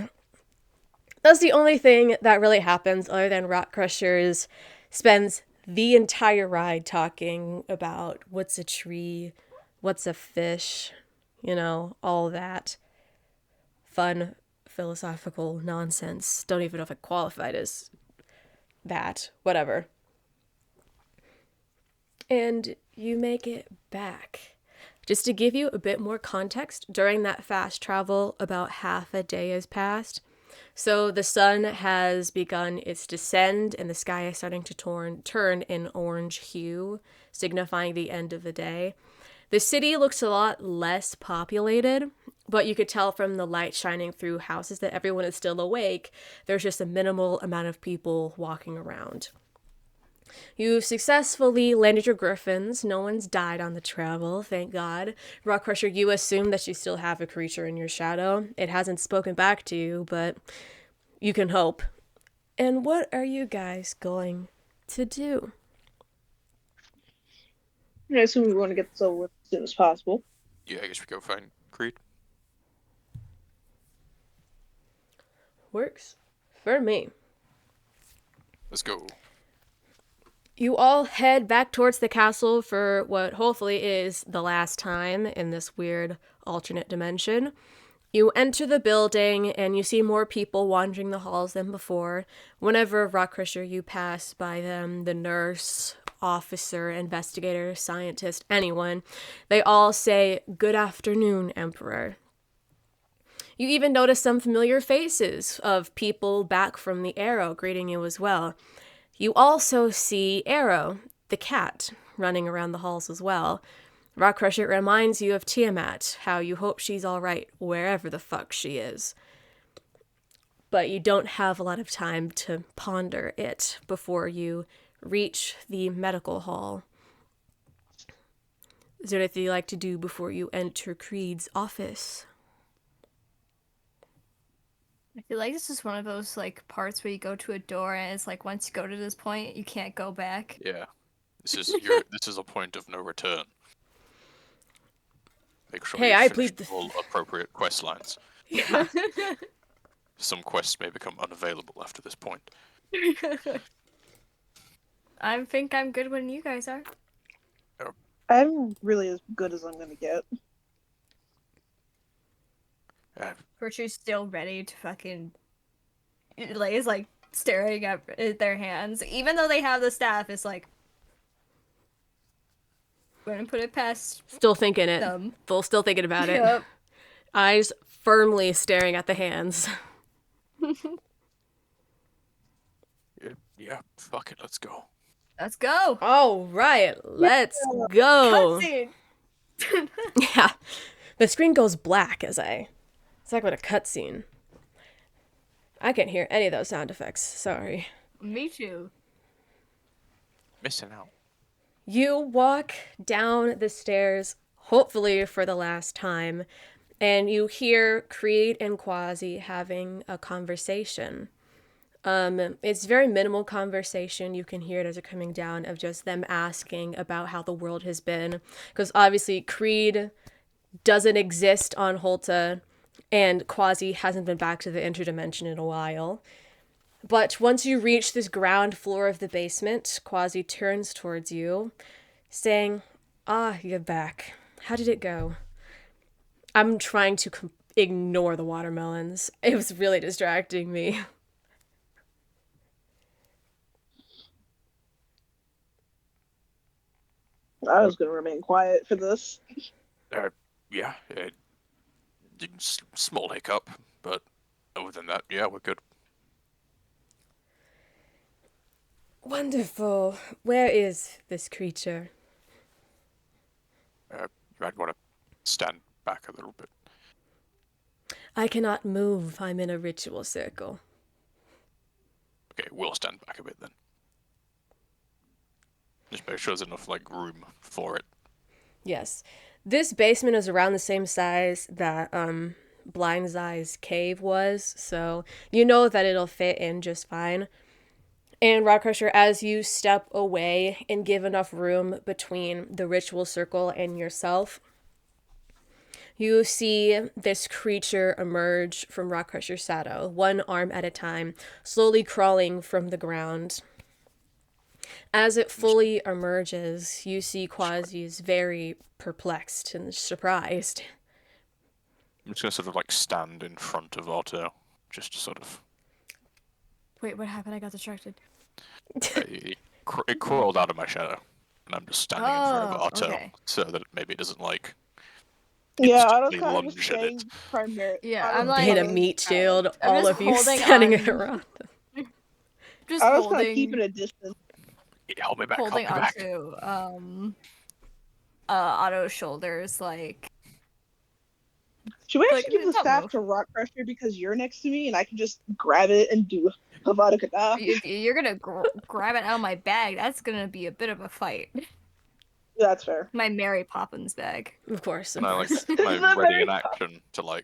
that's the only thing that really happens other than Rock Crushers spends the entire ride talking about what's a tree, what's a fish, all that fun philosophical nonsense. Don't even know if it qualified as that. Whatever. And you make it back. Just to give you a bit more context, during that fast travel, about half a day has passed. So the sun has begun its descent and the sky is starting to turn an orange hue, signifying the end of the day. The city looks a lot less populated, but you could tell from the light shining through houses that everyone is still awake. There's just a minimal amount of people walking around. You've successfully landed your griffins. No one's died on the travel, thank God. Rock Crusher, you assume that you still have a creature in your shadow. It hasn't spoken back to you, but you can hope. And what are you guys going to do? I assume we want to get this over with as soon as possible. Yeah, I guess we go find Creed. Works for me. Let's go. You all head back towards the castle for what hopefully is the last time in this weird alternate dimension. You enter the building and you see more people wandering the halls than before. Whenever Rock Crusher you pass by them, the nurse, officer, investigator, scientist, anyone, they all say, "Good afternoon, Emperor." You even notice some familiar faces of people back from the Arrow greeting you as well. You also see Arrow, the cat, running around the halls as well. Rock Crusher reminds you of Tiamat, how you hope she's alright wherever the fuck she is. But you don't have a lot of time to ponder it before you reach the medical hall. Is there anything you'd like to do before you enter Creed's office? I feel like this is one of those, like, parts where you go to a door and it's like, once you go to this point, you can't go back. Yeah. This is this is a point of no return. Make sure Hey, you I finish plead the- all appropriate quest lines. Yeah. Some quests may become unavailable after this point. I think I'm good when you guys are. I'm really as good as I'm gonna get. Virtue's still ready to fucking, like, is like staring at their hands, even though they have the staff. It's like, gonna put it past Still thinking it. them. Still thinking about it. Yep. Eyes firmly staring at the hands. Yeah, fuck it, let's go. Let's go. All right, let's go. Cutscene. Yeah, the screen goes black it's like with a cutscene. I can't hear any of those sound effects. Sorry. Me too. Missing out. You walk down the stairs, hopefully for the last time, and you hear Creed and Quasi having a conversation. It's very minimal conversation. You can hear it as they're coming down of just them asking about how the world has been. Because obviously Creed doesn't exist on Holta, and Quasi hasn't been back to the interdimension in a while. But once you reach this ground floor of the basement, Quasi turns towards you, saying, "Ah, you're back. How did it go?" I'm trying to ignore the watermelons. It was really distracting me. I was going to remain quiet for this. Yeah, small hiccup, but other than that, yeah, we're good. Wonderful. Where is this creature? You might want to stand back a little bit. I cannot move. I'm in a ritual circle. Okay, we'll stand back a bit then. Just make sure there's enough, room for it. Yes. This basement is around the same size that Blind's Eye's cave was, so you know that it'll fit in just fine. And Rockcrusher, as you step away and give enough room between the ritual circle and yourself, you see this creature emerge from Rockcrusher's shadow, one arm at a time, slowly crawling from the ground. As it fully emerges, you see Quasi's very perplexed and surprised. I'm just going to sort of stand in front of Otto, just to sort of... Wait, what happened? I got distracted. It crawled out of my shadow, and I'm just standing in front of Otto, okay. so that maybe it doesn't Yeah, I was instantly kind of lunge just at it. saying primary. Yeah, I I'm was like- In a kinda- meat shield, I'm all just of you holding standing on. around. Just I was kind holding, of keeping a distance. Yeah, hold me back, holding hold me back. onto Otto's shoulders, like Should we Like, actually give the don't staff move. to Rock Crusher because you're next to me and I can just grab it and do Avada Kedavra? if you're gonna grab it out of my bag, that's gonna be a bit of a fight. That's fair. My Mary Poppins bag. Of course, of And I course. my Not ready very in action to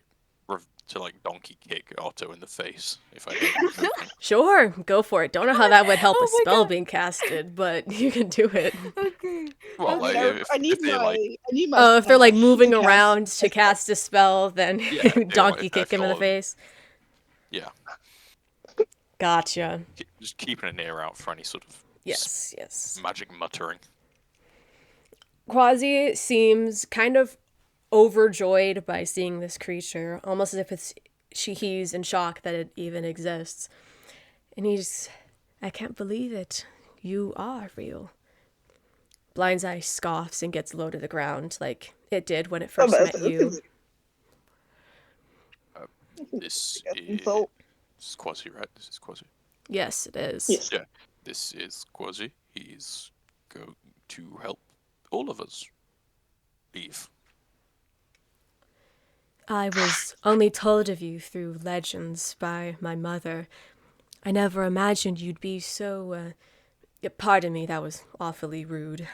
donkey kick Otto in the face if I did. Sure, go for it. Don't know how that would help Oh a my spell God. being casted, but you can do it. Okay. Well, I need if they my. I need my. Oh, if they're like smash moving to cast around to a spell. cast a spell, then Yeah, if donkey they're kick him in the full of- face. yeah, Gotcha. just keeping an ear out for any sort of Yes, yes. magic muttering. Quasi seems kind of overjoyed by seeing this creature, almost as if he's in shock that it even exists. And I can't believe it. You are real. Blind's Eye scoffs and gets low to the ground like it did when it first met you. This Insult. is Quasi, right? This is Quasi. Yes, it is. Yes. Yeah, this is Quasi. He's going to help all of us leave. I was only told of you through legends by my mother. I never imagined you'd be so, pardon me, that was awfully rude.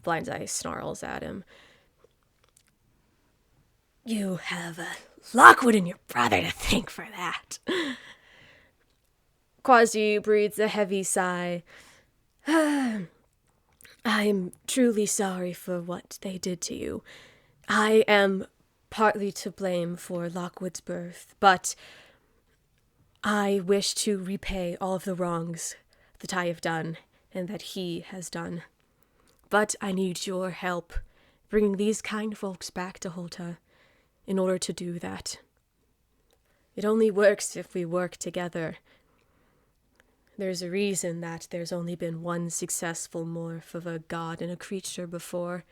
Blind's Eye snarls at him. You have Lockwood and your brother to thank for that. Quasi breathes a heavy sigh. I am truly sorry for what they did to you. I am partly to blame for Lockwood's birth, but I wish to repay all of the wrongs that I have done and that he has done. But I need your help bringing these kind folks back to Holta in order to do that. It only works if we work together. There's a reason that there's only been one successful morph of a god and a creature before.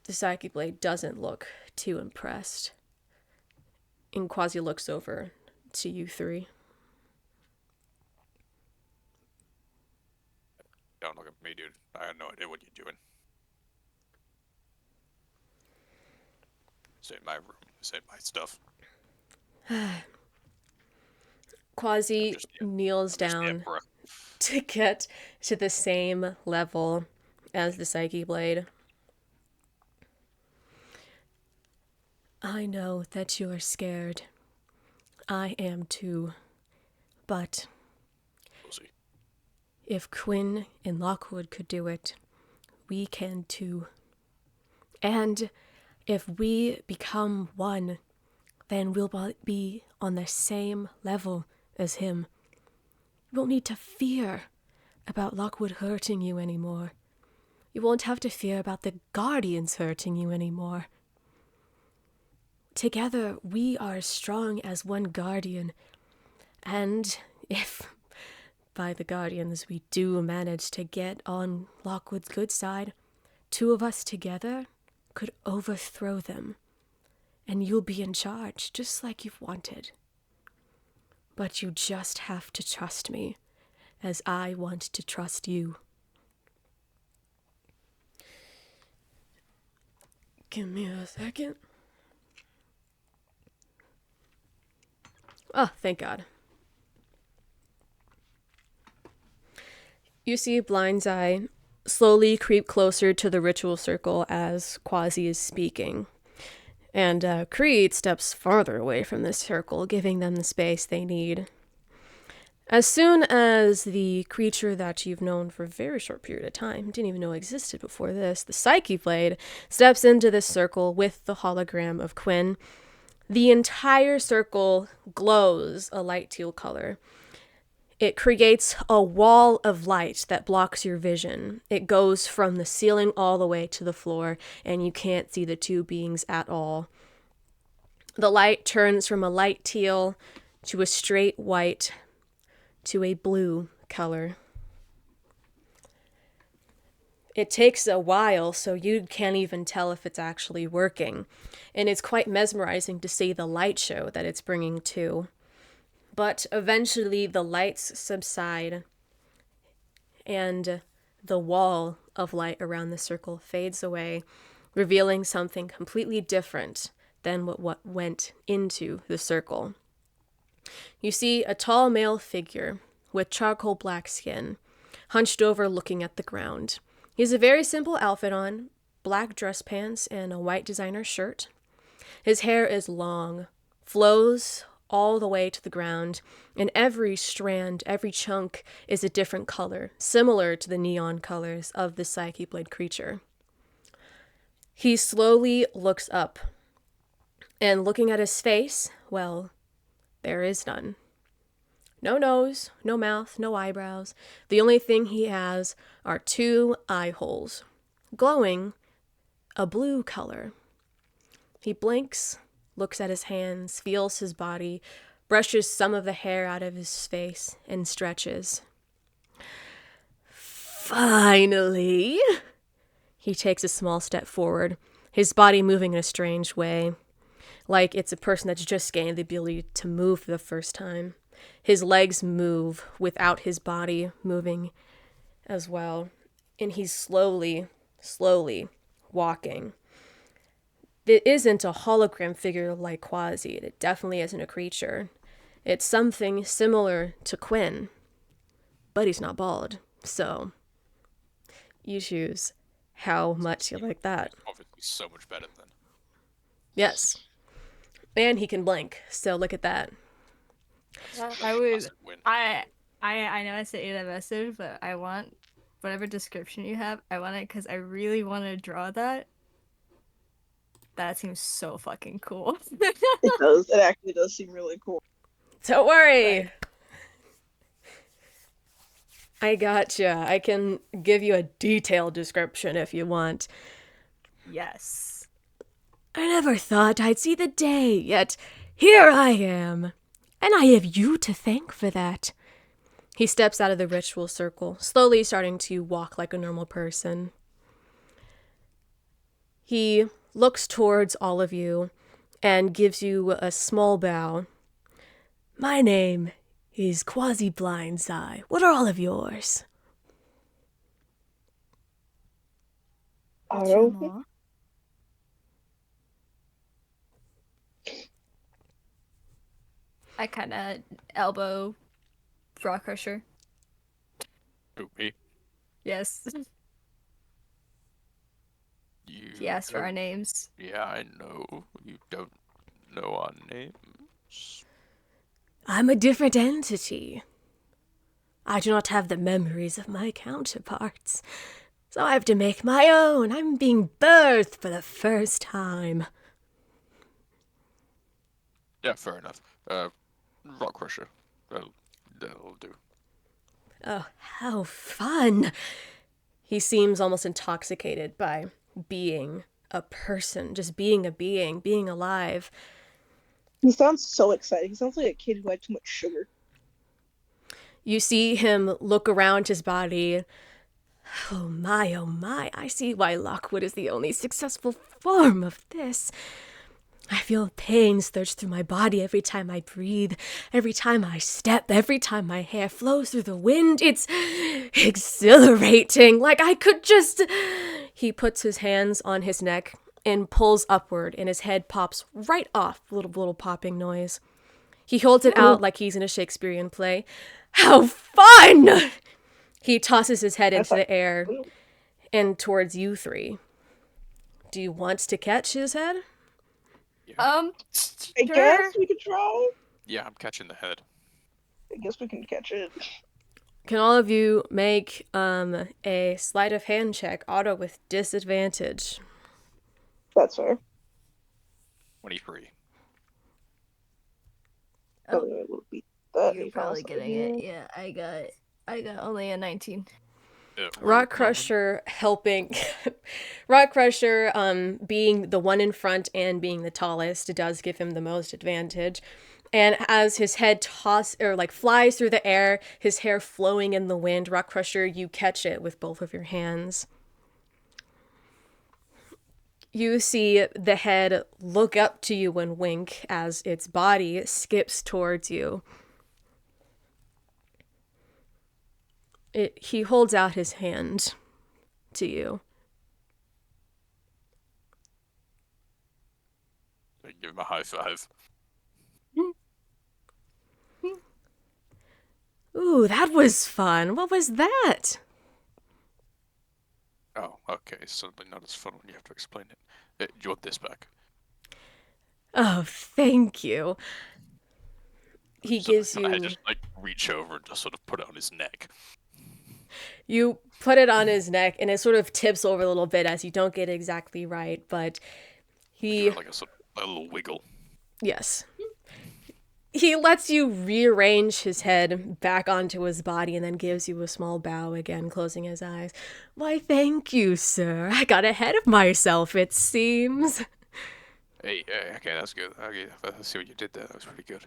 The Psyche Blade doesn't look too impressed. And Quasi looks over to you three. Don't look at me, dude. I have no idea what you're doing. This ain't my room. This ain't my stuff. Quasi Just, kneels just the down Emperor. to get to the same level as the Psyche Blade. I know that you're scared. I am too. But Quasi. if Quinn and Lockwood could do it, we can too. And if we become one, then we'll be on the same level as him. You won't need to fear about Lockwood hurting you anymore. You won't have to fear about the Guardians hurting you anymore. Together, we are as strong as one Guardian. And if by the Guardians we do manage to get on Lockwood's good side, 2 of us together could overthrow them. And you'll be in charge, just like you've wanted. But you just have to trust me, as I want to trust you. Give me a second. Oh, thank God. You see Blind's Eye slowly creep closer to the ritual circle as Quasi is speaking. And Creed steps farther away from this circle, giving them the space they need. As soon as the creature that you've known for a very short period of time, didn't even know existed before this, the Psyche Blade, steps into this circle with the hologram of Quinn, the entire circle glows a light teal color. It creates a wall of light that blocks your vision. It goes from the ceiling all the way to the floor, and you can't see the 2 beings at all. The light turns from a light teal to a straight white to a blue color. It takes a while, so you can't even tell if it's actually working. And it's quite mesmerizing to see the light show that it's bringing too. But eventually the lights subside and the wall of light around the circle fades away, revealing something completely different than what went into the circle. You see a tall male figure with charcoal black skin, hunched over looking at the ground. He has a very simple outfit on, black dress pants and a white designer shirt. His hair is long, flows all the way to the ground, and every strand, every chunk is a different color, similar to the neon colors of the Psyche Blade creature. He slowly looks up, and looking at his face, well, there is none. No nose, no mouth, no eyebrows. The only thing he has are 2 eye holes, glowing a blue color. He blinks, looks at his hands, feels his body, brushes some of the hair out of his face, and stretches. Finally! He takes a small step forward, his body moving in a strange way, like it's a person that's just gained the ability to move for the first time. His legs move without his body moving as well, and he's slowly walking. It isn't a hologram figure like Quasi. It definitely isn't a creature. It's something similar to Quinn, but he's not bald, so you choose how much you like that. Obviously so much better than. Yes. And he can blink, so look at that. I would. Massive win. I know I sent you that message, but I want whatever description you have. I want it because I really want to draw that. That seems so fucking cool. It does. It actually does seem really cool. Don't worry. Right. I gotcha. I can give you a detailed description if you want. Yes. I never thought I'd see the day, yet here I am. And I have you to thank for that. He steps out of the ritual circle, slowly starting to walk like a normal person. He looks towards all of you and gives you a small bow. My name is Quasi Blind's Eye. What are all of yours? What's your Okay. more? I kind of elbow Rock Crusher. Who, me? Yes. You He asked for our don't- names. Yeah, I know. You don't know our names. I'm a different entity. I do not have the memories of my counterparts, so I have to make my own. I'm being birthed for the first time. Yeah, fair enough. Rock Crusher. That'll do. Oh, how fun! He seems almost intoxicated by being a person, just being a being alive. He sounds so excited. He sounds like a kid who had too much sugar. You see him look around his body. Oh my, I see why Lockwood is the only successful form of this. I feel pain surge through my body every time I breathe, every time I step, every time my hair flows through the wind. It's exhilarating, like I could just... He puts his hands on his neck and pulls upward, and his head pops right off, little popping noise. He holds it out like he's in a Shakespearean play. How fun! He tosses his head into the air and towards you three. Do you want to catch his head? I Sure. guess we could try. Yeah, I'm catching the head. I guess we can catch it. Can all of you make a sleight of hand check, auto with disadvantage? That's fair. 23. Oh. Probably will beat that. You're He probably falls getting over it. Yeah, I got only a 19. Rock Crusher helping. Rock Crusher, being the one in front and being the tallest, does give him the most advantage. And as his head flies through the air, his hair flowing in the wind, Rock Crusher, you catch it with both of your hands. You see the head look up to you and wink as its body skips towards you. He holds out his hand to you. I give him a high five. Ooh, that was fun. What was that? Oh, okay. Suddenly not as fun when you have to explain it. Do you want this back? Oh, thank you. He So gives I you... just reach over and just sort of put it on his neck. You put it on his neck, and it sort of tips over a little bit as you don't get it exactly right, but he... Give it a little wiggle. Yes. He lets you rearrange his head back onto his body and then gives you a small bow again, closing his eyes. Why, thank you, sir. I got ahead of myself, it seems. Hey, okay, that's good. Okay, I see what you did there. That was pretty good.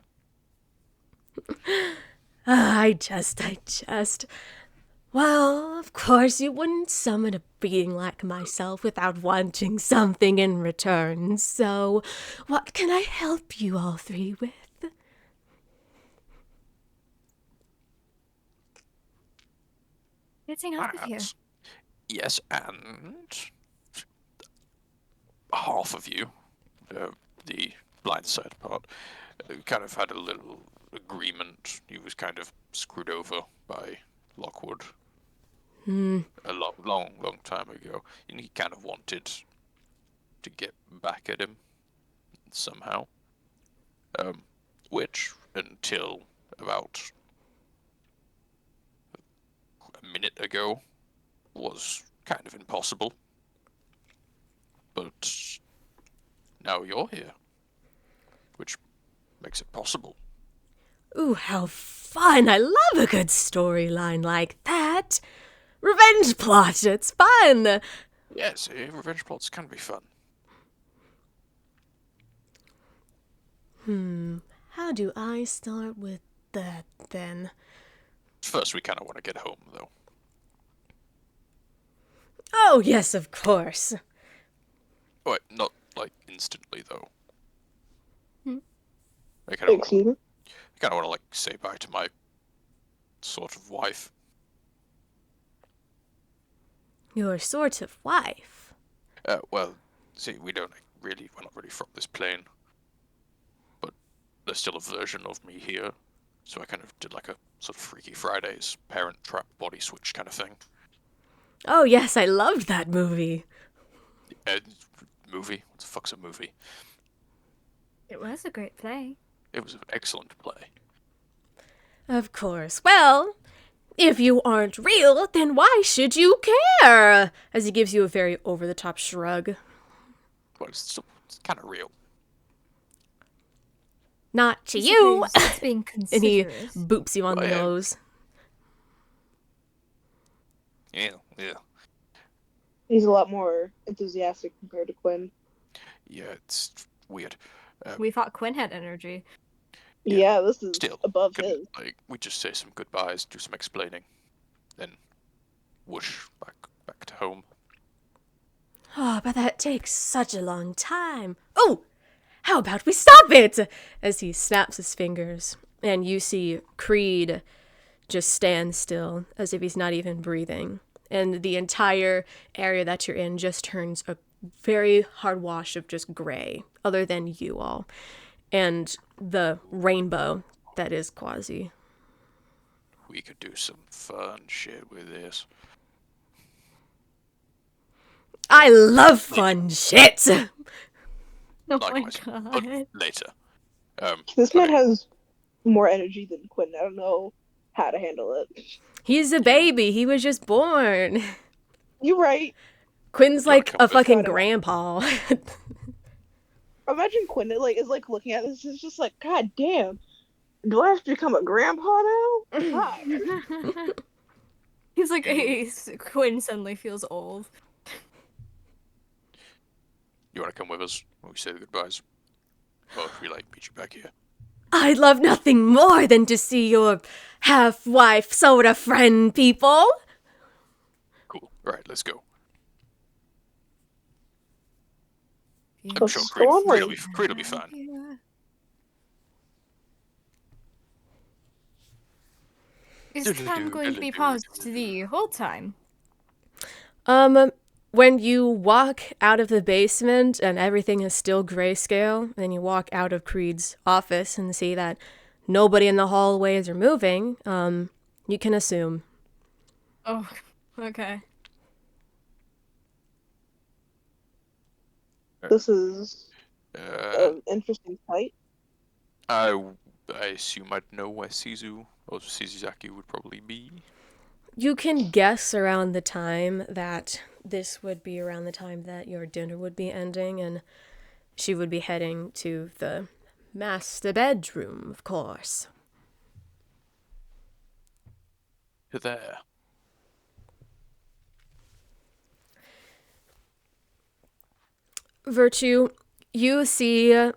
I just... Well, of course, you wouldn't summon a being like myself without wanting something in return, so what can I help you all three with? Getting out of here. Yes, and half of you, the blindside part, kind of had a little agreement. He was kind of screwed over by Lockwood a long time ago, and he kind of wanted to get back at him somehow. Which, until about a minute ago, was kind of impossible. But now you're here, which makes it possible. Ooh, how fun! I love a good storyline like that! Revenge plot, it's fun! Yes, revenge plots can be fun. How do I start with that, then? First, we kind of want to get home, though. Oh, yes, of course. Wait, not, instantly, though. I kind of Excuse me? want to, say bye to my sort of wife. Your sort of wife. Well, see, we're not really from this plane. But there's still a version of me here. So I kind of did like a sort of Freaky Fridays Parent Trap body switch kind of thing. Oh, yes, I loved that movie. Movie? What the fuck's a movie? It was a great play. It was an excellent play. Of course. Well, if you aren't real, then why should you care? As he gives you a very over-the-top shrug. Well, it's kind of real. Not to you. It's being And he considerate. boops you on the Well, nose. Yeah. He's a lot more enthusiastic compared to Quinn. Yeah, it's weird. We thought Quinn had energy. Yeah, this is Still, above can, his. like, we just say some goodbyes, do some explaining, then whoosh back to home. Oh, but that takes such a long time. Oh, how about we stop it? As he snaps his fingers, and you see Creed just stand still, as if he's not even breathing. And the entire area that you're in just turns a very hard wash of just gray, other than you all. And the rainbow that is Quasi. We could do some fun shit with this. I love fun shit! Oh my Likewise, but god. later. This man okay. has more energy than Quinn. I don't know how to handle it. He's a baby, he was just born. You're right. Quinn's You wanna like come a with? fucking Shut up. grandpa. Imagine Quinn is looking at this. It's just like, God damn. Do I have to become a grandpa now? God. He's like, Quinn suddenly feels old. You want to come with us when we say the goodbyes? Or if we meet you back here? I'd love nothing more than to see your half-wife soda friend, people. Cool. Right, let's go. I'm Let's sure go on Creed way. will be fine. Yeah. Is time going to be paused the whole time? When you walk out of the basement and everything is still grayscale, and you walk out of Creed's office and see that nobody in the hallways are moving, you can assume. Oh, okay. This is Uh, an interesting sight. I assume I'd know where Sizu or Sizuzaki would probably be. You can guess around the time that this would be around the time that your dinner would be ending, and she would be heading to the master bedroom, of course. There. Virtue, you see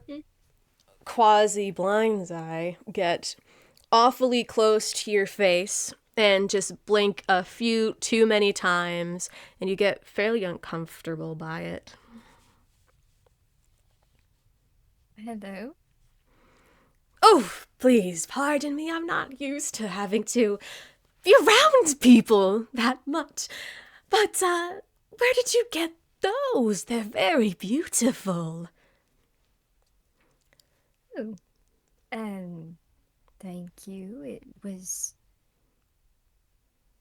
Quasi Blind's Eye get awfully close to your face and just blink a few too many times, and you get fairly uncomfortable by it. Hello? Oh, please, pardon me, I'm not used to having to be around people that much. But, where did you get those? They're very beautiful. Oh. Thank you. It was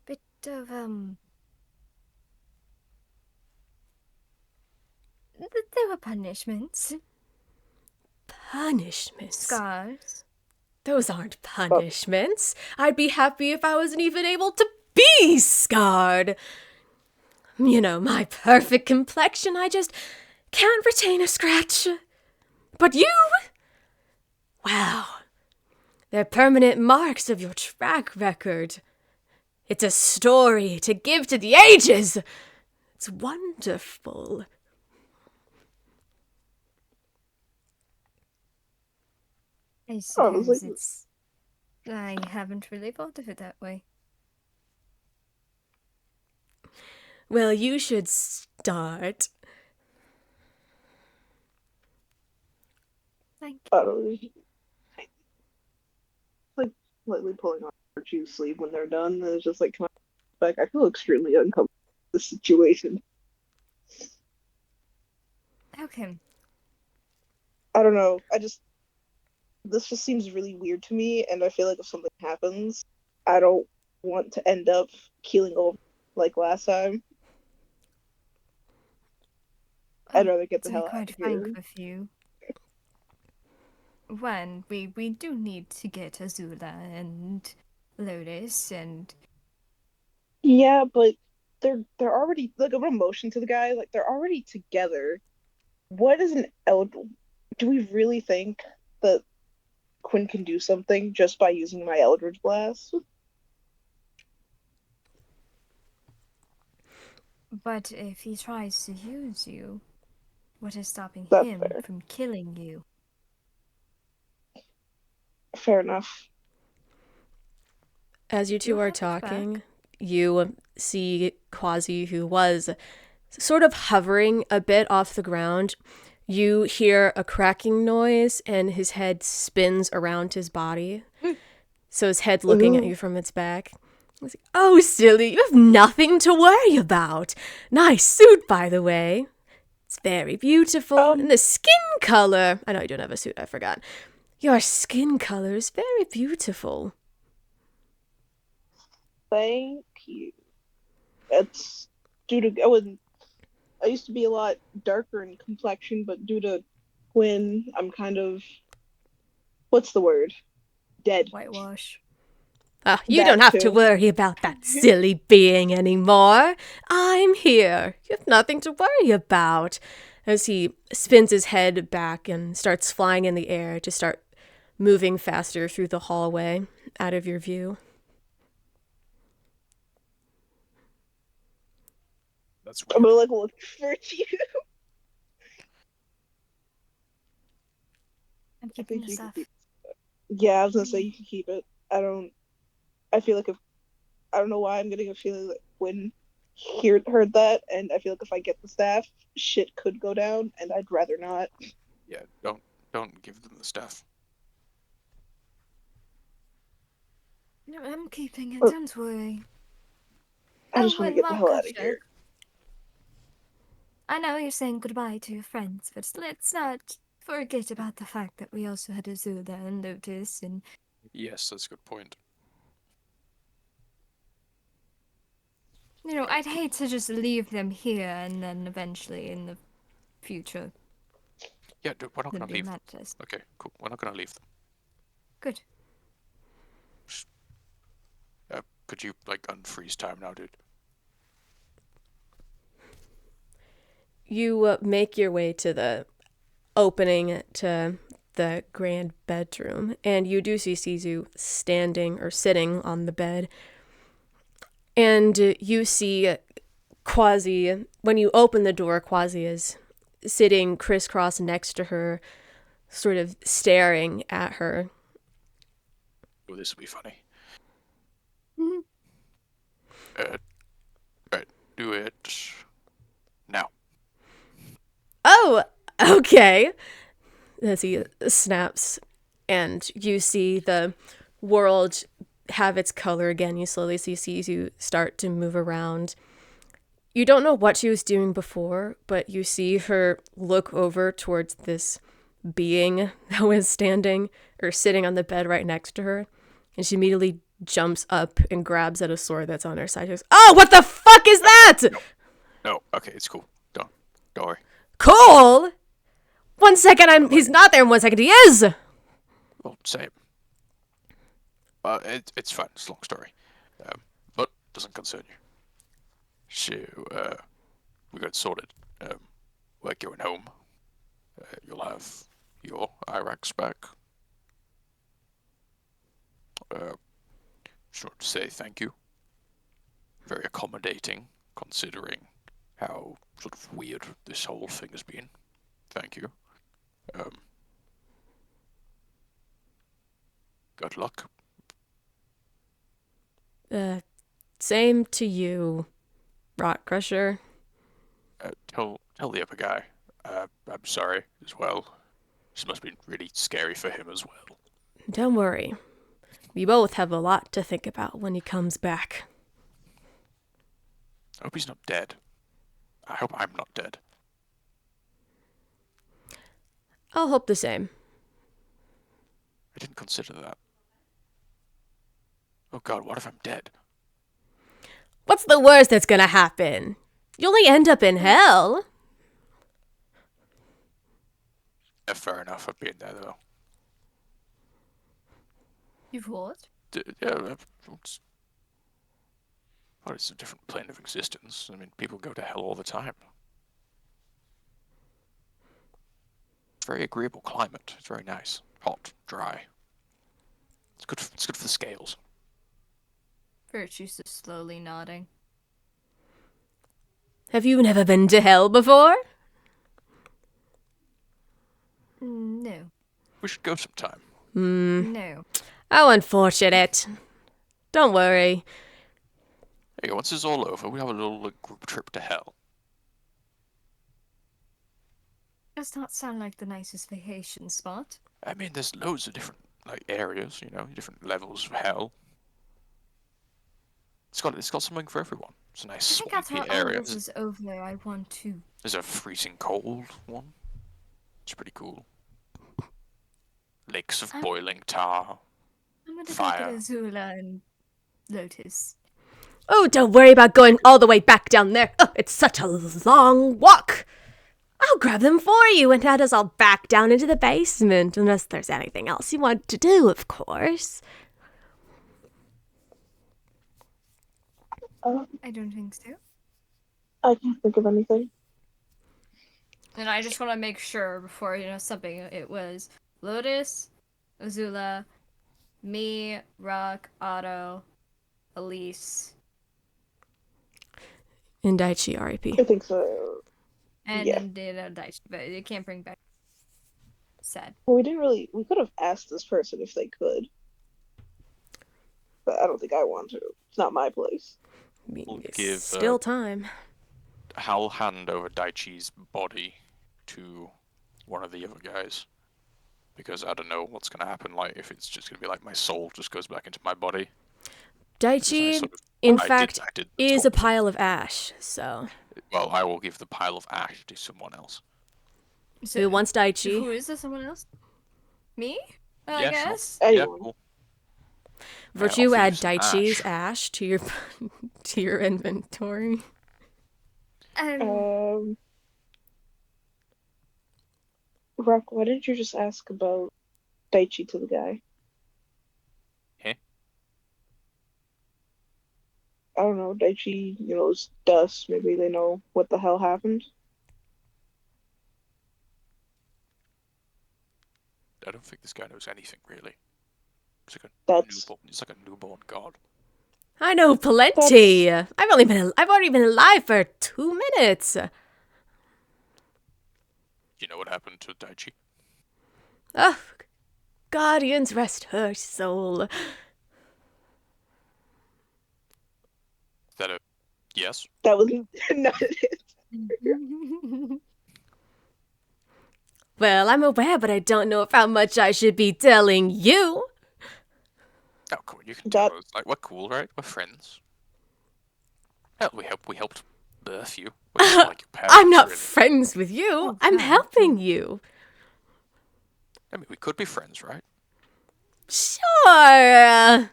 a bit of, there were punishments. Punishments? Scars. Those aren't punishments. I'd be happy if I wasn't even able to be scarred. You know, my perfect complexion, I just can't retain a scratch. But you? Wow. They're permanent marks of your track record. It's a story to give to the ages. It's wonderful. I Oh, it was suppose like- it's... I haven't really thought of it that way. Well, you should start. Thank I don't know. Like lightly pulling on Virtue's sleeve when they're done. And it's just like, come on back. I feel extremely uncomfortable with this situation. Okay. I don't know. I just this just seems really weird to me, and I feel like if something happens, I don't want to end up keeling over like last time. I'd rather get the To be hell out quite of frank here. with you, when we do need to get Azula and Lotus and Yeah, but they're already like a emotion to the guy. Like they're already together. What is an eld? Do we really think that Quinn can do something just by using my Eldritch Blast? but if he tries to use you, what is stopping That's him fair. from killing you? Fair enough. As you two You'll are have his back. talking, you see Quasi, who was sort of hovering a bit off the ground. You hear a cracking noise, and his head spins around his body. So his head looking at Ooh. you from its back. He's like, oh, silly, you have nothing to worry about. Nice suit, by the way. It's very beautiful. And the skin color. I know you don't have a suit, I forgot. Your skin color is very beautiful. Thank you. It's due to I used to be a lot darker in complexion, but due to Quinn, I'm kind of what's the word? Dead. Whitewash. You don't That have to too. worry about that silly being anymore. I'm here. You have nothing to worry about. As he spins his head back and starts flying in the air to start moving faster through the hallway out of your view. That's I'm weird. gonna like look for you. I'm I keeping think the you can stuff. keep. Yeah, I was gonna say you can keep it. I don't. I feel like if I don't know why I'm getting a feeling that Quinn heard that, and I feel like if I get the staff, shit could go down, and I'd rather not. Yeah, don't give them the staff. No, I'm keeping it, Or- don't worry. I Oh, just want to and get the while hell out of Gotcha, here. I know you're saying goodbye to your friends, but let's not forget about the fact that we also had Azula and Lotus and Yes, that's a good point. I'd hate to just leave them here and then eventually in the future Yeah, dude, we're not them gonna be leave them. matchless. Okay, cool. We're not gonna leave them. Good. Could you like unfreeze time now, dude? You make your way to the opening to the grand bedroom, and you do see Sizu standing or sitting on the bed. And you see Quasi, when you open the door, Quasi is sitting crisscross next to her, sort of staring at her. Oh, this will be funny. Mhm. Right, do it now. Oh, okay. As he snaps, and you see the world have its color again. You slowly see Sizu start to move around. You don't know what she was doing before, but you see her look over towards this being that was standing or sitting on the bed right next to her, and she immediately jumps up and grabs at a sword that's on her side. She goes, "Oh, what the fuck is that?" No, okay, it's cool. Don't worry. Cole! 1 second, he's not there, and 1 second he is! Well, same. It's fine. It's a long story, but doesn't concern you. So, we got it sorted. We're going home. You'll have your Iraqs back. Just want to say thank you. Very accommodating, considering how sort of weird this whole thing has been. Thank you. Good luck. Same to you, Rot Crusher. Tell the other guy. I'm sorry as well. This must have been really scary for him as well. Don't worry. We both have a lot to think about when he comes back. I hope he's not dead. I hope I'm not dead. I'll hope the same. didn't consider that. Oh god, what if I'm dead? What's the worst that's gonna happen? You only end up in hell. Yeah, fair enough, I've been there though. You've what? Yeah, it's a different plane of existence. I mean, people go to hell all the time. It's a very agreeable climate. It's very nice. Hot, dry. It's good for the scales. Virtue's just slowly nodding. Have you never been to hell before? No. We should go sometime. No. How unfortunate. Don't worry. Hey, once this is all over, we have a little group trip to hell. Does not sound like the nicest vacation spot. I mean, there's loads of different areas, different levels of hell. It's got something for everyone. It's a nice I think after swampy all area. this is over, I want to. There's a freezing cold one. It's pretty cool. Lakes of boiling tar. I'm gonna Fire. take Azula and Lotus. Oh, don't worry about going all the way back down there. Oh, it's such a long walk. I'll grab them for you and head us all back down into the basement, unless there's anything else you want to do, of course. I don't think so. I can't think of anything. And I just want to make sure before, something. It was Lotus, Azula, me, Rock, Otto, Elise, And Daichi R.I.P. I think so. and Yeah. Daichi, but it can't bring back. Sad. Well, we could have asked this person if they could. But I don't think I want to. It's not my place. I mean, We'll it's give, still time. I'll hand over Daichi's body to one of the other guys. Because I don't know what's going to happen, if it's just going to be my soul just goes back into my body. Daichi, I did is a pile of ash, so... Well, I will give the pile of ash to someone else. So, Who wants Daichi? Who is this? Someone else? Me? I Yeah, guess. Sure. Yeah, Anyone. cool. Virtue, I'll add use some Daichi's ash to your to your inventory. Rock, why didn't you just ask about Daichi to the guy? Huh? I don't know, Daichi, is dust. Maybe they know what the hell happened. I don't think this guy knows anything, really. He's like a newborn god. I know plenty. I've already been alive for 2 minutes. Do you know what happened to Daichi? Oh, guardians rest her soul. Is that a yes? That was not it. Well, I'm aware, but I don't know how much I should be telling you. Oh, cool. You can tell us. We're cool, right? We're friends. Hell, we helped birth you. We're just like your parents, I'm not really. friends with you. I'm helping you. I mean, we could be friends, right? Sure.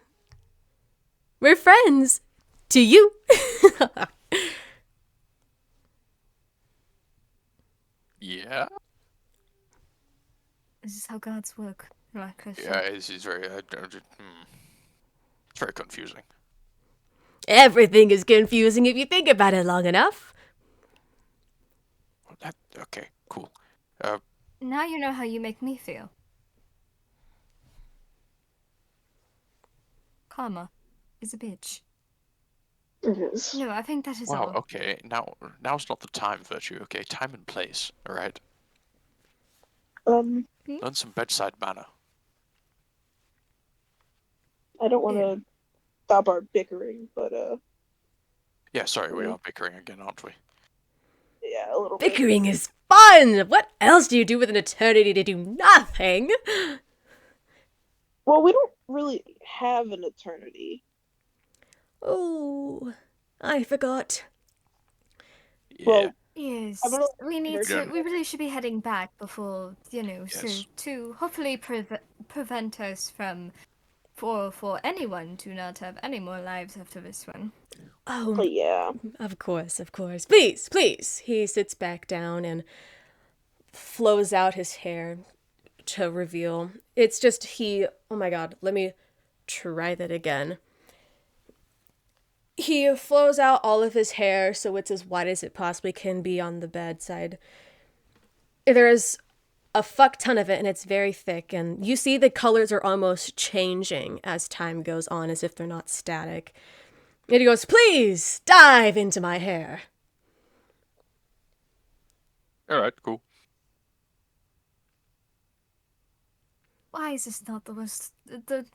We're friends. To you. Yeah. This is how gods work. Yeah, it's very. It's very confusing. Everything is confusing if you think about it long enough. Okay, cool. Now you know how you make me feel. Karma is a bitch. It is. No, I think that is Wow. all. Okay. Now's not the time, Virtue. Okay, time and place. All right. Learn some bedside manner. I don't want to stop our bickering, but Yeah. Sorry, we are bickering again, aren't we? yeah, a little bit. Bickering is fun. What else do you do with an eternity to do nothing? Well, we don't really have an eternity. Oh, I forgot. Yeah. Well, Yes, I'm gonna- we need Yeah. to. We really should be heading back before, Yes. to hopefully prevent us from, for anyone to not have any more lives after this one. Oh, But yeah. of course, of course. Please, please. He sits back down and flows out his hair to reveal. It's just he. Oh my god, let me try that again. He flows out all of his hair so it's as wide as it possibly can be on the bedside. There's a fuck ton of it and it's very thick, and you see the colors are almost changing as time goes on, as if they're not static. And he goes, "Please dive into my hair." All right, cool. Why is this not the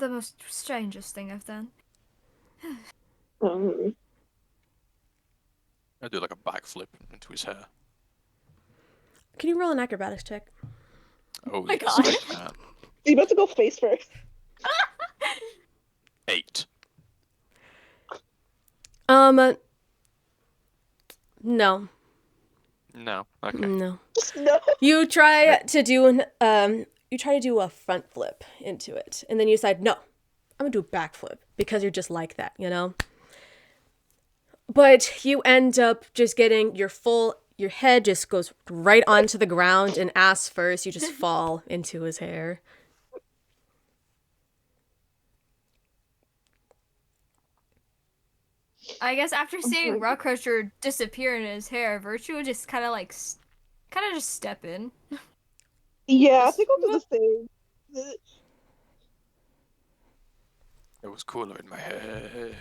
most strangest thing I've done? Um, I do like a backflip into his hair. Can you roll an acrobatics check? Oh my yes, God. I can. you about to go face first. 8. No. No. Okay. No. No. You try to do a front flip into it, and then you decide, no, I'm gonna do a back flip because you're just like that, you know? But you end up just getting your head just goes right onto the ground, and ass first, you just fall into his hair. I guess after seeing Rock Crusher disappear in his hair, Virtue would just kind of just step in. Yeah, I think I'll do the same. It was cooler in my head.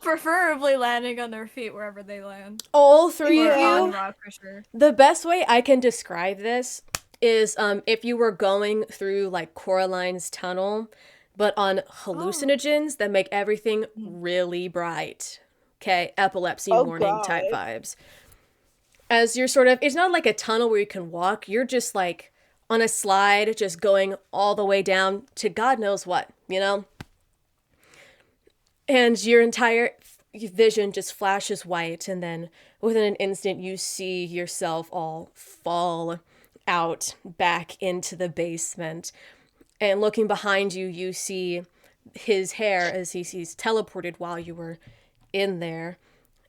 Preferably landing on their feet wherever they land. All three Or of on you, Rock Crusher. the best way I can describe this is if you were going through like Coraline's tunnel, but on hallucinogens that make everything really bright. Okay, epilepsy Oh, warning type God. vibes. As you're sort of, it's not like a tunnel where you can walk, you're just like on a slide, just going all the way down to God knows what, you know? And your entire vision just flashes white, and then within an instant you see yourself all fall out back into the basement. And looking behind you, you see his hair as he's teleported while you were in there,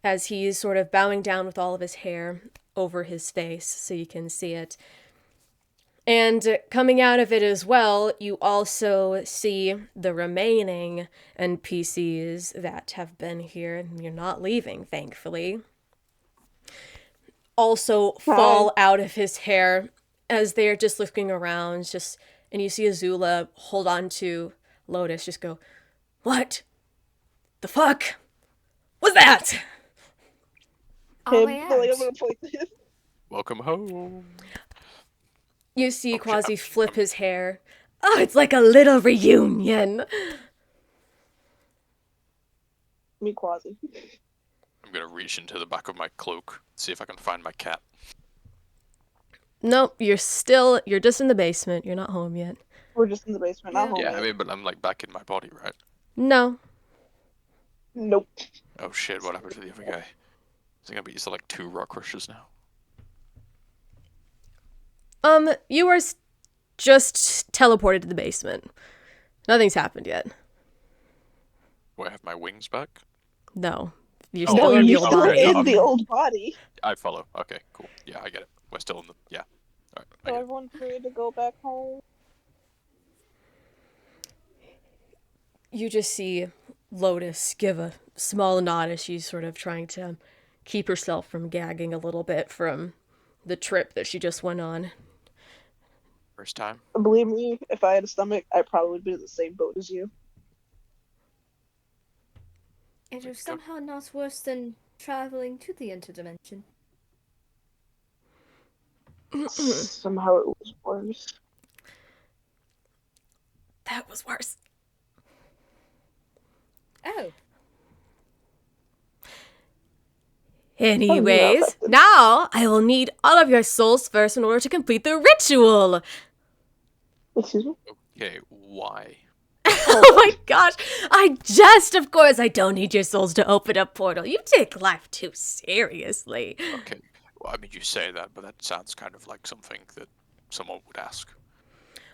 as he's sort of bowing down with all of his hair over his face so you can see it. And coming out of it as well, you also see the remaining NPCs that have been here, and you're not leaving, thankfully, also fall out of his hair as they're just looking around, and you see Azula hold on to Lotus, just go, "What the fuck was that?" All the Him, way so, like, I'm out. gonna point to him. Welcome home. You see Oh, Quasi shit. flip his hair. "Oh, it's like a little reunion." Me, Quasi. I'm gonna reach into the back of my cloak, see if I can find my cat. Nope, you're just in the basement. You're not home yet. We're just in the basement, not home Yeah, yet. I mean, but I'm like back in my body, right? No. Nope. Oh shit! What happened to the other guy? Is it gonna be like 2 rock crushers now? You are just teleported to the basement. Nothing's happened yet. Do I have my wings back? No. You're Oh, still No, in the you're old still body. in the old body. I follow. Okay, cool. Yeah, I get it. We're still in the. Yeah. Alright, I So get it. everyone's free to go back home. You just see Lotus give a small nod as she's sort of trying to keep herself from gagging a little bit from the trip that she just went on. First time. Believe me, if I had a stomach, I'd probably be in the same boat as you. It was somehow not worse than traveling to the interdimension. Somehow it was worse. That was worse. Oh, Anyways, affected. now I will need all of your souls first in order to complete the ritual. Excuse me? Okay, why? Oh my gosh. Of course, I don't need your souls to open a portal. You take life too seriously. Okay. Well, I mean, you say that, but that sounds kind of like something that someone would ask.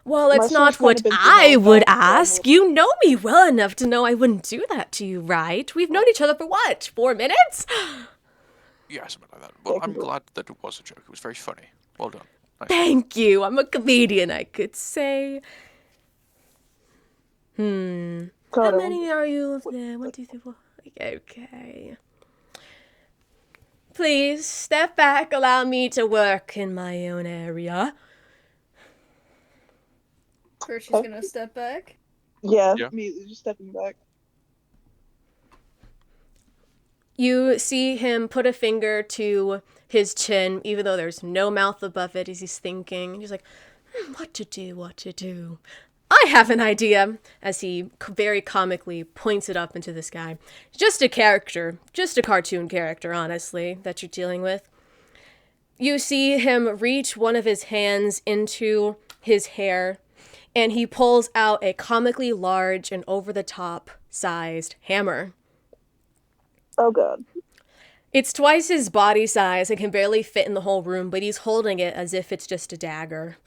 Well, My it's soul's not kinda what been through I hell would back, so I'm ask. You know me well enough to know I wouldn't do that to you, right? We've known each other for what, 4 minutes? Yeah, something like that. Well, Yeah, I'm people- glad that it was a joke. It was very funny. Well done. Nice. Thank you. I'm a comedian, I could say. How God, many are you? Yeah, 1, 2, 3, 4. Okay. Please step back. Allow me to work in my own area. Virtue's Okay. gonna step back. Yeah, Yeah. immediately just stepping back. You see him put a finger to his chin, even though there's no mouth above it, as he's thinking. He's like, what to do. I have an idea, as he very comically points it up into the sky. Just a character, just a cartoon character, honestly, that you're dealing with. You see him reach one of his hands into his hair, and he pulls out a comically large and over-the-top sized hammer. Oh god. It's twice his body size and can barely fit in the whole room, but he's holding it as if it's just a dagger.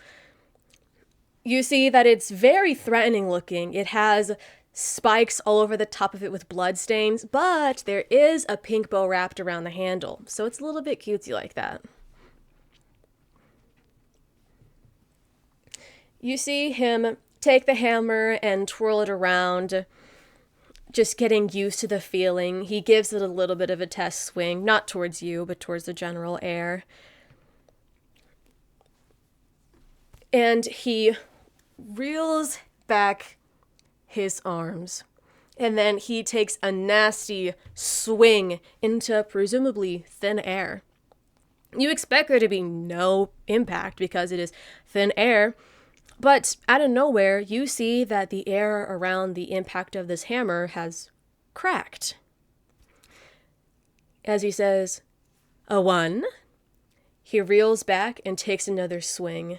You see that it's very threatening looking. It has spikes all over the top of it with blood stains, but there is a pink bow wrapped around the handle, so it's a little bit cutesy like that. You see him take the hammer and twirl it around, just getting used to the feeling. He gives it a little bit of a test swing, not towards you, but towards the general air. And he reels back his arms. And then he takes a nasty swing into presumably thin air. You expect there to be no impact because it is thin air. But out of nowhere, you see that the air around the impact of this hammer has cracked. As he says, a 1, he reels back and takes another swing.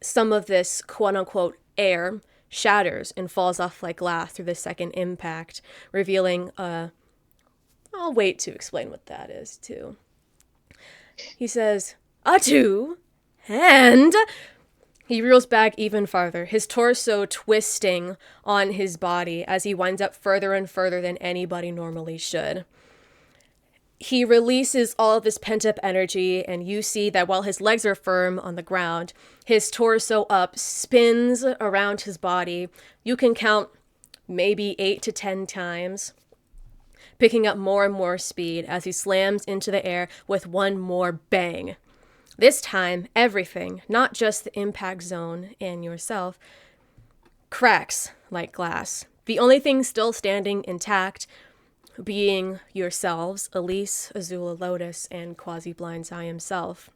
Some of this quote-unquote air shatters and falls off like glass through the second impact, revealing a... I'll wait to explain what that is, too. He says, a 2, and... He reels back even farther, his torso twisting on his body as he winds up further and further than anybody normally should. He releases all of this pent-up energy, and you see that while his legs are firm on the ground, his torso up spins around his body. You can count maybe 8 to 10 times, picking up more and more speed as he slams into the air with one more bang. This time, everything, not just the impact zone and yourself, cracks like glass. The only thing still standing intact being yourselves, Elise, Azula Lotus, and Quasi-Blindseye himself.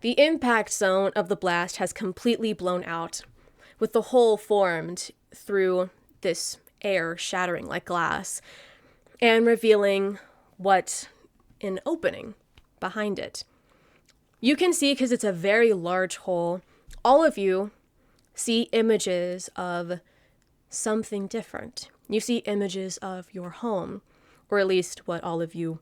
The impact zone of the blast has completely blown out, with the hole formed through this air shattering like glass, and revealing an opening behind it. You can see, because it's a very large hole, all of you see images of something different. You see images of your home, or at least what all of you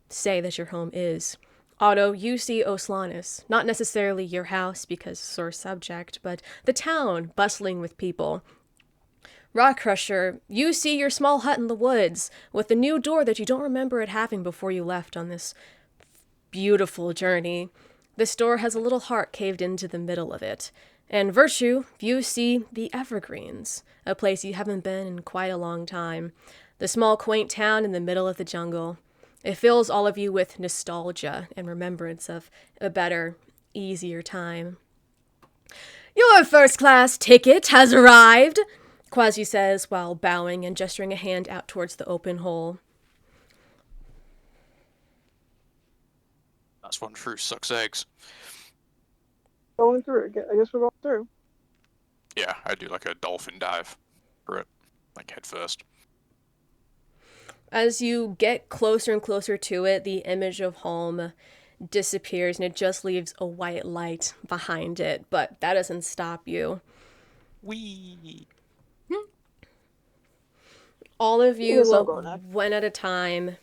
say that your home is. Otto, you see Oslanis, not necessarily your house because source subject, but the town bustling with people. Rock Crusher, you see your small hut in the woods with a new door that you don't remember it having before you left on this beautiful journey. This door has a little heart caved into the middle of it. And Virtue, you see the Evergreens, a place you haven't been in quite a long time. The small, quaint town in the middle of the jungle. It fills all of you with nostalgia and remembrance of a better, easier time. Your first-class ticket has arrived, Quasi says while bowing and gesturing a hand out towards the open hole. That's one fruit sucks eggs. Going through. I guess we're going through. Yeah, I do like a dolphin dive for it, like head first. As you get closer and closer to it, the image of home disappears and it just leaves a white light behind it, but that doesn't stop you. Wee. all of I guess I'll you, go next. one at a time,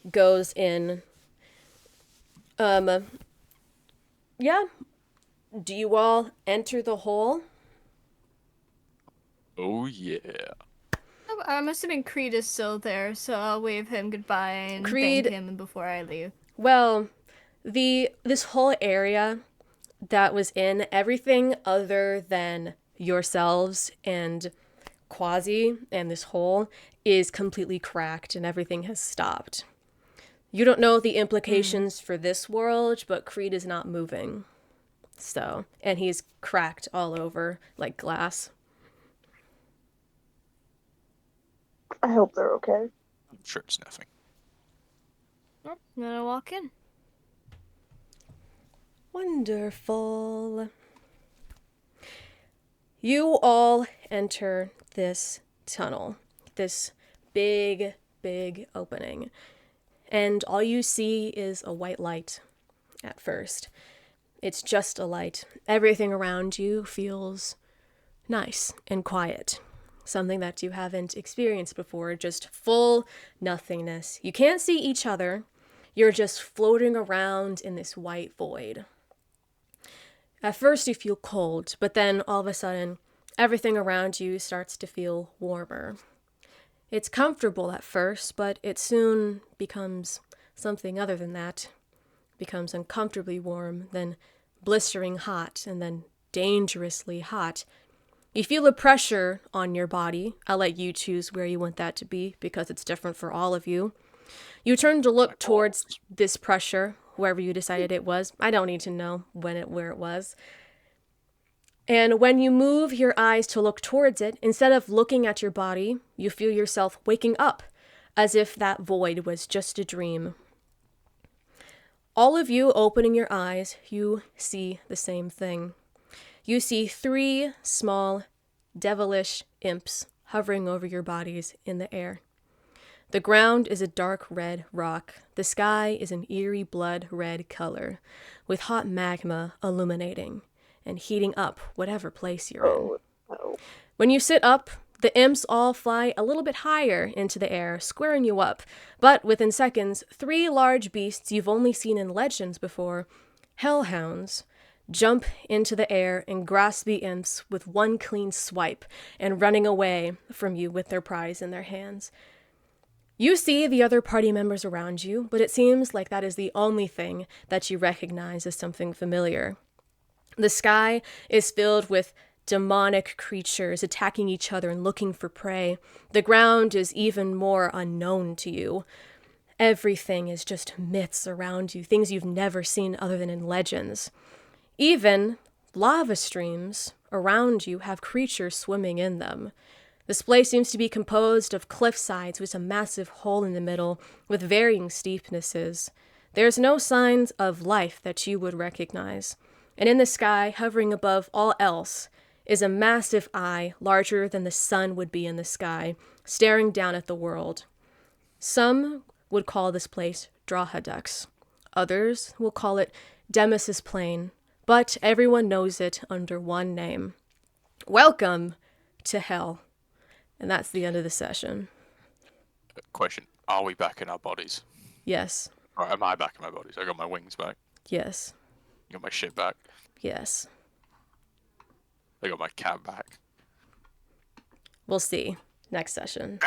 goes in. Yeah. Do you all enter the hole? Oh yeah. I'm assuming Creed is still there, so I'll wave him goodbye and Creed- thank him before I leave. Well, this whole area that was in everything other than yourselves and Quasi and this hole is completely cracked and everything has stopped. You don't know the implications for this world, but Creed is not moving. So, and he's cracked all over like glass. I hope they're okay. I'm sure it's nothing. Then I'll walk in. Wonderful. You all enter this tunnel, this big, big opening, and all you see is a white light at first. It's just a light. Everything around you feels nice and quiet. Something that you haven't experienced before, just full nothingness. You can't see each other. You're just floating around in this white void. At first you feel cold, but then all of a sudden, everything around you starts to feel warmer. It's comfortable at first, but it soon becomes something other than that. It becomes uncomfortably warm, then blistering hot, and then dangerously hot. You feel a pressure on your body. I'll let you choose where you want that to be because it's different for all of you. You turn to look towards this pressure, wherever you decided it was. I don't need to know where it was. And when you move your eyes to look towards it, instead of looking at your body, you feel yourself waking up, as if that void was just a dream. All of you opening your eyes, you see the same thing. You see 3 small, devilish imps hovering over your bodies in the air. The ground is a dark red rock. The sky is an eerie blood red color, with hot magma illuminating and heating up whatever place you're in. Oh. When you sit up, the imps all fly a little bit higher into the air, squaring you up. But within seconds, 3 large beasts you've only seen in legends before, hellhounds, jump into the air and grasp the imps with one clean swipe and running away from you with their prize in their hands. You see the other party members around you, but it seems like that is the only thing that you recognize as something familiar. The sky is filled with demonic creatures attacking each other and looking for prey. The ground is even more unknown to you. Everything is just myths around you, things you've never seen other than in legends. Even lava streams around you have creatures swimming in them. This place seems to be composed of cliff sides with a massive hole in the middle with varying steepnesses. There's no signs of life that you would recognize. And in the sky, hovering above all else, is a massive eye larger than the sun would be in the sky, staring down at the world. Some would call this place Drahadux. Others will call it Demis's Plain, but everyone knows it under one name. Welcome to Hell. And that's the end of the session. Question: are we back in our bodies? Yes. Or am I back in my bodies? I got my wings back. Yes. I got my shit back. Yes. I got my cat back. We'll see next session.